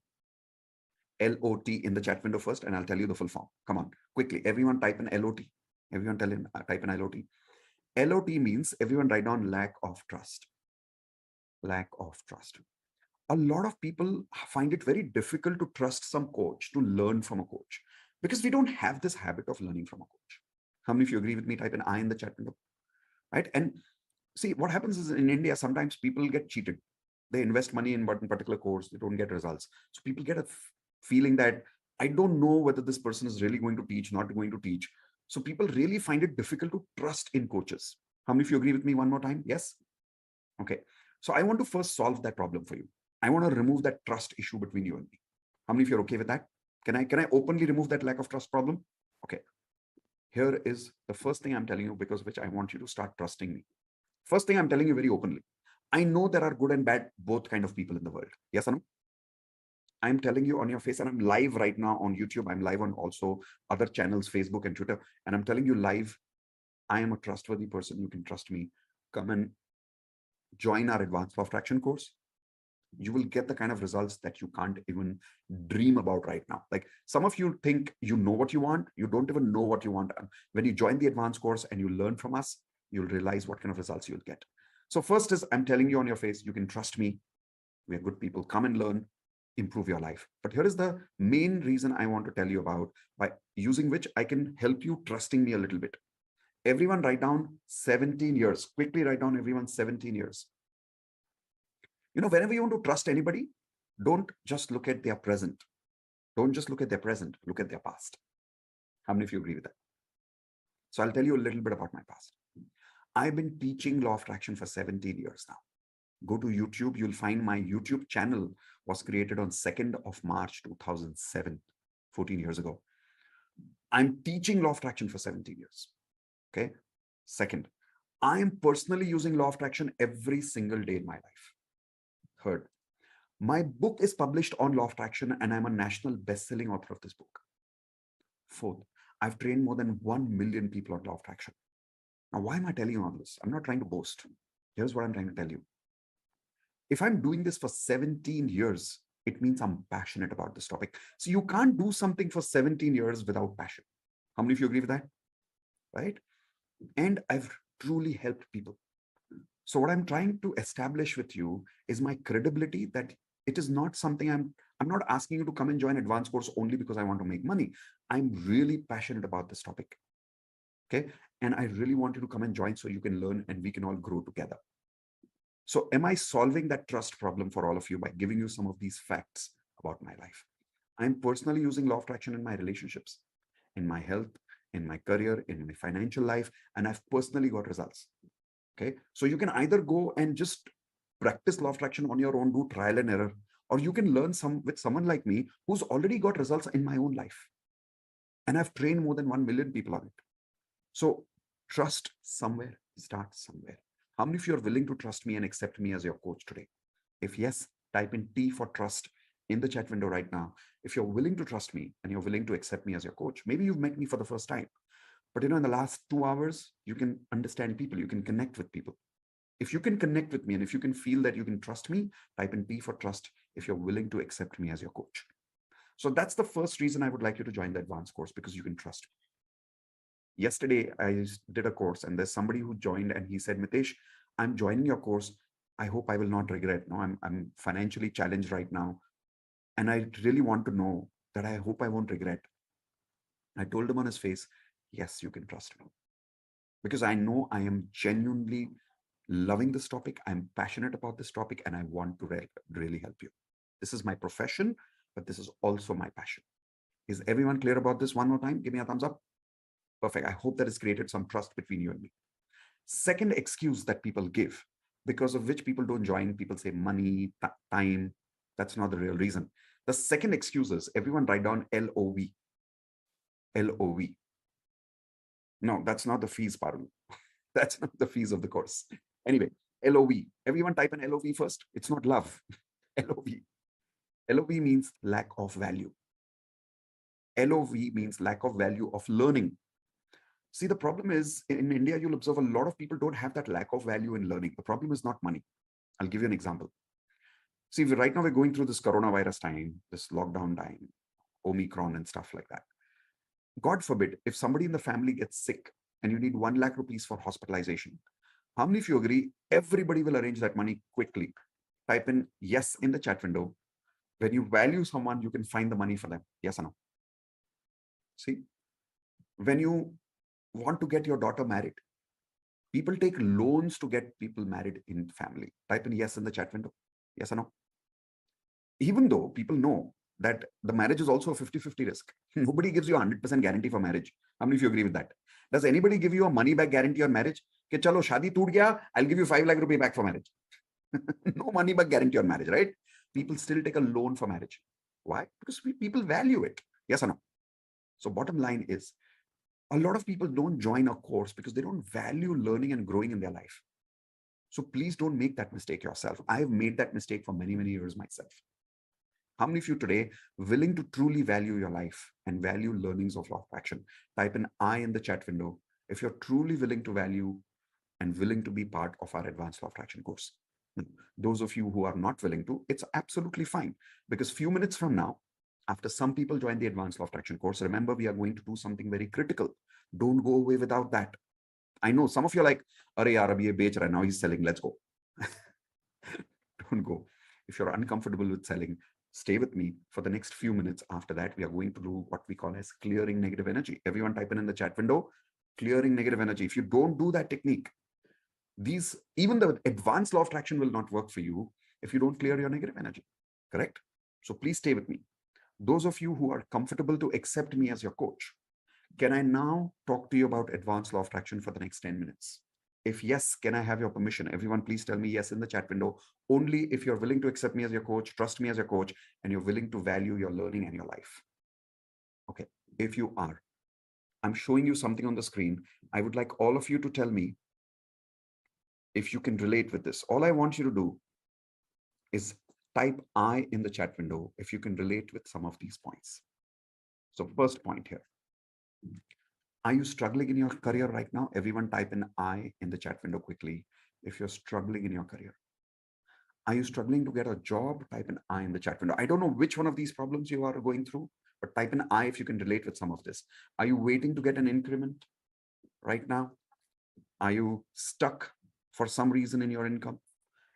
LOT in the chat window first, and I'll tell you the full form. Come on, quickly. Everyone type in LOT. Everyone type in LOT. LOT means everyone write down lack of trust. Lack of trust. A lot of people find it very difficult to trust some coach, to learn from a coach, because we don't have this habit of learning from a coach. How many of you agree with me? Type an I in the chat window, right? And see, what happens is in India, sometimes people get cheated. They invest money in one particular course, they don't get results. So people get a feeling that I don't know whether this person is really going to teach, not going to teach. So people really find it difficult to trust in coaches. How many of you agree with me one more time? Yes? Okay. So I want to first solve that problem for you. I want to remove that trust issue between you and me. How many of you are okay with that? Can I openly remove that lack of trust problem? Okay. Here is the first thing I'm telling you, because of which I want you to start trusting me. First thing I'm telling you very openly. I know there are good and bad, both kind of people in the world. Yes or no? I'm telling you on your face, and I'm live right now on YouTube. I'm live on also other channels, Facebook and Twitter. And I'm telling you live, I am a trustworthy person. You can trust me. Come and join our advanced law of attraction course. You will get the kind of results that you can't even dream about right now. Like some of you think you know what you want. You don't even know what you want. When you join the advanced course and you learn from us, you'll realize what kind of results you'll get. So first is, I'm telling you on your face, you can trust me. We are good people. Come and learn, improve your life. But here is the main reason I want to tell you about, by using which I can help you trusting me a little bit. Everyone write down 17 years. Quickly write down everyone 17 years. You know, whenever you want to trust anybody, don't just look at their present. Don't just look at their present, look at their past. How many of you agree with that? So I'll tell you a little bit about my past. I've been teaching law of attraction for 17 years now. Go to YouTube, you'll find my YouTube channel was created on 2nd of March 2007, 14 years ago. I'm teaching law of attraction for 17 years. Okay. Second, I am personally using law of attraction every single day in my life. Third, my book is published on law of attraction and I'm a national best-selling author of this book. Fourth, I've trained more than 1 million people on law of attraction. Now, why am I telling you all this? I'm not trying to boast. Here's what I'm trying to tell you. If I'm doing this for 17 years, it means I'm passionate about this topic. So you can't do something for 17 years without passion. How many of you agree with that? Right? And I've truly helped people. So what I'm trying to establish with you is my credibility, that it is not something I'm not asking you to come and join advanced course only because I want to make money. I'm really passionate about this topic. Okay. And I really want you to come and join so you can learn and we can all grow together. So am I solving that trust problem for all of you by giving you some of these facts about my life? I'm personally using law of attraction in my relationships, in my health, in my career, in my financial life, and I've personally got results. Okay. So you can either go and just practice law of attraction on your own, do trial and error, or you can learn with someone like me who's already got results in my own life. And I've trained more than 1 million people on it. So trust somewhere, start somewhere. How many of you are willing to trust me and accept me as your coach today? If yes, type in T for trust in the chat window right now. If you're willing to trust me and you're willing to accept me as your coach, maybe you've met me for the first time, but in the last 2 hours, you can understand people, you can connect with people. If you can connect with me and if you can feel that you can trust me, type in T for trust if you're willing to accept me as your coach. So that's the first reason I would like you to join the advanced course, because you can trust me. Yesterday, I did a course and there's somebody who joined and he said, Mitesh, I'm joining your course. I hope I will not regret. No, I'm financially challenged right now. And I really want to know that I hope I won't regret. I told him on his face, yes, you can trust me. Because I know I am genuinely loving this topic. I'm passionate about this topic and I want to really help you. This is my profession, but this is also my passion. Is everyone clear about this? One more time, give me a thumbs up. Perfect. I hope that has created some trust between you and me. Second excuse that people give, because of which people don't join, people say money, time. That's not the real reason. The second excuse is, everyone write down LOV. LOV. No, that's not the fees, Parul. That's not the fees of the course. Anyway, LOV. Everyone type an LOV first. It's not love. LOV. LOV means lack of value. LOV means lack of value of learning. See, the problem is in India, you'll observe a lot of people don't have that lack of value in learning. The problem is not money. I'll give you an example. See, right now we're going through this coronavirus time, this lockdown time, Omicron and stuff like that. God forbid, if somebody in the family gets sick and you need 1 lakh rupees for hospitalization, how many of you agree everybody will arrange that money quickly? Type in yes in the chat window. When you value someone, you can find the money for them. Yes or no? See, when you want to get your daughter married, people take loans to get people married in family. Type in yes in the chat window. Yes or no? Even though people know that the marriage is also a 50-50 risk. Nobody gives you a 100% guarantee for marriage. How many of you agree with that? Does anybody give you a money back guarantee on marriage? Ke chalo, shadi toot gaya, I'll give you 5 lakh rupee back for marriage. No money back guarantee on marriage, right? People still take a loan for marriage. Why? Because people value it. Yes or no? So bottom line is, a lot of people don't join a course because they don't value learning and growing in their life. So please don't make that mistake yourself. I've made that mistake for many, many years myself. How many of you today willing to truly value your life and value learnings of law of attraction? Type an I in the chat window if you're truly willing to value and willing to be part of our advanced law of attraction course. Those of you who are not willing to, it's absolutely fine, because few minutes from now, after some people join the advanced law of attraction course, remember, we are going to do something very critical. Don't go away without that. I know some of you are like, Are yaar, abhi ye bech raha hai, now he's selling, let's go. Don't go. If you're uncomfortable with selling, stay with me for the next few minutes. After that, we are going to do what we call as clearing negative energy. Everyone type in the chat window, clearing negative energy. If you don't do that technique, even the advanced law of attraction will not work for you if you don't clear your negative energy. Correct? So please stay with me. Those of you who are comfortable to accept me as your coach, can I now talk to you about advanced law of attraction for the next 10 minutes? If yes, can I have your permission? Everyone, please tell me yes in the chat window. Only if you're willing to accept me as your coach, trust me as your coach, and you're willing to value your learning and your life. Okay, if you are, I'm showing you something on the screen. I would like all of you to tell me if you can relate with this. All I want you to do is type I in the chat window if you can relate with some of these points. So first point here. Are you struggling in your career right now? Everyone type in I in the chat window quickly if you're struggling in your career. Are you struggling to get a job? Type in I in the chat window. I don't know which one of these problems you are going through, but type in I if you can relate with some of this. Are you waiting to get an increment right now? Are you stuck for some reason in your income?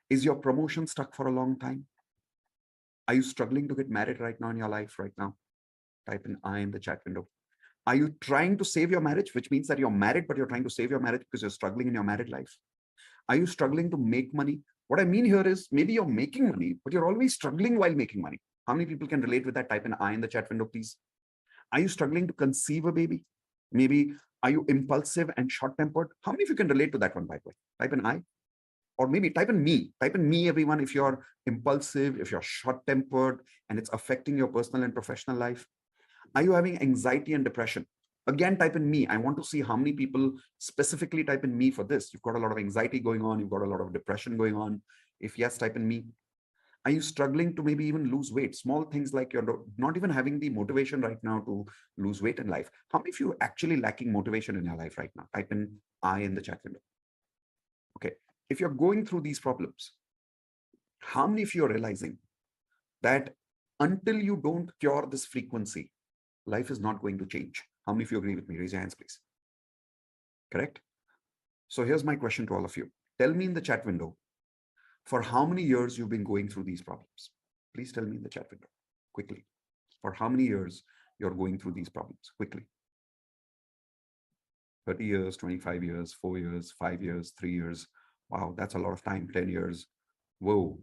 Is your promotion stuck for a long time? Are you struggling to get married right now in your life right now? Type in I in the chat window. Are you trying to save your marriage, which means that you're married, but you're trying to save your marriage because you're struggling in your married life? Are you struggling to make money? What I mean here is maybe you're making money, but you're always struggling while making money. How many people can relate with that? Type in I in the chat window, please. Are you struggling to conceive a baby? Maybe are you impulsive and short-tempered? How many of you can relate to that one, by the way? Type in I. Or maybe type in me. Type in me, everyone, if you're impulsive, if you're short-tempered, and it's affecting your personal and professional life. Are you having anxiety and depression? Again, type in me. I want to see how many people specifically type in me for this. You've got a lot of anxiety going on. You've got a lot of depression going on. If yes, type in me. Are you struggling to maybe even lose weight? Small things like you're not even having the motivation right now to lose weight in life. How many of you are actually lacking motivation in your life right now? Type in I in the chat window. Okay. If you're going through these problems, how many of you are realizing that until you don't cure this frequency, life is not going to change? How many of you agree with me? Raise your hands, please. Correct? So here's my question to all of you. Tell me in the chat window, for how many years you've been going through these problems? Please tell me in the chat window, quickly. For how many years you're going through these problems? Quickly. 30 years, 25 years, 4 years, 5 years, 3 years. Wow, that's a lot of time. 10 years. Whoa.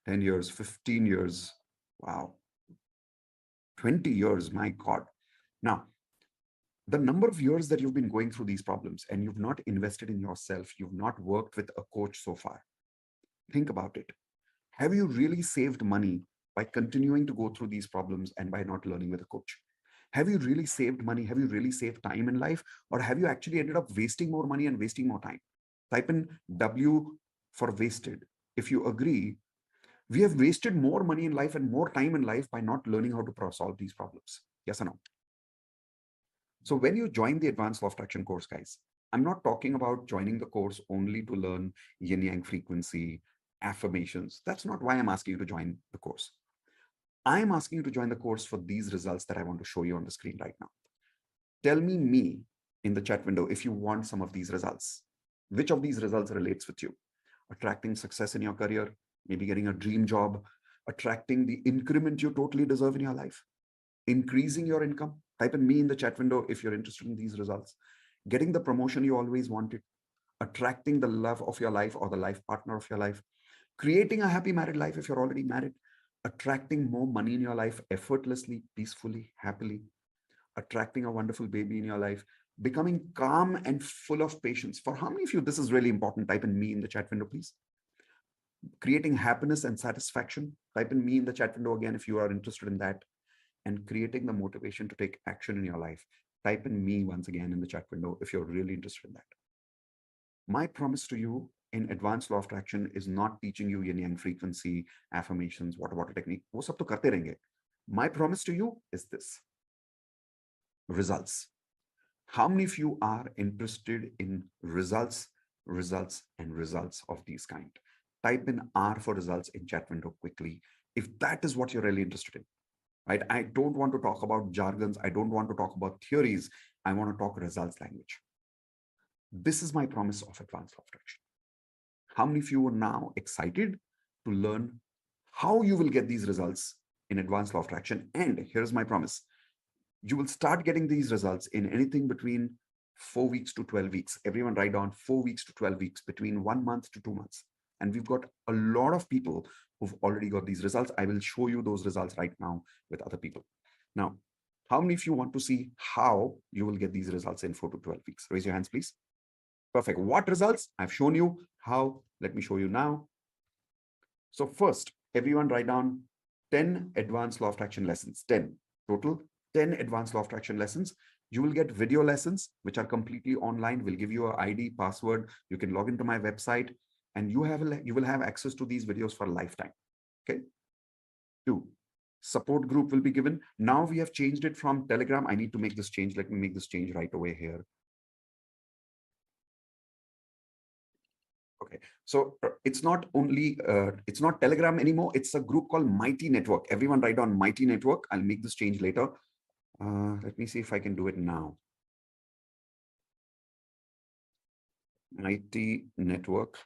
10 years, 15 years. Wow. 20 years, my God. Now, the number of years that you've been going through these problems and you've not invested in yourself, you've not worked with a coach so far. Think about it. Have you really saved money by continuing to go through these problems and by not learning with a coach? Have you really saved money? Have you really saved time in life? Or have you actually ended up wasting more money and wasting more time? Type in W for wasted. If you agree, we have wasted more money in life and more time in life by not learning how to solve these problems. Yes or no? So when you join the Advanced Law of Attraction course, guys, I'm not talking about joining the course only to learn yin yang frequency, affirmations. That's not why I'm asking you to join the course. I'm asking you to join the course for these results that I want to show you on the screen right now. Tell me in the chat window if you want some of these results. Which of these results relates with you? Attracting success in your career, maybe getting a dream job, attracting the increment you totally deserve in your life, increasing your income. Type in me in the chat window if you're interested in these results. Getting the promotion you always wanted, attracting the love of your life or the life partner of your life, creating a happy married life if you're already married, attracting more money in your life effortlessly, peacefully, happily, attracting a wonderful baby in your life, becoming calm and full of patience. For how many of you this is really important? Type in me in the chat window, please. Creating happiness and satisfaction. Type in me in the chat window again if you are interested in that. And creating the motivation to take action in your life. Type in me once again in the chat window if you're really interested in that. My promise to you in Advanced Law of Attraction is not teaching you yin yang frequency, affirmations, water technique. वो सब तो करते रहेंगे. My promise to you is this. Results. How many of you are interested in results and results of these kind? Type in R for results in chat window quickly if that is what you're really interested in. Right? I don't want to talk about jargons. I don't want to talk about theories. I want to talk results language. This is my promise of Advanced Law of Attraction. How many of you are now excited to learn how you will get these results in Advanced Law of Attraction? And here's my promise. You will start getting these results in anything between 4 weeks to 12 weeks. Everyone write down 4 weeks to 12 weeks, between 1 month to 2 months. And we've got a lot of people who've already got these results. I will show you those results right now with other people. Now, how many of you want to see how you will get these results in 4 to 12 weeks? Raise your hands, please. Perfect. What results? I've shown you how. Let me show you now. So first, everyone write down 10 Advanced Law of Attraction lessons, 10 total. 10 Advanced Law of Attraction lessons. You will get video lessons, which are completely online. We'll give you an ID, password. You can log into my website and you will have access to these videos for a lifetime. Okay. 2, support group will be given. Now we have changed it from Telegram. I need to make this change. Let me make this change right away here. Okay, so it's not only, it's not Telegram anymore. It's a group called Mighty Network. Everyone write down Mighty Network. I'll make this change later. Let me see if I can do it now. Mighty Network.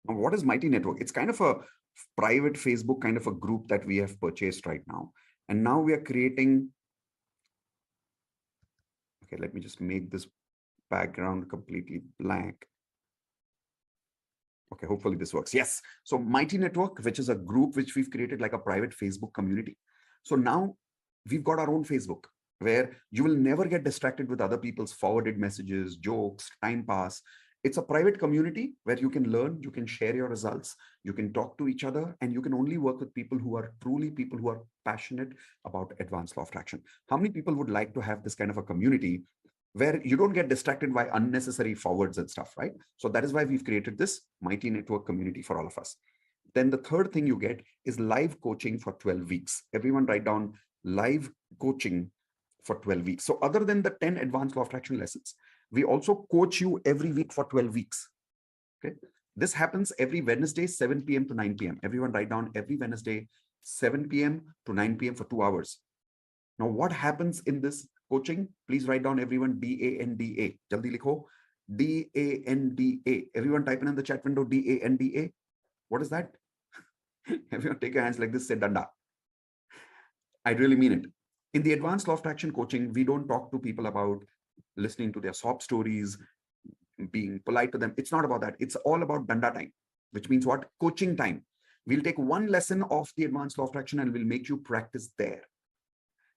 Now, what is Mighty Network? It's kind of a private Facebook kind of a group that we have purchased right now. And now we are creating. Okay, let me just make this background completely blank. Okay, hopefully this works. Yes. So Mighty Network, which is a group which we've created like a private Facebook community. So now we've got our own Facebook where you will never get distracted with other people's forwarded messages, jokes, time pass. It's a private community where you can learn, you can share your results, you can talk to each other, and you can only work with people who are truly people who are passionate about Advanced Law of Attraction. How many people would like to have this kind of a community where you don't get distracted by unnecessary forwards and stuff, right? So that is why we've created this Mighty Network community for all of us. Then the third thing you get is live coaching for 12 weeks. Everyone write down live coaching for 12 weeks. So other than the 10 Advanced Law of Attraction lessons, we also coach you every week for 12 weeks. Okay. This happens every Wednesday, 7 p.m. to 9 p.m. Everyone write down every Wednesday, 7 p.m. to 9 p.m. for 2 hours. Now, what happens in this coaching? Please write down everyone DANDA. Jaldi likho. DANDA. Everyone type in the chat window DANDA. What is that? Everyone take your hands like this, say danda. I really mean it. In the Advanced Law of Attraction coaching, we don't talk to people about listening to their sob stories, being polite to them. It's not about that. It's all about danda time, which means what? Coaching time. We'll take one lesson of the Advanced Law of Attraction and we'll make you practice there.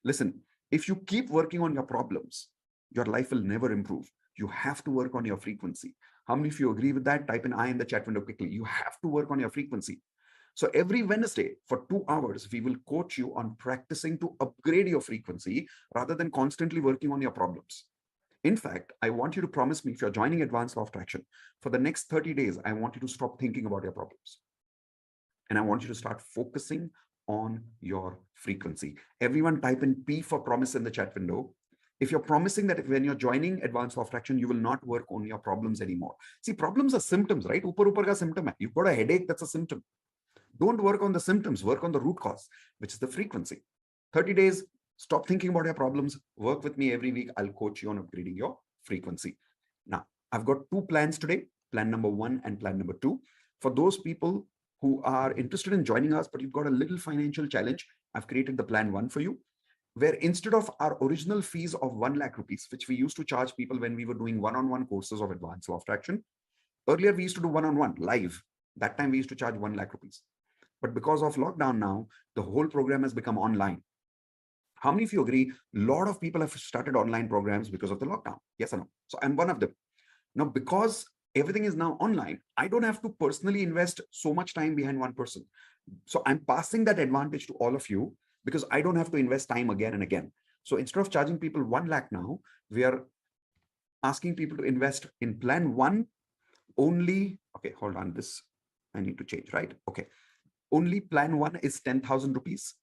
Listen, if you keep working on your problems, your life will never improve. You have to work on your frequency. How many of you agree with that? Type in I in the chat window quickly. You have to work on your frequency. So every Wednesday for 2 hours, we will coach you on practicing to upgrade your frequency rather than constantly working on your problems. In fact, I want you to promise me, if you're joining Advanced Law of Attraction, for the next 30 days, I want you to stop thinking about your problems. And I want you to start focusing on your frequency. Everyone type in P for promise in the chat window. If you're promising that when you're joining Advanced Law of Attraction, you will not work on your problems anymore. See, problems are symptoms, right? Upar upar ka symptom hai. You've got a headache, that's a symptom. Don't work on the symptoms, work on the root cause, which is the frequency. 30 days, stop thinking about your problems. Work with me every week. I'll coach you on upgrading your frequency. Now, I've got two plans today, plan number 1 and plan number 2. For those people who are interested in joining us, but you've got a little financial challenge, I've created the plan 1 for you, where instead of our original fees of 1 lakh rupees, which we used to charge people when we were doing one-on-one courses of Advanced Law of Attraction, earlier we used to do one-on-one live. That time we used to charge 1 lakh rupees. But because of lockdown now, the whole program has become online. How many of you agree? A lot of people have started online programs because of the lockdown. Yes or no? So I'm one of them. Now, because everything is now online, I don't have to personally invest so much time behind one person. So I'm passing that advantage to all of you because I don't have to invest time again and again. So instead of charging people 1 lakh now, we are asking people to invest in plan 1 only. Okay, hold on. This I need to change, right? Okay. Only plan 1 is 10,000 rupees.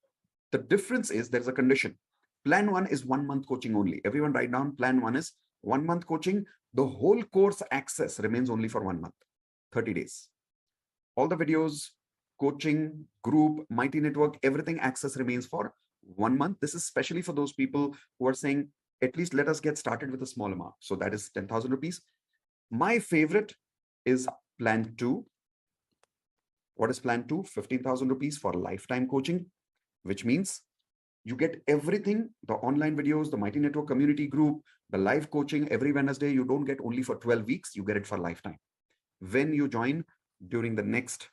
The difference is there's a condition. Plan 1 is 1 month coaching only. Everyone write down, plan 1 is 1 month coaching. The whole course access remains only for 1 month, 30 days. All the videos, coaching, group, Mighty Network, everything access remains for 1 month. This is especially for those people who are saying, at least let us get started with a small amount. So that is 10,000 rupees. My favorite is plan 2. What is plan 2? 15,000 rupees for lifetime coaching, which means you get everything, the online videos, the Mighty Network community group, the live coaching every Wednesday. You don't get only for 12 weeks, you get it for lifetime. When you join during the next,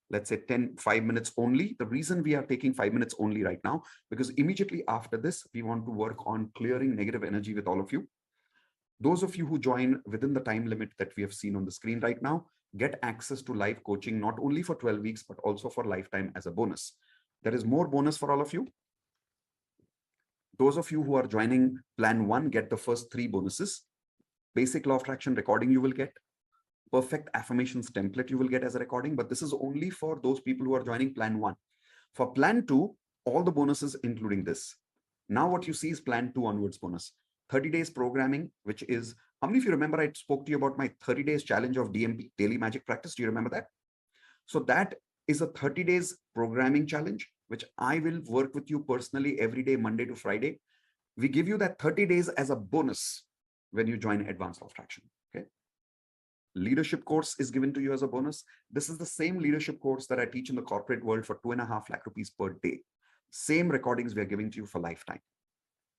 let's say 5 minutes only. The reason we are taking 5 minutes only right now, because immediately after this, we want to work on clearing negative energy with all of you. Those of you who join within the time limit that we have seen on the screen right now, get access to live coaching, not only for 12 weeks, but also for lifetime as a bonus. There is more bonus for all of you. Those of you who are joining plan 1, get the first 3 bonuses. Basic law of attraction recording you will get. Perfect affirmations template you will get as a recording, but this is only for those people who are joining plan 1. For plan 2, all the bonuses including this. Now what you see is plan 2 onwards bonus. 30 days programming, which is, how many of you remember I spoke to you about my 30 days challenge of DMP, Daily Magic Practice? Do you remember that? So that is a 30 days programming challenge, which I will work with you personally every day, Monday to Friday. We give you that 30 days as a bonus when you join Advanced Law of Attraction. Okay. Leadership course is given to you as a bonus. This is the same leadership course that I teach in the corporate world for 2.5 lakh rupees per day. Same recordings we are giving to you for lifetime.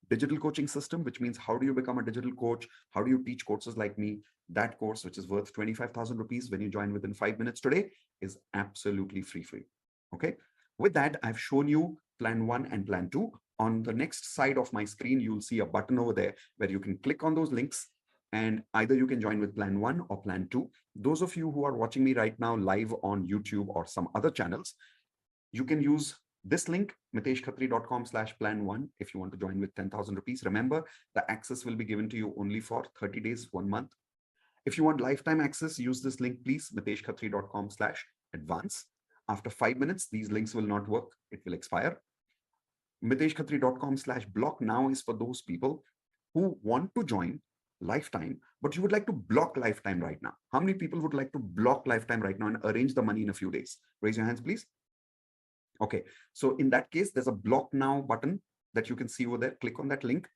Digital coaching system, which means how do you become a digital coach? How do you teach courses like me? That course, which is worth 25,000 rupees when you join within 5 minutes today, is absolutely free for you. Okay. With that, I've shown you plan 1 and plan 2. On the next side of my screen, you'll see a button over there where you can click on those links and either you can join with plan 1 or plan 2. Those of you who are watching me right now live on YouTube or some other channels, you can use this link, miteshkhatri.com/plan1, if you want to join with 10,000 rupees. Remember, the access will be given to you only for 30 days, 1 month. If you want lifetime access, use this link, please, miteshkhatri.com/advance. After 5 minutes, these links will not work. It will expire. miteshkhatri.com/block now is for those people who want to join lifetime, but you would like to block lifetime right now. How many people would like to block lifetime right now and arrange the money in a few days? Raise your hands, please. Okay, so in that case, there's a block now button that you can see over there. Click on that link.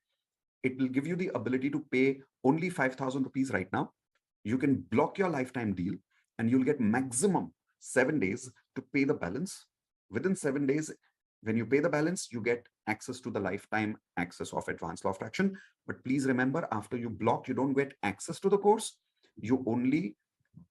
It will give you the ability to pay only 5,000 rupees right now. You can block your lifetime deal and you'll get maximum 7 days to pay the balance. Within 7 days, when you pay the balance, you get access to the lifetime access of Advanced Law of Attraction. But please remember, after you block, you don't get access to the course. You only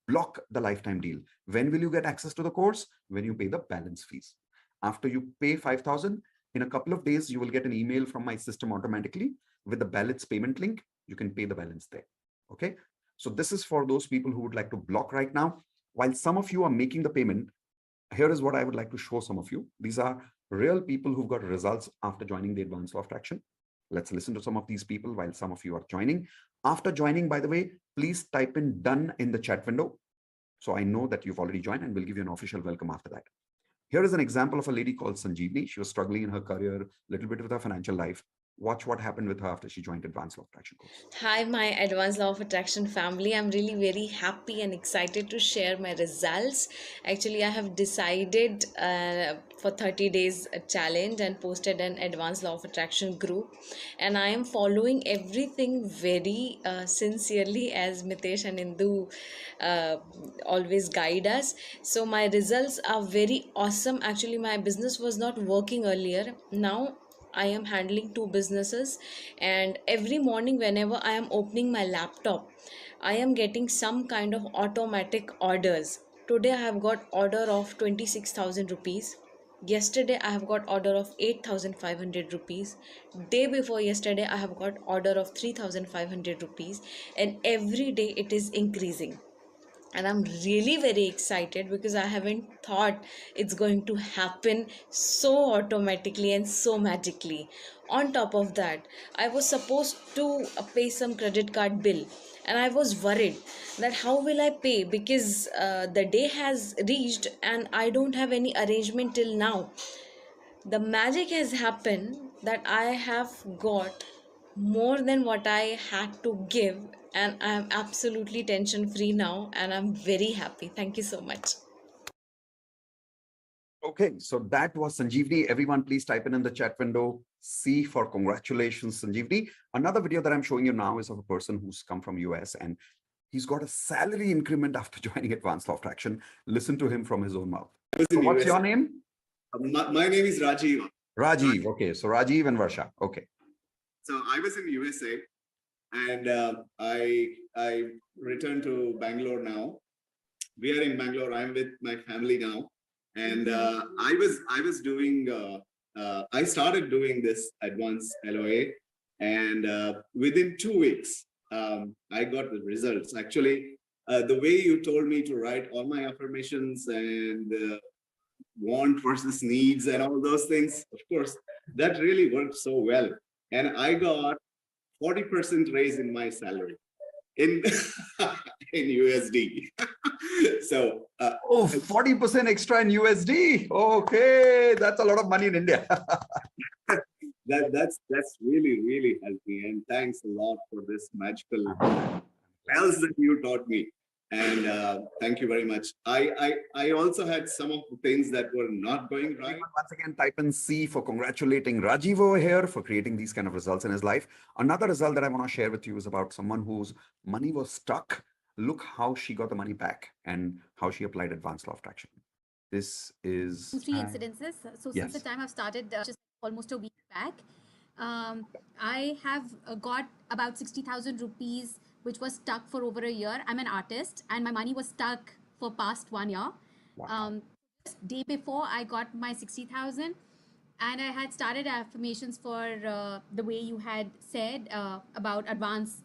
block the lifetime deal. When will you get access to the course? When you pay the balance fees. After you pay 5,000, in a couple of days, you will get an email from my system automatically with the balance payment link. You can pay the balance there. Okay. So this is for those people who would like to block right now. while some of you are making the payment, here is what I would like to show some of you. These are real people who've got results after joining the Advanced Law of Attraction. Let's listen to some of these people while some of you are joining. After joining, by the way, please type in done in the chat window, so I know that you've already joined, and we'll give you an official welcome after that. Here is an example of a lady called Sanjeevni. She was struggling in her career, a little bit with her financial life. Watch what happened with her after she joined Advanced Law of Attraction course. Hi, my Advanced Law of Attraction family. I'm really very happy and excited to share my results. Actually, I have decided for 30 days challenge and posted an Advanced Law of Attraction group. And I am following everything very sincerely as Mitesh and Indu always guide us. So my results are very awesome. Actually, my business was not working earlier. Now I am handling two businesses, and every morning, whenever I am opening my laptop, I am getting some kind of automatic orders. Today, I have got order of 26,000 rupees. Yesterday, I have got order of 8,500 rupees. Day before yesterday, I have got order of 3,500 rupees, and every day it is increasing. And I'm really very excited because I haven't thought it's going to happen so automatically and so magically. On top of that, I was supposed to pay some credit card bill, and I was worried that how will I pay, because the day has reached and I don't have any arrangement till now. The magic has happened that I have got more than what I had to give, and I'm absolutely tension free now, and I'm very happy. Thank you so much. Okay, so that was Sanjeevni. Everyone, please type in the chat window C for congratulations, Sanjeevni. Another video that I'm showing you now is of a person who's come from US, and he's got a salary increment after joining Advanced Law of Attraction. Listen to him from his own mouth. So what's your name? My name is Rajiv. Rajiv. Okay, so Rajiv and Varsha. Okay. So I was in USA, and I returned to Bangalore now. We are in Bangalore. I'm with my family now, and I was doing. I started doing this advanced LOA, and within 2 weeks, I got the results. Actually, the way you told me to write all my affirmations and want versus needs and all those things, of course, that really worked so well. And I got 40% raise in my salary in in USD. So 40% extra in USD. Okay, that's a lot of money in India. that's really helped me, and thanks a lot for this magical spells that you taught me. And thank you very much. I also had some of the things that were not going right. Once again, type in C for congratulating Rajiv over here for creating these kind of results in his life. Another result that I want to share with you is about someone whose money was stuck. Look how she got the money back and how she applied Advanced Law of Attraction. This is 3 incidences. So since the time I've started, just almost a week back, I have got about 60,000 rupees, which was stuck for over a year. I'm an artist, and my money was stuck for past 1 year. Wow. Just day before I got my 60,000, and I had started affirmations for the way you had said about advance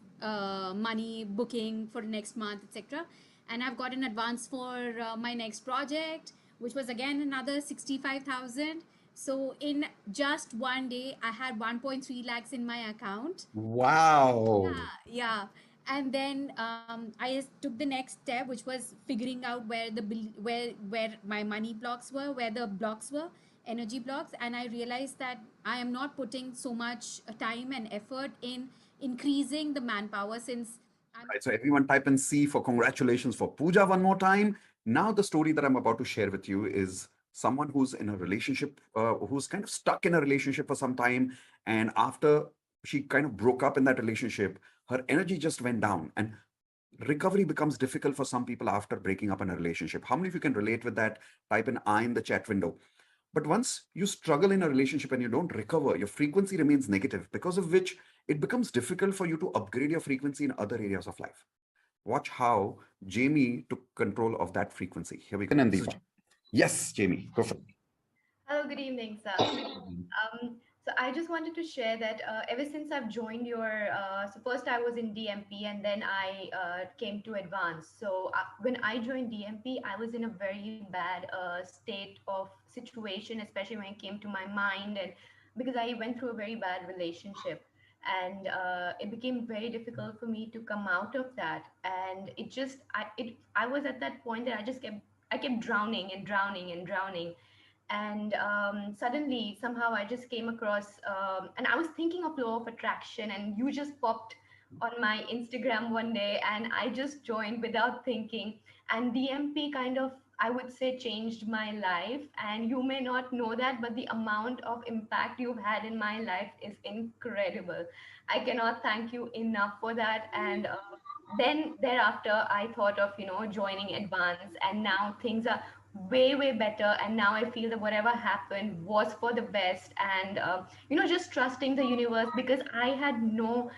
money booking for next month, etc. And I've got an advance for my next project, which was again another 65,000. So in just 1 day, I had 1.3 lakhs in my account. Wow. Yeah. And then I took the next step, which was figuring out where my money blocks were, where the blocks were, energy blocks. And I realized that I am not putting so much time and effort in increasing the manpower, since Right, so everyone type in C for congratulations for Pooja one more time. Now the story that I'm about to share with you is someone who's in a relationship, who's kind of stuck in a relationship for some time. And after she kind of broke up in that relationship, her energy just went down, and recovery becomes difficult for some people after breaking up in a relationship. How many of you can relate with that? Type in I in the chat window. But once you struggle in a relationship and you don't recover, your frequency remains negative, because of which it becomes difficult for you to upgrade your frequency in other areas of life. Watch how Jamie took control of that frequency. Here we go. Yes, Jamie, go for it. Hello, good evening, sir. So I just wanted to share that ever since I've joined your, so first I was in DMP and then I came to advanced. So when I joined DMP, I was in a very bad state of situation, especially when it came to my mind, and because I went through a very bad relationship, and it became very difficult for me to come out of that. And I was at that point that I kept drowning and drowning and drowning, and suddenly somehow I just came across, and I was thinking of law of attraction, and you just popped on my Instagram one day, and I just joined without thinking. And DMP kind of, I would say, changed my life, and you may not know that, but the amount of impact you've had in my life is incredible. I cannot thank you enough for that. And then thereafter I thought of, joining advance, and now things are way better, and now I feel that whatever happened was for the best. And just trusting the universe, because I had no,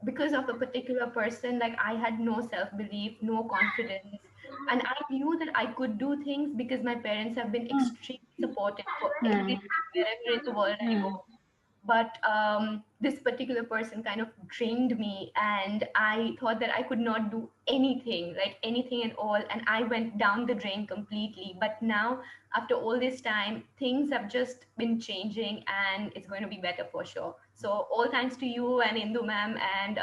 because of a particular person, like I had no self belief, no confidence, and I knew that I could do things because my parents have been extremely supportive for everything wherever in the world I go. But this particular person kind of drained me, and I thought that I could not do anything, like anything at all, and I went down the drain completely. But now, after all this time, things have just been changing, and it's going to be better for sure. So all thanks to you and Indu ma'am, and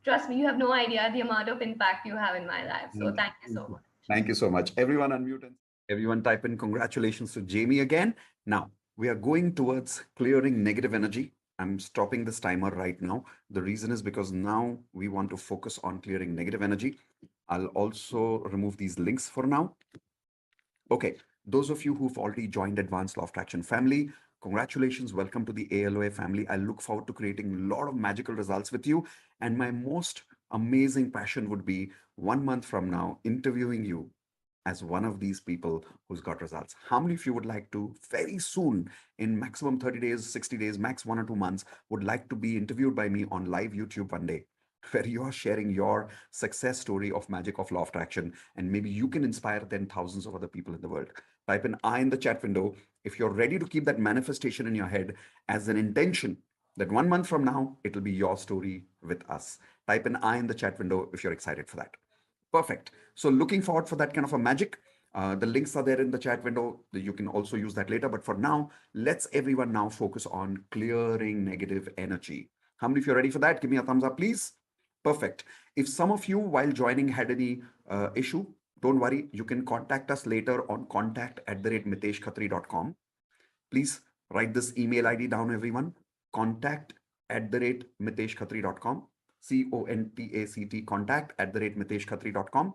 trust me, you have no idea the amount of impact you have in my life. So thank you so much. Thank you so much. Everyone unmute and everyone type in congratulations to Jamie again. Now, we are going towards clearing negative energy. I'm stopping this timer right now. The reason is because now we want to focus on clearing negative energy. I'll also remove these links for now. Okay, those of you who've already joined Advanced Law of Attraction family, congratulations. Welcome to the ALOA family. I look forward to creating a lot of magical results with you. And my most amazing passion would be 1 month from now interviewing you as one of these people who's got results. How many of you would like to very soon, in maximum 30 days, 60 days, max 1 or 2 months, would like to be interviewed by me on live YouTube one day, where you are sharing your success story of magic of law of attraction, and maybe you can inspire then thousands of other people in the world. Type an I in the chat window if you're ready to keep that manifestation in your head as an intention that 1 month from now, it'll be your story with us. Type an I in the chat window if you're excited for that. Perfect. So looking forward for that kind of a magic. The links are there in the chat window. You can also use that later. But for now, let's everyone now focus on clearing negative energy. How many of you are ready for that? Give me a thumbs up, please. Perfect. If some of you while joining had any issue, don't worry. You can contact us later on contact@miteshkhatri.com. Please write this email ID down, everyone. Contact@miteshkhatri.com. CONTACT, contact@miteshkhatri.com.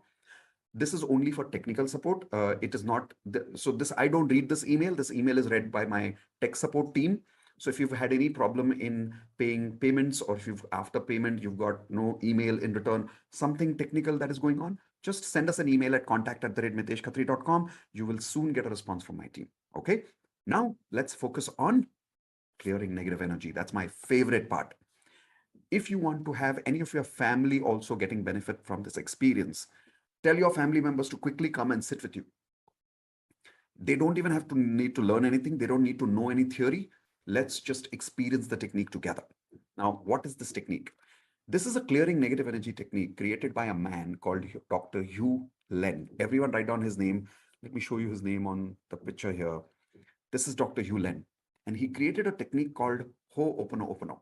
This is only for technical support. It is not, so this, I don't read this email. This email is read by my tech support team. So if you've had any problem in paying payments, or if you've after payment, you've got no email in return, something technical that is going on, just send us an email at contact@miteshkhatri.com. You will soon get a response from my team. Okay. Now let's focus on clearing negative energy. That's my favorite part. If you want to have any of your family also getting benefit from this experience, tell your family members to quickly come and sit with you. They don't even have to need to learn anything. They don't need to know any theory. Let's just experience the technique together. Now, what is this technique? This is a clearing negative energy technique created by a man called Dr. Hugh Len. Everyone write down his name. Let me show you his name on the picture here. This is Dr. Hugh Len, and he created a technique called Ho'oponopono.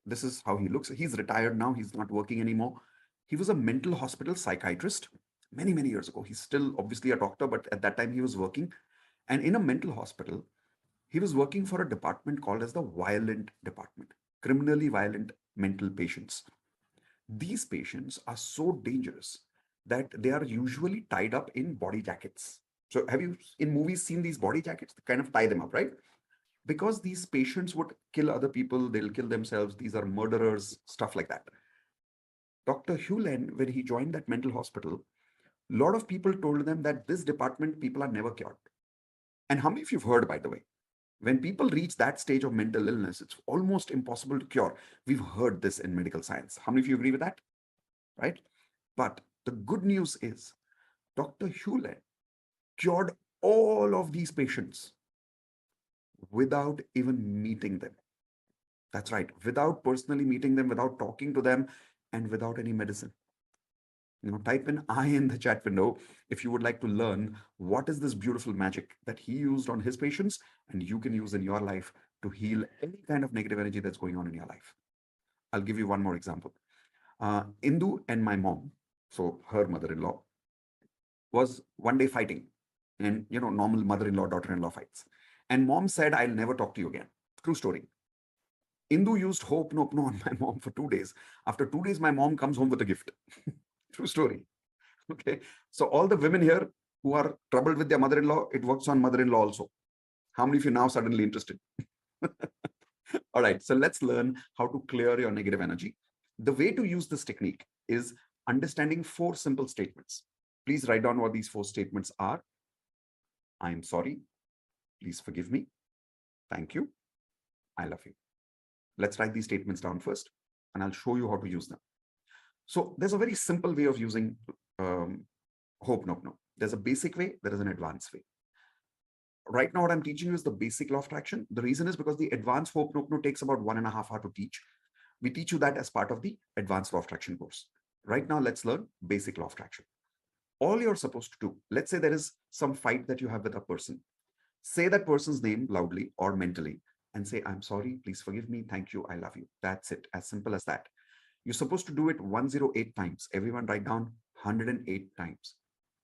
This is how he looks. He's retired now. He's not working anymore. He was a mental hospital psychiatrist many years ago. He's still obviously a doctor, but at that time he was working. And in a mental hospital, he was working for a department called as the violent department, criminally violent mental patients. These patients are so dangerous that they are usually tied up in body jackets. So have you in movies seen these body jackets? They kind of tie them up, right? Because these patients would kill other people, they'll kill themselves, these are murderers, stuff like that. Dr. Hewland, when he joined that mental hospital, a lot of people told them that this department, people are never cured. And how many of you have heard, by the way, when people reach that stage of mental illness, it's almost impossible to cure. We've heard this in medical science. How many of you agree with that? Right? But the good news is Dr. Hewland cured all of these patients without even meeting them. That's right, without personally meeting them, without talking to them, and without any medicine. Type in I in the chat window if you would like to learn what is this beautiful magic that he used on his patients and you can use in your life to heal any kind of negative energy that's going on in your life. I'll give you one more example. Indu and my mom, so her mother-in-law, was one day fighting, and normal mother-in-law daughter-in-law fights, and mom said, I'll never talk to you again. True story. Indu used hope no on my mom for 2 days. After 2 days, my mom comes home with a gift. True story. Okay, so all the women here who are troubled with their mother-in-law, it works on mother-in-law also. How many of you now suddenly interested? All right, so let's learn how to clear your negative energy. The way to use this technique is understanding 4 simple statements. Please write down what these 4 statements are. I am sorry. Please forgive me. Thank you. I love you. Let's write these statements down first, and I'll show you how to use them. So there's a very simple way of using hope no. There's a basic way, there is an advanced way. Right now, what I'm teaching you is the basic law of attraction. The reason is because the advanced hope no takes about 1.5 hours to teach. We teach you that as part of the advanced law of attraction course. Right now, let's learn basic law of attraction. All you're supposed to do, let's say there is some fight that you have with a person. Say that person's name loudly or mentally and say, I'm sorry, please forgive me, thank you, I love you. That's it, as simple as that. You're supposed to do it 108 times. Everyone write down 108 times.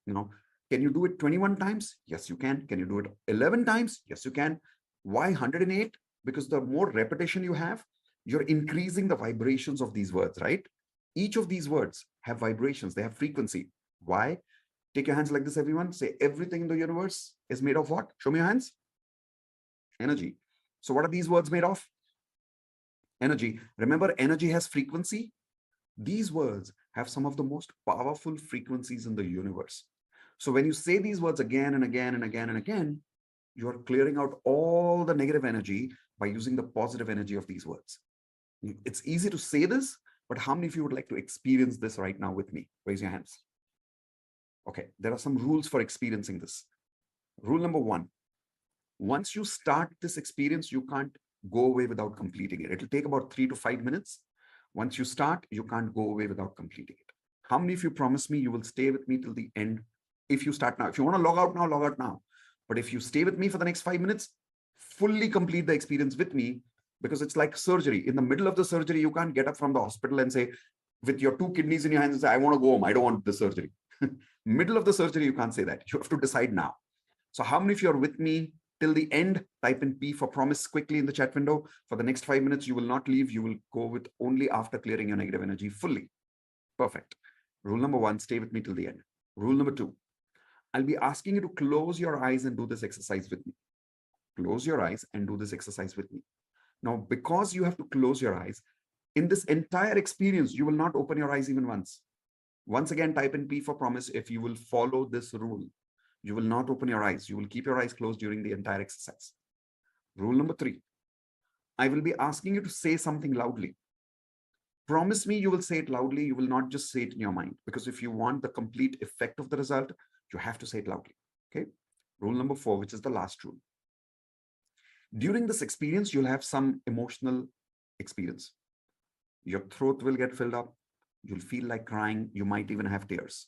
Can you do it 21 times? Yes, you can. Can you do it 11 times? Yes, you can. Why 108? Because the more repetition you have, you're increasing the vibrations of these words, right? Each of these words have vibrations. They have frequency. Why? Take your hands like this, everyone. Say, everything in the universe is made of what? Show me your hands. Energy. So what are these words made of? Energy. Remember, energy has frequency. These words have some of the most powerful frequencies in the universe. So when you say these words again and again and again and again, you are clearing out all the negative energy by using the positive energy of these words. It's easy to say this, but how many of you would like to experience this right now with me? Raise your hands. Okay, there are some rules for experiencing this. Rule number 1, once you start this experience, you can't go away without completing it. It'll take about 3 to 5 minutes. Once you start, you can't go away without completing it. How many of you promise me you will stay with me till the end? If you start now, if you want to log out now, log out now. But if you stay with me for the next 5 minutes, fully complete the experience with me, because it's like surgery. In the middle of the surgery, you can't get up from the hospital and say, with your 2 kidneys in your hands and say, I want to go home. I don't want the surgery. Middle of the surgery, you can't say that. You have to decide now. So how many of you are with me till the end? Type in P for promise quickly in the chat window. For the next 5 minutes, you will not leave. You will go with only after clearing your negative energy fully. Perfect. Rule number 1, stay with me till the end. Rule number 2, I'll be asking you to close your eyes and do this exercise with me. Close your eyes and do this exercise with me. Now, because you have to close your eyes, in this entire experience, you will not open your eyes even once. Once again, type in P for promise if you will follow this rule. You will not open your eyes. You will keep your eyes closed during the entire exercise. Rule number 3, I will be asking you to say something loudly. Promise me you will say it loudly. You will not just say it in your mind, because if you want the complete effect of the result, you have to say it loudly. Okay. Rule number 4, which is the last rule. During this experience, you'll have some emotional experience. Your throat will get filled up. You'll feel like crying. You might even have tears.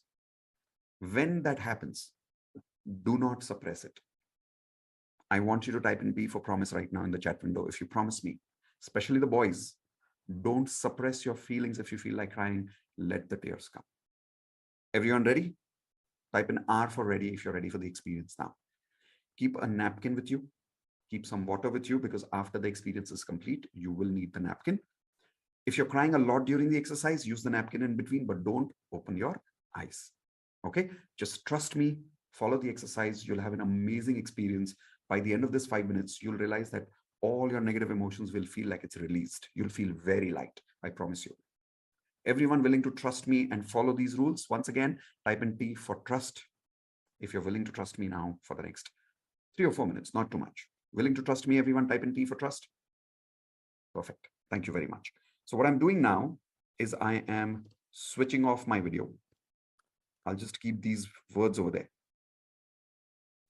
When that happens, do not suppress it. I want you to type in B for promise right now in the chat window. If you promise me, especially the boys, don't suppress your feelings. If you feel like crying, let the tears come. Everyone ready? Type in R for ready if you're ready for the experience now. Keep a napkin with you. Keep some water with you, because after the experience is complete, you will need the napkin. If you're crying a lot during the exercise, use the napkin in between, but don't open your eyes. Okay, just trust me, follow the exercise. You'll have an amazing experience. By the end of this 5 minutes, you'll realize that all your negative emotions will feel like it's released. You'll feel very light, I promise you. Everyone willing to trust me and follow these rules? Once again, type in T for trust. If you're willing to trust me now for the next 3 or 4 minutes, not too much. Willing to trust me, everyone, type in T for trust. Perfect. Thank you very much. So what I'm doing now is I am switching off my video. I'll just keep these words over there.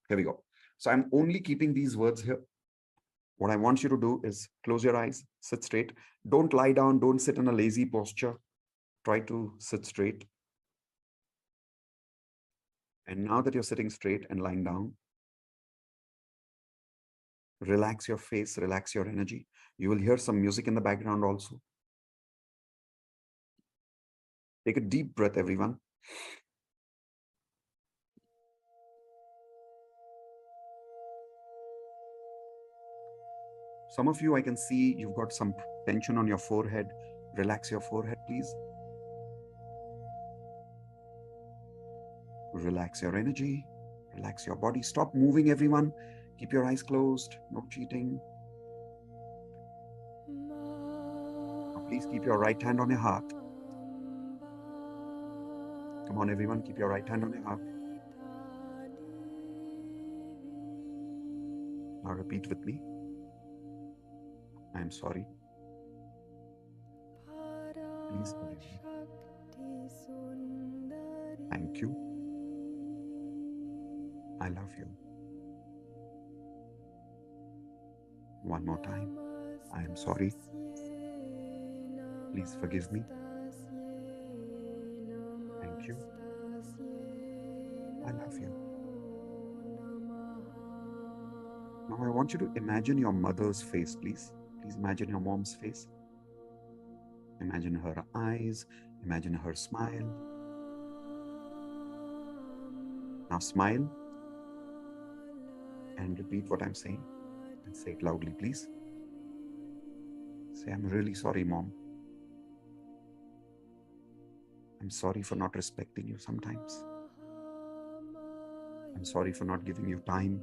Here we go. So I'm only keeping these words here. What I want you to do is close your eyes, sit straight. Don't lie down, don't sit in a lazy posture. Try to sit straight. And now that you're sitting straight and lying down, relax your face, relax your energy. You will hear some music in the background also. Take a deep breath, everyone. Some of you, I can see you've got some tension on your forehead. Relax your forehead, please. Relax your energy. Relax your body. Stop moving, everyone. Keep your eyes closed. No cheating. Now, please keep your right hand on your heart. Come on, everyone. Keep your right hand on your heart. Now repeat with me. I am sorry. Please forgive me. Thank you. I love you. One more time. I am sorry. Please forgive me. Thank you. I love you. Now I want you to imagine your mother's face, please. Please imagine your mom's face. Imagine her eyes. Imagine her smile. Now smile and repeat what I'm saying. And say it loudly, please. Say, I'm really sorry, Mom. I'm sorry for not respecting you sometimes. I'm sorry for not giving you time.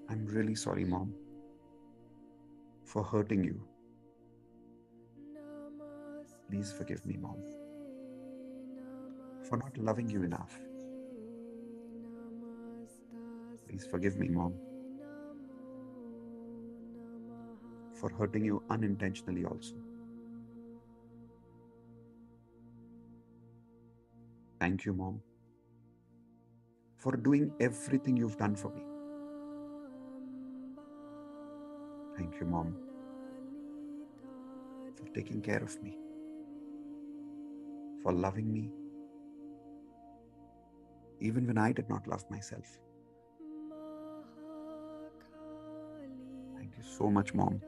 I'm really sorry, Mom, for hurting you. Please forgive me, Mom, for not loving you enough. Please forgive me, Mom, for hurting you unintentionally also. Thank you, Mom, for doing everything you've done for me. Thank you, Mom, for taking care of me, for loving me, even when I did not love myself. Thank you so much, Mom,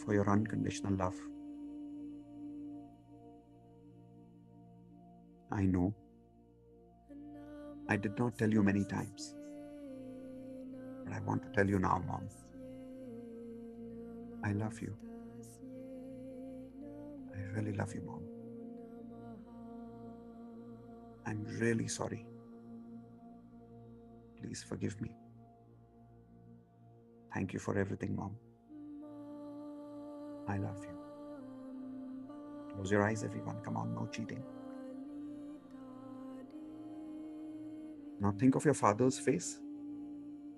for your unconditional love. I know I did not tell you many times, but I want to tell you now, Mom. I love you. I really love you, Mom. I'm really sorry. Please forgive me. Thank you for everything, Mom. I love you. Close your eyes, everyone. Come on, no cheating. Now think of your father's face.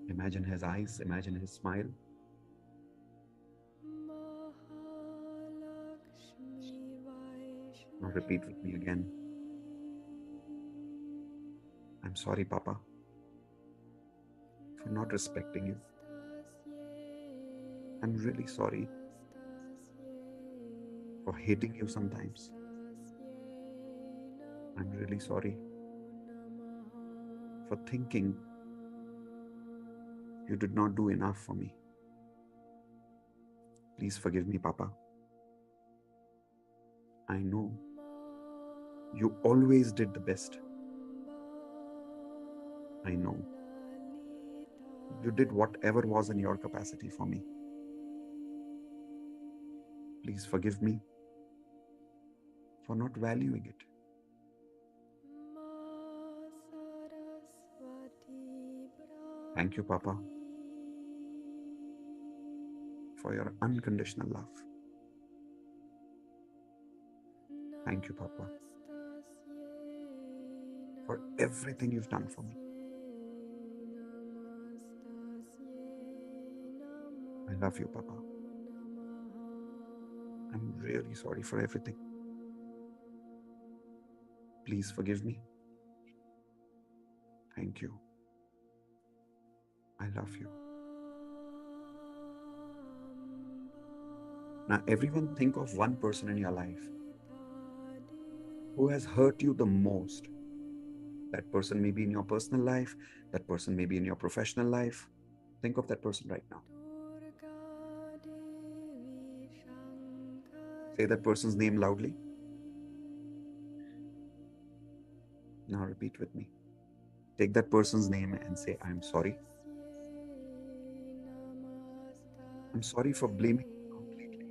Imagine his eyes. Imagine his smile. Now repeat with me again. I'm sorry, Papa, for not respecting you. I'm really sorry for hating you sometimes. I'm really sorry for thinking you did not do enough for me. Please forgive me, Papa. I know you always did the best. I know you did whatever was in your capacity for me. Please forgive me for not valuing it. Thank you, Papa, for your unconditional love. Thank you, Papa, for everything you've done for me. I love you, Papa. I'm really sorry for everything. Please forgive me. Thank you. I love you. Now, everyone think of one person in your life who has hurt you the most. That person may be in your personal life, that person may be in your professional life. Think of that person right now. Say that person's name loudly. Now repeat with me. Take that person's name and say, I'm sorry. I'm sorry for blaming you completely.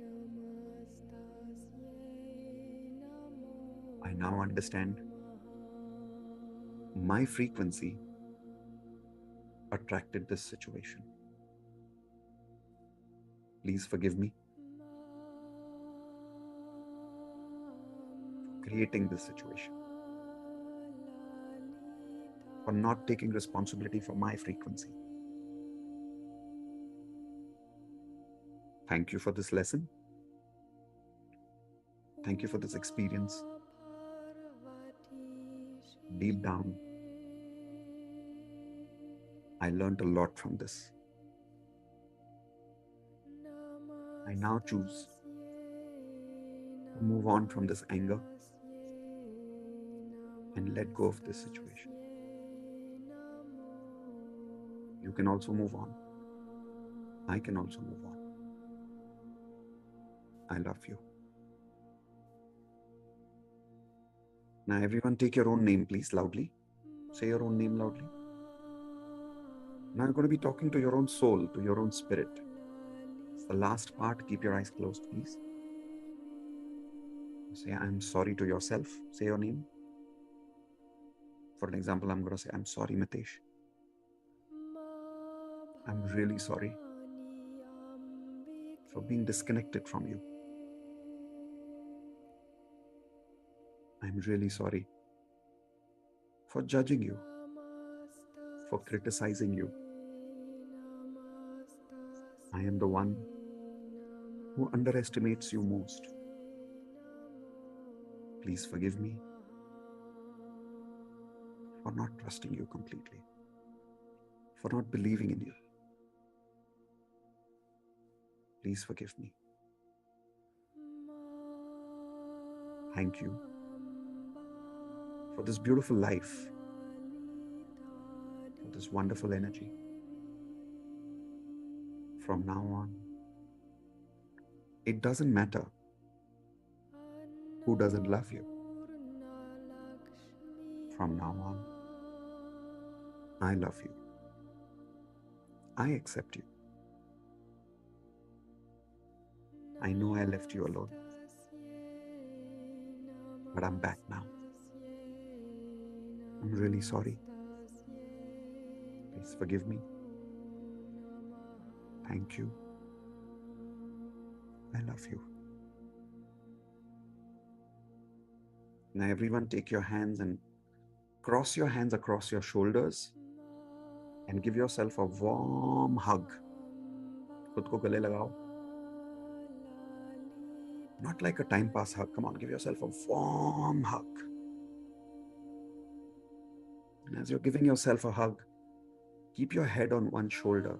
I now understand my frequency attracted this situation. Please forgive me for creating this situation, for not taking responsibility for my frequency. Thank you for this lesson. Thank you for this experience. Deep down, I learned a lot from this. I now choose to move on from this anger and let go of this situation. You can also move on. I can also move on. I love you. Now, everyone, take your own name, please, loudly. Say your own name loudly. Now, you're going to be talking to your own soul, to your own spirit. It's the last part. Keep your eyes closed, please. Say, I'm sorry to yourself. Say your name. For an example, I'm going to say, I'm sorry, Mitesh. I'm really sorry for being disconnected from you. I'm really sorry for judging you, for criticizing you. I am the one who underestimates you most. Please forgive me for not trusting you completely, for not believing in you. Please forgive me. Thank you for this beautiful life, for this wonderful energy. From now on, it doesn't matter who doesn't love you. From now on, I love you. I accept you. I know I left you alone, but I'm back now. I'm really sorry. Please forgive me. Thank you. I love you. Now, everyone, take your hands and cross your hands across your shoulders and give yourself a warm hug. खुद को गले लगाओ. Not like a time pass hug. Come on, give yourself a warm hug. And as you're giving yourself a hug, keep your head on one shoulder.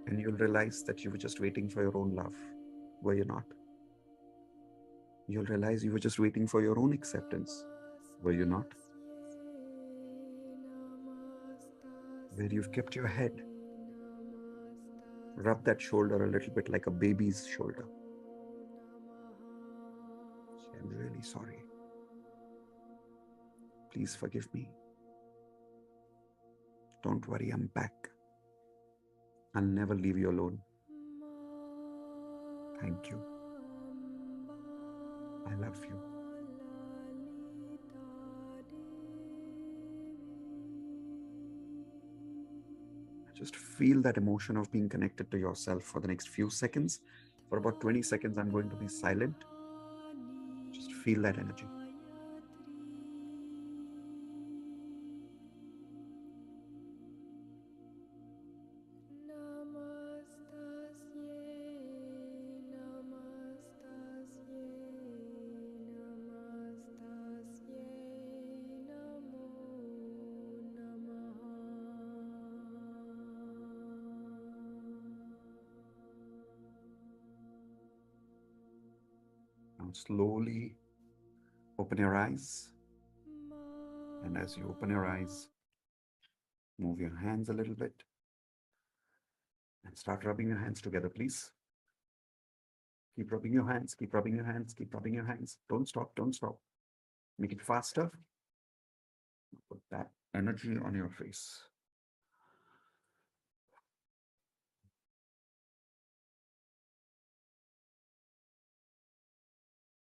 And you'll realize that you were just waiting for your own love. Were you not? You'll realize you were just waiting for your own acceptance. Were you not? Where you've kept your head. Rub that shoulder a little bit like a baby's shoulder. Say, I'm really sorry. Please forgive me. Don't worry, I'm back. I'll never leave you alone. Thank you. I love you. Just feel that emotion of being connected to yourself for the next few seconds. For about 20 seconds, I'm going to be silent. Just feel that energy. Now slowly open your eyes. And as you open your eyes, move your hands a little bit and start rubbing your hands together, please. Keep rubbing your hands, keep rubbing your hands, keep rubbing your hands. Don't stop, don't stop. Make it faster. Put that energy on your face.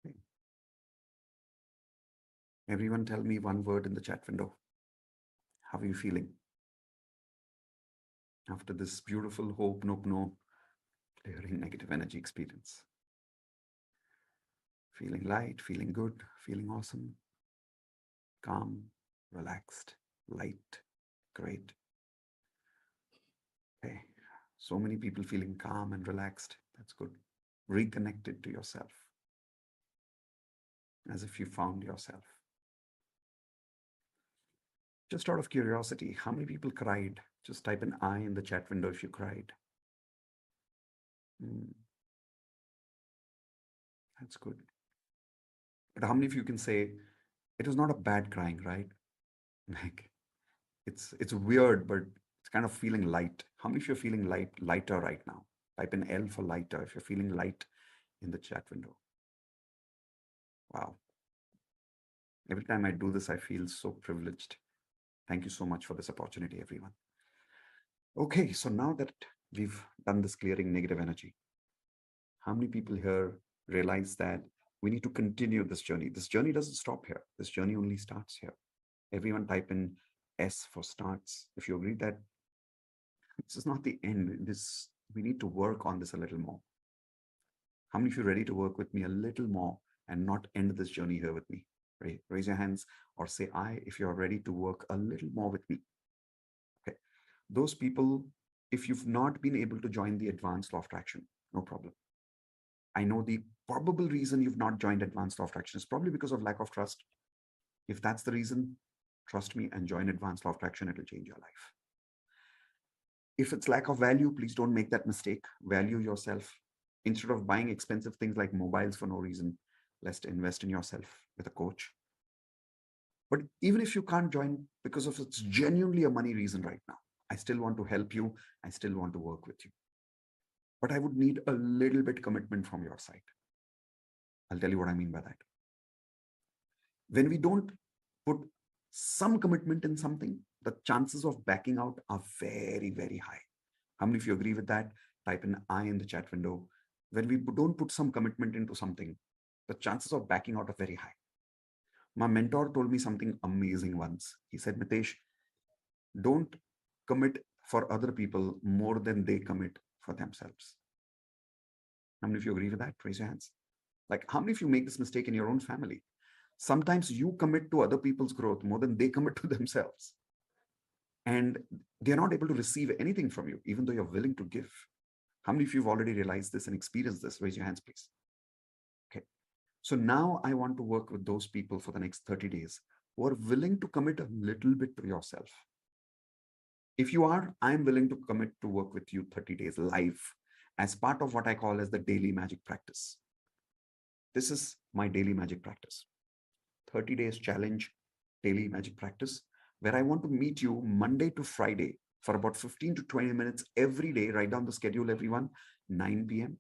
Okay. Everyone tell me one word in the chat window. How are you feeling? After this beautiful hope, no, clearing negative energy experience. Feeling light, feeling good, feeling awesome, calm, relaxed, light, great. Okay, so many people feeling calm and relaxed. That's good. Reconnected to yourself, as if you found yourself. Just out of curiosity, how many people cried? Just type an I in the chat window if you cried. That's good. But how many of you can say, it was not a bad crying, right? Like, it's weird, but it's kind of feeling light. How many of you are feeling lighter right now? Type in L for lighter if you're feeling light in the chat window. Wow. Every time I do this, I feel so privileged. Thank you so much for this opportunity, everyone. Okay, so now that we've done this clearing negative energy, how many people here realize that we need to continue this journey? This journey doesn't stop here. This journey only starts here. Everyone type in S for starts. If you agree that this is not the end, we need to work on this a little more. How many of you are ready to work with me a little more and not end this journey here with me? Raise your hands or say I if you're ready to work a little more with me. Okay. Those people, if you've not been able to join the advanced law of attraction, no problem. I know the probable reason you've not joined advanced law of attraction is probably because of lack of trust. If that's the reason, trust me and join advanced law of attraction. It'll change your life. If it's lack of value, please don't make that mistake. Value yourself. Instead of buying expensive things like mobiles for no reason, let's invest in yourself with a coach. But even if you can't join because of it's genuinely a money reason right now, I still want to help you. I still want to work with you. But I would need a little bit commitment from your side. I'll tell you what I mean by that. When we don't put some commitment in something, the chances of backing out are very, very high. How many of you agree with that? Type in I in the chat window. When we don't put some commitment into something, the chances of backing out are very high. My mentor told me something amazing once. He said, Mitesh, don't commit for other people more than they commit for themselves. How many of you agree with that? Raise your hands. Like, how many of you make this mistake in your own family? Sometimes you commit to other people's growth more than they commit to themselves. And they're not able to receive anything from you, even though you're willing to give. How many of you have already realized this and experienced this? Raise your hands, please. Okay. So now I want to work with those people for the next 30 days who are willing to commit a little bit to yourself. If you are, I'm willing to commit to work with you 30 days live as part of what I call as the daily magic practice. This is my daily magic practice. 30 days challenge, daily magic practice, where I want to meet you Monday to Friday for about 15 to 20 minutes every day. Write down the schedule, everyone, 9 p.m.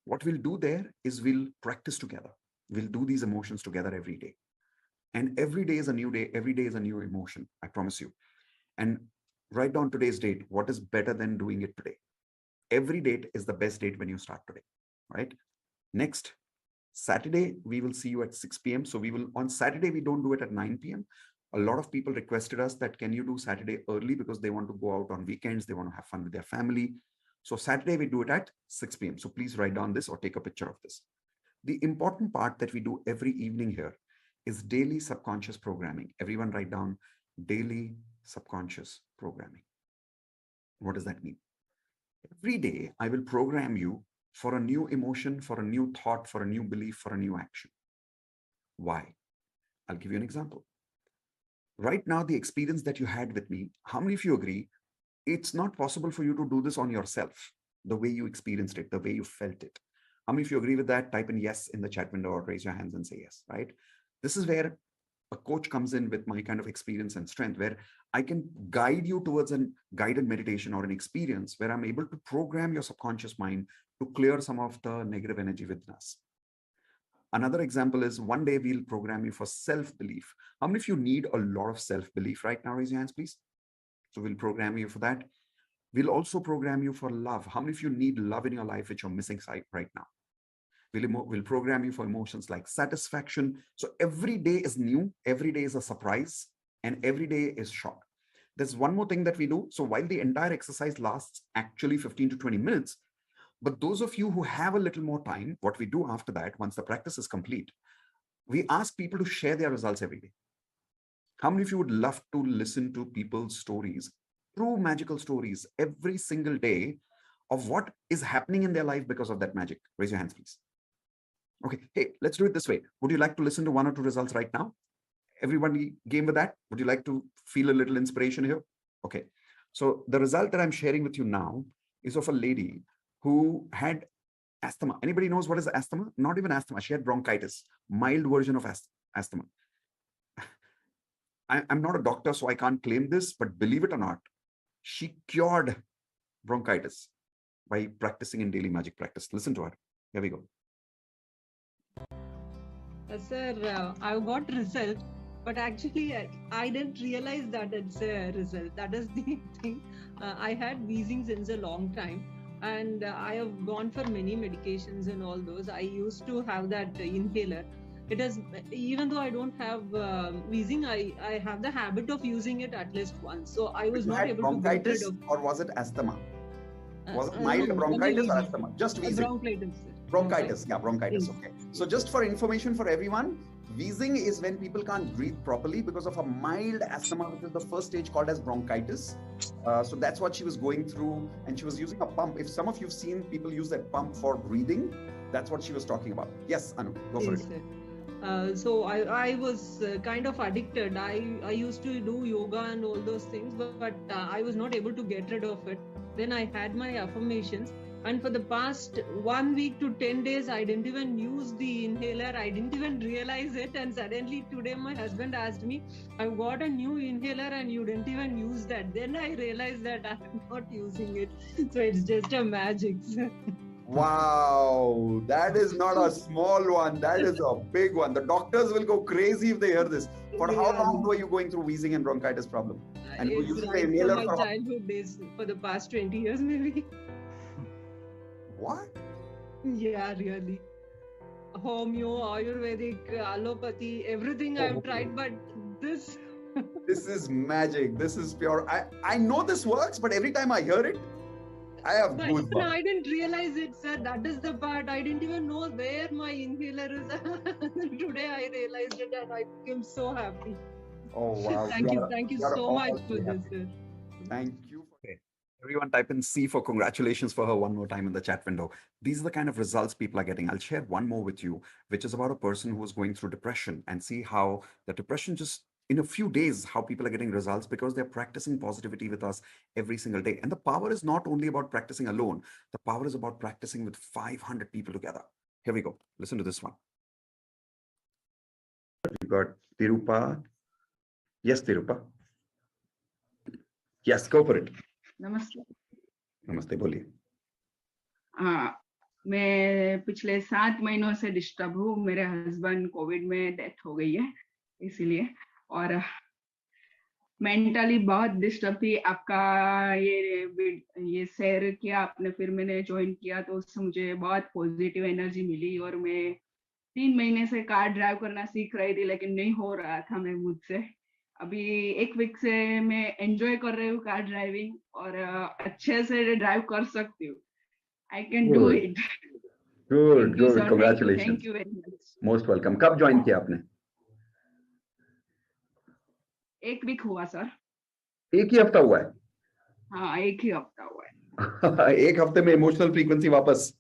What we'll do there is we'll practice together. We'll do these emotions together every day. And every day is a new day. Every day is a new emotion, I promise you. And write down today's date. What is better than doing it today? Every date is the best date when you start today, right? Next, Saturday, we will see you at 6 p.m. So we will, on Saturday, we don't do it at 9 p.m. A lot of people requested us that, can you do Saturday early because they want to go out on weekends. They want to have fun with their family. So Saturday, we do it at 6 p.m. So please write down this or take a picture of this. The important part that we do every evening here is daily subconscious programming. Everyone write down daily subconscious programming. What does that mean? Every day, I will program you for a new emotion, for a new thought, for a new belief, for a new action. Why? I'll give you an example. Right now, the experience that you had with me, how many of you agree it's not possible for you to do this on yourself, the way you experienced it, the way you felt it? How many of you agree with that? Type in yes in the chat window or raise your hands and say yes, right? This is where a coach comes in with my kind of experience and strength, where I can guide you towards a guided meditation or an experience where I'm able to program your subconscious mind to clear some of the negative energy within us. Another example is one day we'll program you for self-belief. How many of you need a lot of self-belief right now? Raise your hands, please. So we'll program you for that. We'll also program you for love. How many of you need love in your life, which you're missing right now? We'll program you for emotions like satisfaction. So every day is new, every day is a surprise, and every day is shock. There's one more thing that we do. So while the entire exercise lasts actually 15 to 20 minutes, but those of you who have a little more time, what we do after that, once the practice is complete, we ask people to share their results every day. How many of you would love to listen to people's stories, true magical stories, every single day of what is happening in their life because of that magic? Raise your hands, please. Okay, hey, let's do it this way. Would you like to listen to one or two results right now? Everybody game with that? Would you like to feel a little inspiration here? Okay, so the result that I'm sharing with you now is of a lady who had asthma. Anybody knows what is asthma? Not even asthma. She had bronchitis, mild version of asthma. I'm not a doctor, so I can't claim this, but believe it or not, she cured bronchitis by practicing in daily magic practice. Listen to her. Here we go. Sir, I got result, but actually I didn't realize that it's a result. That is the thing. I had wheezing since a long time, and I have gone for many medications and all those. I used to have that inhaler. It is, even though I don't have wheezing, I have the habit of using it at least once. So I was not able to get rid of. Or was it asthma? Was it mild bronchitis or asthma? Just wheezing. Bronchitis. Bronchitis, yeah, bronchitis. Okay. So just for information for everyone, wheezing is when people can't breathe properly because of a mild asthma, which is the first stage called as bronchitis. So that's what she was going through, and she was using a pump. If some of you've seen people use that pump for breathing, that's what she was talking about. Yes, Anu, go for it. So I was kind of addicted. I used to do yoga and all those things, but I was not able to get rid of it. Then I had my affirmations, and for the past 1 week to 10 days, I didn't even use the inhaler. I didn't even realize it, and suddenly today my husband asked me, "I've got a new inhaler and you didn't even use that." Then I realized that I'm not using it. So it's just a magic. Wow, that is not a small one. That is a big one. The doctors will go crazy if they hear this. For how long were you going through wheezing and bronchitis problem? And you were using the inhaler for my childhood days, for the past 20 years maybe. What? Yeah, really. Homeo, Ayurvedic, allopathy, everything I've tried, but this... This is magic. This is pure. I know this works, but every time I hear it, I have goosebumps. I didn't realize it, sir. That is the part. I didn't even know where my inhaler is. Today I realized it and I became so happy. Oh, wow. Thank you so much for this, sir. Thank you. Okay. Everyone type in C for congratulations for her one more time in the chat window. These are the kind of results people are getting. I'll share one more with you, which is about a person who was going through depression, and see how the depression just in a few days, how people are getting results because they're practicing positivity with us every single day. And the power is not only about practicing alone. The power is about practicing with 500 people together. Here we go. Listen to this one. You got Tirupa. Yes, Tirupa. Yes, go for it. नमस्ते। नमस्ते, बोलिए। मैं पिछले 7 महीनों से disturb हूँ। मेरे husband Covid में डेथ हो गई है, इसीलिए, और मेंटली बहुत डिस्टर्ब थी। आपका ये शेयर किया आपने, फिर मैंने ज्वाइन किया तो उससे मुझे बहुत पॉजिटिव एनर्जी मिली, और मैं 3 महीने से कार ड्राइव करना सीख रही थी, लेकिन नहीं हो रहा था मैं मुझसे। अभी 1 वीक से मैं एंजॉय कर रही हूँ कार ड्राइविंग, और अच्छे से ड्राइव कर सकती हूँ। I can do it. Good good, congratulations. Thank you very much. Most welcome. कब ज्वाइन किया आपने? 1 वीक हुआ सर। एक ही हफ्ता हुआ है? हाँ, 1 ही हफ्ता हुआ है। 1 हफ्ते में इमोशनल फ्रीक्वेंसी वापस?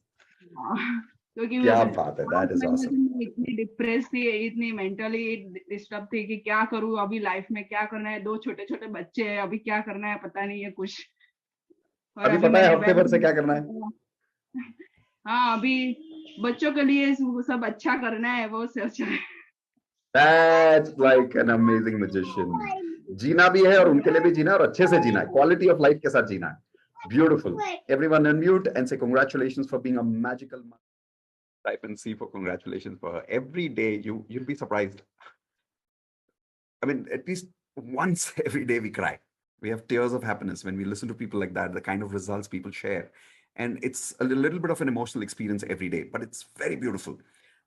क्योंकि क्या बात है, दैट इज ऑसम। इतनी डिप्रेस थी, इतनी मेंटली डिस्टर्ब थी कि क्या करूँ अभी, लाइफ में क्या करना है, 2 छोटे छोटे बच्चे हैं, अभी क्या करना है पता नहीं है कुछ। अभी पता है हफ्ते भर से क्या करना है? हाँ अभी बच्चों के लिए सब अच्छा करना है वो से अच्छा है. That's like an amazing magician. जीना भी है और उनके लिए भी जीना है और अच्छे से जीना है. Quality of life के साथ जीना है. Beautiful. Everyone unmute and say congratulations for being a magical mother. Type and see for congratulations for her. Every day you'll be surprised. I mean, at least once every day we cry. We have tears of happiness when we listen to people like that, the kind of results people share. And it's a little bit of an emotional experience every day, but it's very beautiful.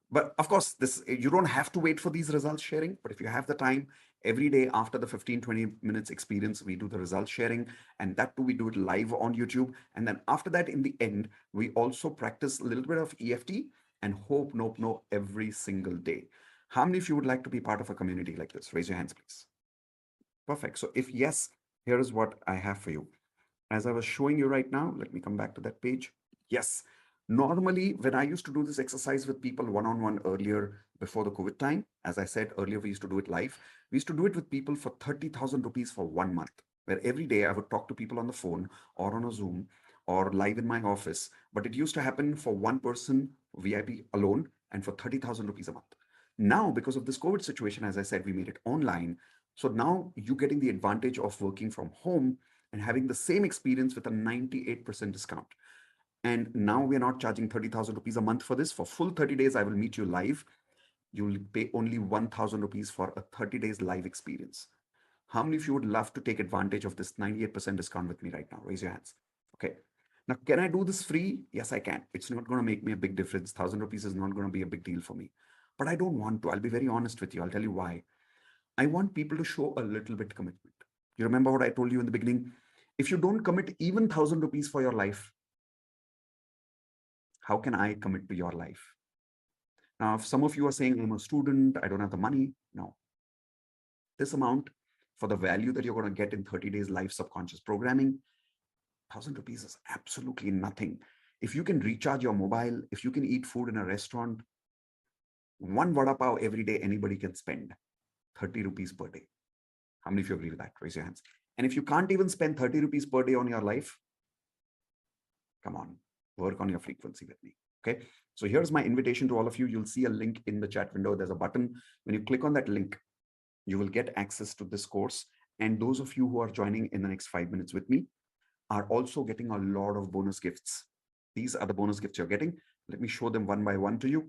But of course, this you don't have to wait for these results sharing. But if you have the time, every day after the 15-20 minutes experience, we do the results sharing. And that too, we do it live on YouTube. And then after that, in the end, we also practice a little bit of EFT and hope, nope, no, every single day. How many of you would like to be part of a community like this? Raise your hands, please. Perfect. So if yes, here is what I have for you. As I was showing you right now, let me come back to that page. Yes. Normally, when I used to do this exercise with people one-on-one earlier before the COVID time, as I said earlier, we used to do it live. We used to do it with people for 30,000 rupees for 1 month, where every day I would talk to people on the phone or on a Zoom or live in my office. But it used to happen for one person, VIP alone, and for 30,000 rupees a month. Now, because of this COVID situation, as I said, we made it online. So now you're getting the advantage of working from home and having the same experience with a 98% discount. And now we're not charging 30,000 rupees a month for this. For full 30 days, I will meet you live. You'll pay only 1,000 rupees for a 30 days live experience. How many of you would love to take advantage of this 98% discount with me right now? Raise your hands. Okay. Now, can I do this free? Yes, I can. It's not going to make me a big difference. 1,000 rupees is not going to be a big deal for me. But I don't want to. I'll be very honest with you. I'll tell you why. I want people to show a little bit commitment. You remember what I told you in the beginning? If you don't commit even 1,000 rupees for your life, how can I commit to your life? Now, if some of you are saying, I'm a student, I don't have the money. No. This amount for the value that you're going to get in 30 days live subconscious programming, 1,000 rupees is absolutely nothing. If you can recharge your mobile, if you can eat food in a restaurant, one vada pav every day, anybody can spend 30 rupees per day. How many of you agree with that? Raise your hands. And if you can't even spend 30 rupees per day on your life, come on, work on your frequency with me. Okay. So here's my invitation to all of you. You'll see a link in the chat window. There's a button. When you click on that link, you will get access to this course. And those of you who are joining in the next 5 minutes with me are also getting a lot of bonus gifts. These are the bonus gifts you're getting. Let me show them one by one to you.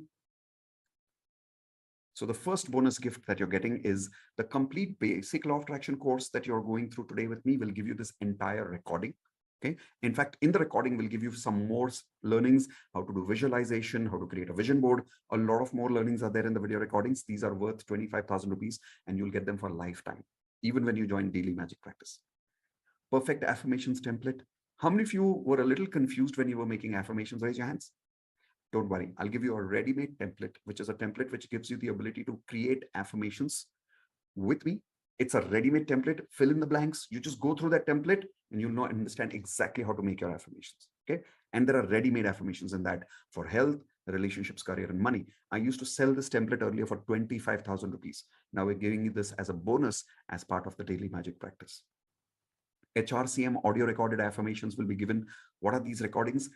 So the first bonus gift that you're getting is the complete basic law of attraction course that you're going through today with me will give you this entire recording. Okay. In fact, in the recording, we'll give you some more learnings, how to do visualization, how to create a vision board. A lot of more learnings are there in the video recordings. These are worth 25,000 rupees and you'll get them for a lifetime, even when you join daily magic practice. Perfect affirmations template. How many of you were a little confused when you were making affirmations? Raise your hands. Don't worry. I'll give you a ready-made template, which is a template which gives you the ability to create affirmations with me. It's a ready-made template. Fill in the blanks. You just go through that template and you'll know and understand exactly how to make your affirmations. Okay. And there are ready-made affirmations in that for health, relationships, career, and money. I used to sell this template earlier for 25,000 rupees. Now we're giving you this as a bonus as part of the daily magic practice. HRCM audio recorded affirmations will be given. What are these recordings?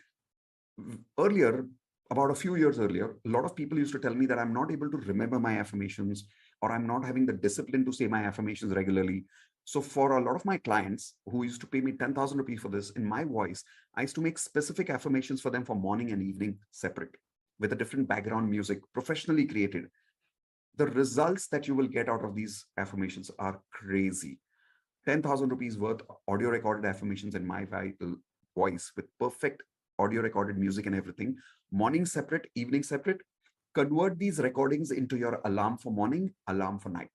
Earlier, about a few years earlier, a lot of people used to tell me that I'm not able to remember my affirmations or I'm not having the discipline to say my affirmations regularly. So for a lot of my clients who used to pay me 10,000 rupees for this, in my voice, I used to make specific affirmations for them for morning and evening separate with a different background music, professionally created. The results that you will get out of these affirmations are crazy. 10,000 rupees worth audio recorded affirmations in my voice with perfect audio recorded music and everything. Morning separate, evening separate. Convert these recordings into your alarm for morning, alarm for night.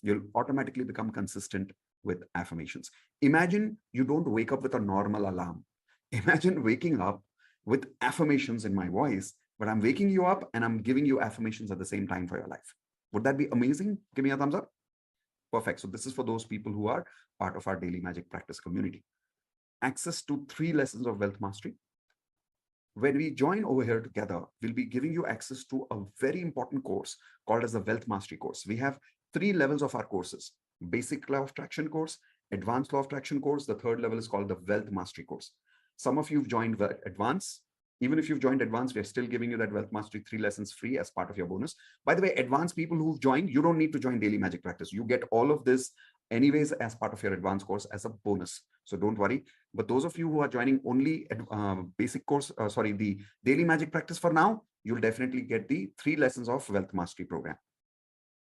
You'll automatically become consistent with affirmations. Imagine you don't wake up with a normal alarm. Imagine waking up with affirmations in my voice, but I'm waking you up and I'm giving you affirmations at the same time for your life. Would that be amazing? Give me a thumbs up. Perfect. So this is for those people who are part of our daily magic practice community. Access to 3 lessons of wealth mastery. When we join over here together, we'll be giving you access to a very important course called as the Wealth Mastery course. We have 3 levels of our courses: Basic Law of Attraction course, Advanced Law of Attraction course. The 3rd level is called the Wealth Mastery course. Some of you have joined Advanced, Even if you've joined advanced, we're still giving you that Wealth Mastery 3 lessons free as part of your bonus. By the way, advanced people who've joined, you don't need to join Daily Magic Practice. You get all of this anyways as part of your advanced course as a bonus. So don't worry. But those of you who are joining only basic course, the Daily Magic Practice for now, you'll definitely get the 3 lessons of Wealth Mastery program.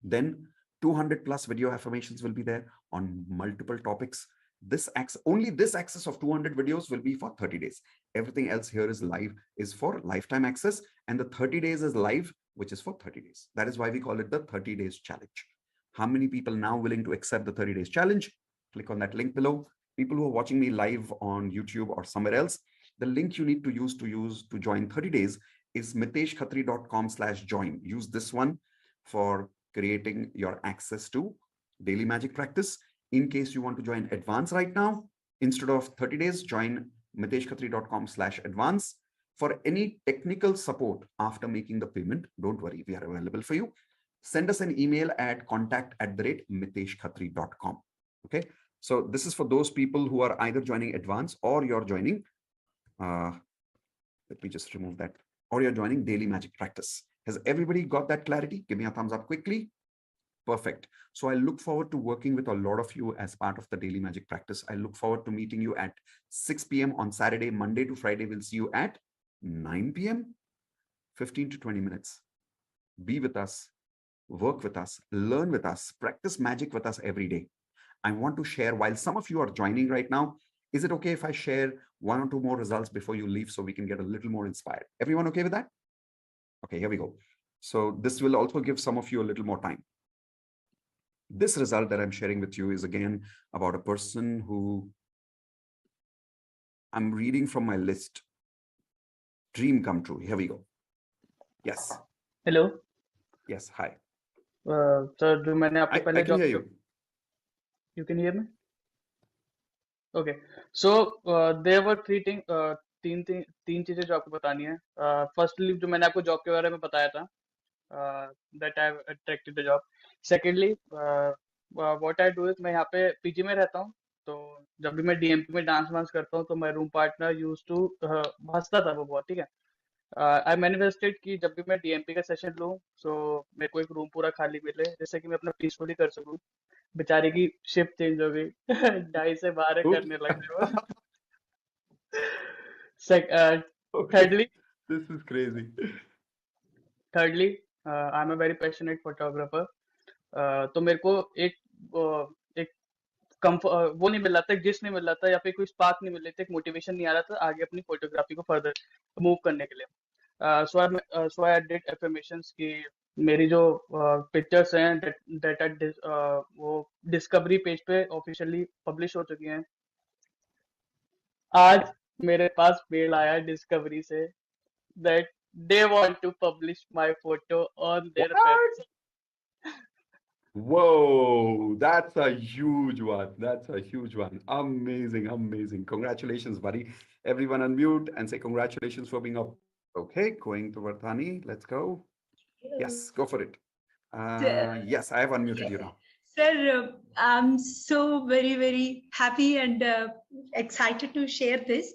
Then 200 plus video affirmations will be there on multiple topics. This access of 200 videos will be for 30 days. Everything else here is live, is for lifetime access, and the 30 days is live, which is for 30 days. That is why we call it the 30 days challenge. How many people now willing to accept the 30 days challenge? Click on that link below. People who are watching me live on YouTube or somewhere else, the link you need to use to join 30 days is miteshkhatri.com/join. Use this one for creating your access to Daily Magic Practice. In case you want to join advance right now, instead of 30 days, join miteshkhatri.com/advance. For any technical support after making the payment, don't worry, we are available for you. Send us an email at contact@miteshkhatri.com. Okay, so this is for those people who are either joining advance or you're joining, let me just remove that, or you're joining Daily Magic Practice. Has everybody got that clarity? Give me a thumbs up quickly. Perfect. So I look forward to working with a lot of you as part of the Daily Magic Practice. I look forward to meeting you at 6 p.m. on Saturday. Monday to Friday, we'll see you at 9 p.m. 15 to 20 minutes. Be with us, work with us, learn with us, practice magic with us every day. I want to share, while some of you are joining right now, is it okay if I share 1 or 2 more results before you leave so we can get a little more inspired? Everyone okay with that? Okay, here we go. So this will also give some of you a little more time. This result that I'm sharing with you is again about a person who I'm reading from my list. Dream come true. Here we go. Yes. Hello. Yes. Hi. Sir, जो मैंने आपको पहले I can hear you. You can hear me? Okay. So there were three things. तीन चीजें जो आपको बतानी है. Firstly, जो मैंने आपको जॉब के बारे में बताया था, that I attracted the job. Secondly, what I do is मैं यहाँ पे पीजी में रहता हूँ, तो जब भी मैं डीएमपी में डांस वांस करता हूँ तो my room partner used to हंसता था वो बहुत, ठीक है. आई मैनिफेस्टेड कि जब भी मैं डीएमपी का सेशन लूँ, सो मेरे को एक रूम पूरा खाली मिले जिससे कि मैं अपना पीसफुली कर सकूँ. बेचारे की शिफ्ट चेंज हो गई. 2:30 से 12 करने लग गए वो. Thirdly, this is crazy. Thirdly, I am a very passionate photographer. तो मेरे को एक वो नहीं मिल रहा था, जिस नहीं मिल रहा था, या फिर कोई स्पार्क नहीं मिल रही थी, एक मोटिवेशन नहीं आ रहा था आगे अपनी फोटोग्राफी को फर्दर मूव करने के लिए. सो आई डिड एफर्मेशंस कि मेरी जो पिक्चर्स हैं वो डिस्कवरी पेज पे ऑफिशियली पब्लिश हो चुकी हैं. आज मेरे पास मेल आया डिस्कवरी से that they want to publish my photo on their website. Whoa, that's a huge one. That's a huge one. Amazing, amazing. Congratulations, buddy. Everyone unmute and say congratulations for being up. Okay, going to Vardhani. Let's go. Yes, go for it. Yes, I have unmuted you now. Sir, I'm so very, very happy and excited to share this.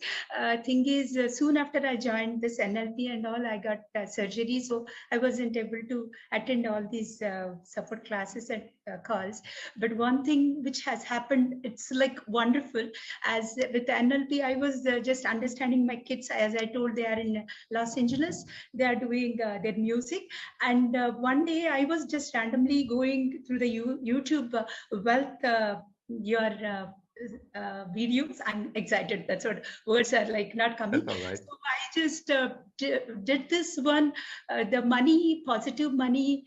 Thing is, soon after I joined this NLP and all, I got surgery, so I wasn't able to attend all these support classes and calls. But one thing which has happened, it's like wonderful. As with NLP, I was just understanding my kids. As I told, they are in Los Angeles. They are doing their music. And one day I was just randomly going through the YouTube wealth your videos. I'm excited. That's what words are like not coming. That's all right. So I just did this one, the money, positive money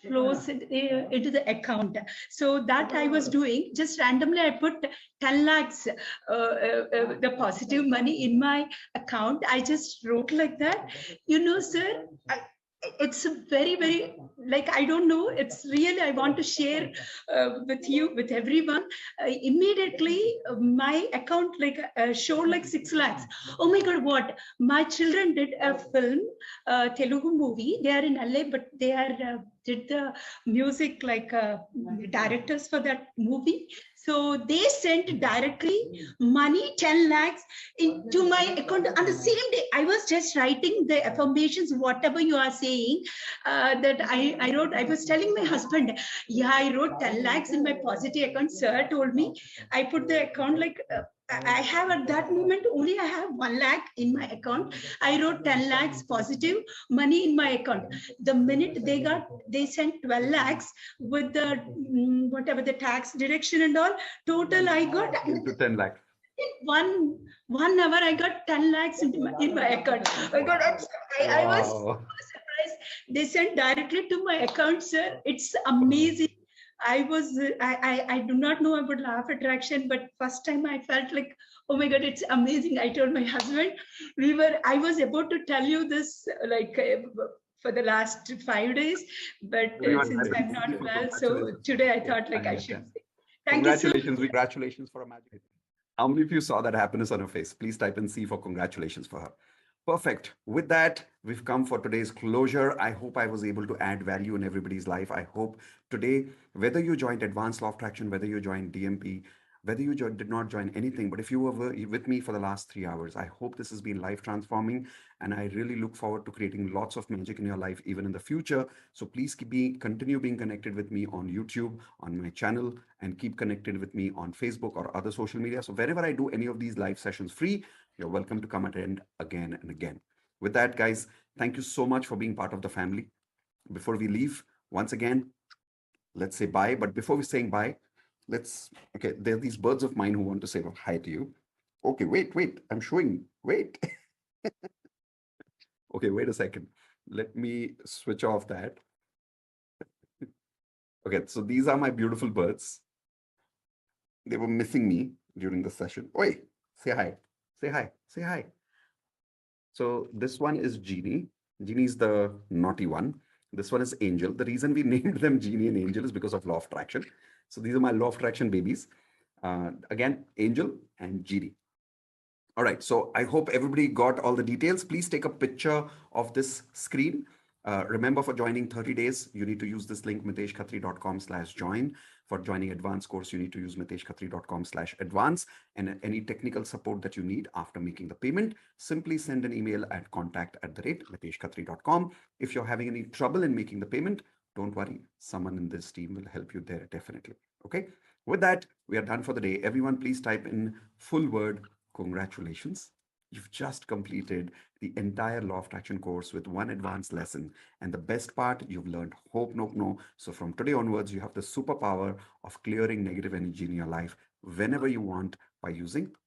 flows into the account. So that I was doing, just randomly I put 10 lakhs, the positive money in my account. I just wrote like that. You know, sir, it's a very, very, like, I don't know, it's really, I want to share with you, with everyone. Immediately my account like showed like 6 lakhs. Oh my God, what? My children did a film, Telugu movie. They are in LA, but they are did the music like directors for that movie. So they sent directly money, 10 lakhs into my account on the same day. I was just writing the affirmations, whatever you are saying, that I wrote. I was telling my husband, yeah, I wrote 10 lakhs in my positive account. Sir told me, I put the account like, I have at that moment only I have 1 lakh in my account. I wrote 10 lakhs positive money in my account. The minute they sent 12 lakhs with the whatever the tax deduction and all, total I got into 10 lakhs. in one hour I got 10 lakhs in my account. I was so surprised. They sent directly to my account, sir. It's amazing. I do not know about law of attraction, but first time I felt like, oh my God, it's amazing. I told my husband, I was about to tell you this like for the last 5 days, but since I'm not well, so today I thought like I should say. Thank you so much. Congratulations for a magic. How many of you saw that happiness on her face? Please type in C for congratulations for her. Perfect. With that, we've come for today's closure. I hope I was able to add value in everybody's life. I hope today, whether you joined Advanced Law of Attraction, whether you joined DMP, whether you did not join anything, but if you were with me for the last 3 hours, I hope this has been life transforming. And I really look forward to creating lots of magic in your life, even in the future. So please continue being connected with me on YouTube, on my channel, and keep connected with me on Facebook or other social media. So wherever I do any of these live sessions free, you're welcome to come attend again and again. With that, guys, thank you so much for being part of the family. Before we leave, once again, let's say bye. But before we saying bye, okay, there are these birds of mine who want to say hi to you. Okay, wait, I'm showing, wait. Okay, wait a second. Let me switch off that. Okay, so these are my beautiful birds. They were missing me during the session. Oi, say hi, say hi, say hi. So this one is Genie. Genie is the naughty one. This one is Angel. The reason we named them Genie and Angel is because of law of attraction. So these are my law of attraction babies. Again, Angel and Genie. All right, so I hope everybody got all the details. Please take a picture of this screen. Remember, for joining 30 days, you need to use this link, miteshkhatri.com/join. For joining advanced course, you need to use miteshkhatri.com/advance. And any technical support that you need after making the payment, simply send an email at contact@miteshkhatri.com. If you're having any trouble in making the payment, don't worry. Someone in this team will help you there definitely. Okay. With that, we are done for the day. Everyone, please type in full word, congratulations. You've just completed the entire Law of Attraction course with one advanced lesson. And the best part, you've learned hope, no. So from today onwards, you have the superpower of clearing negative energy in your life whenever you want by using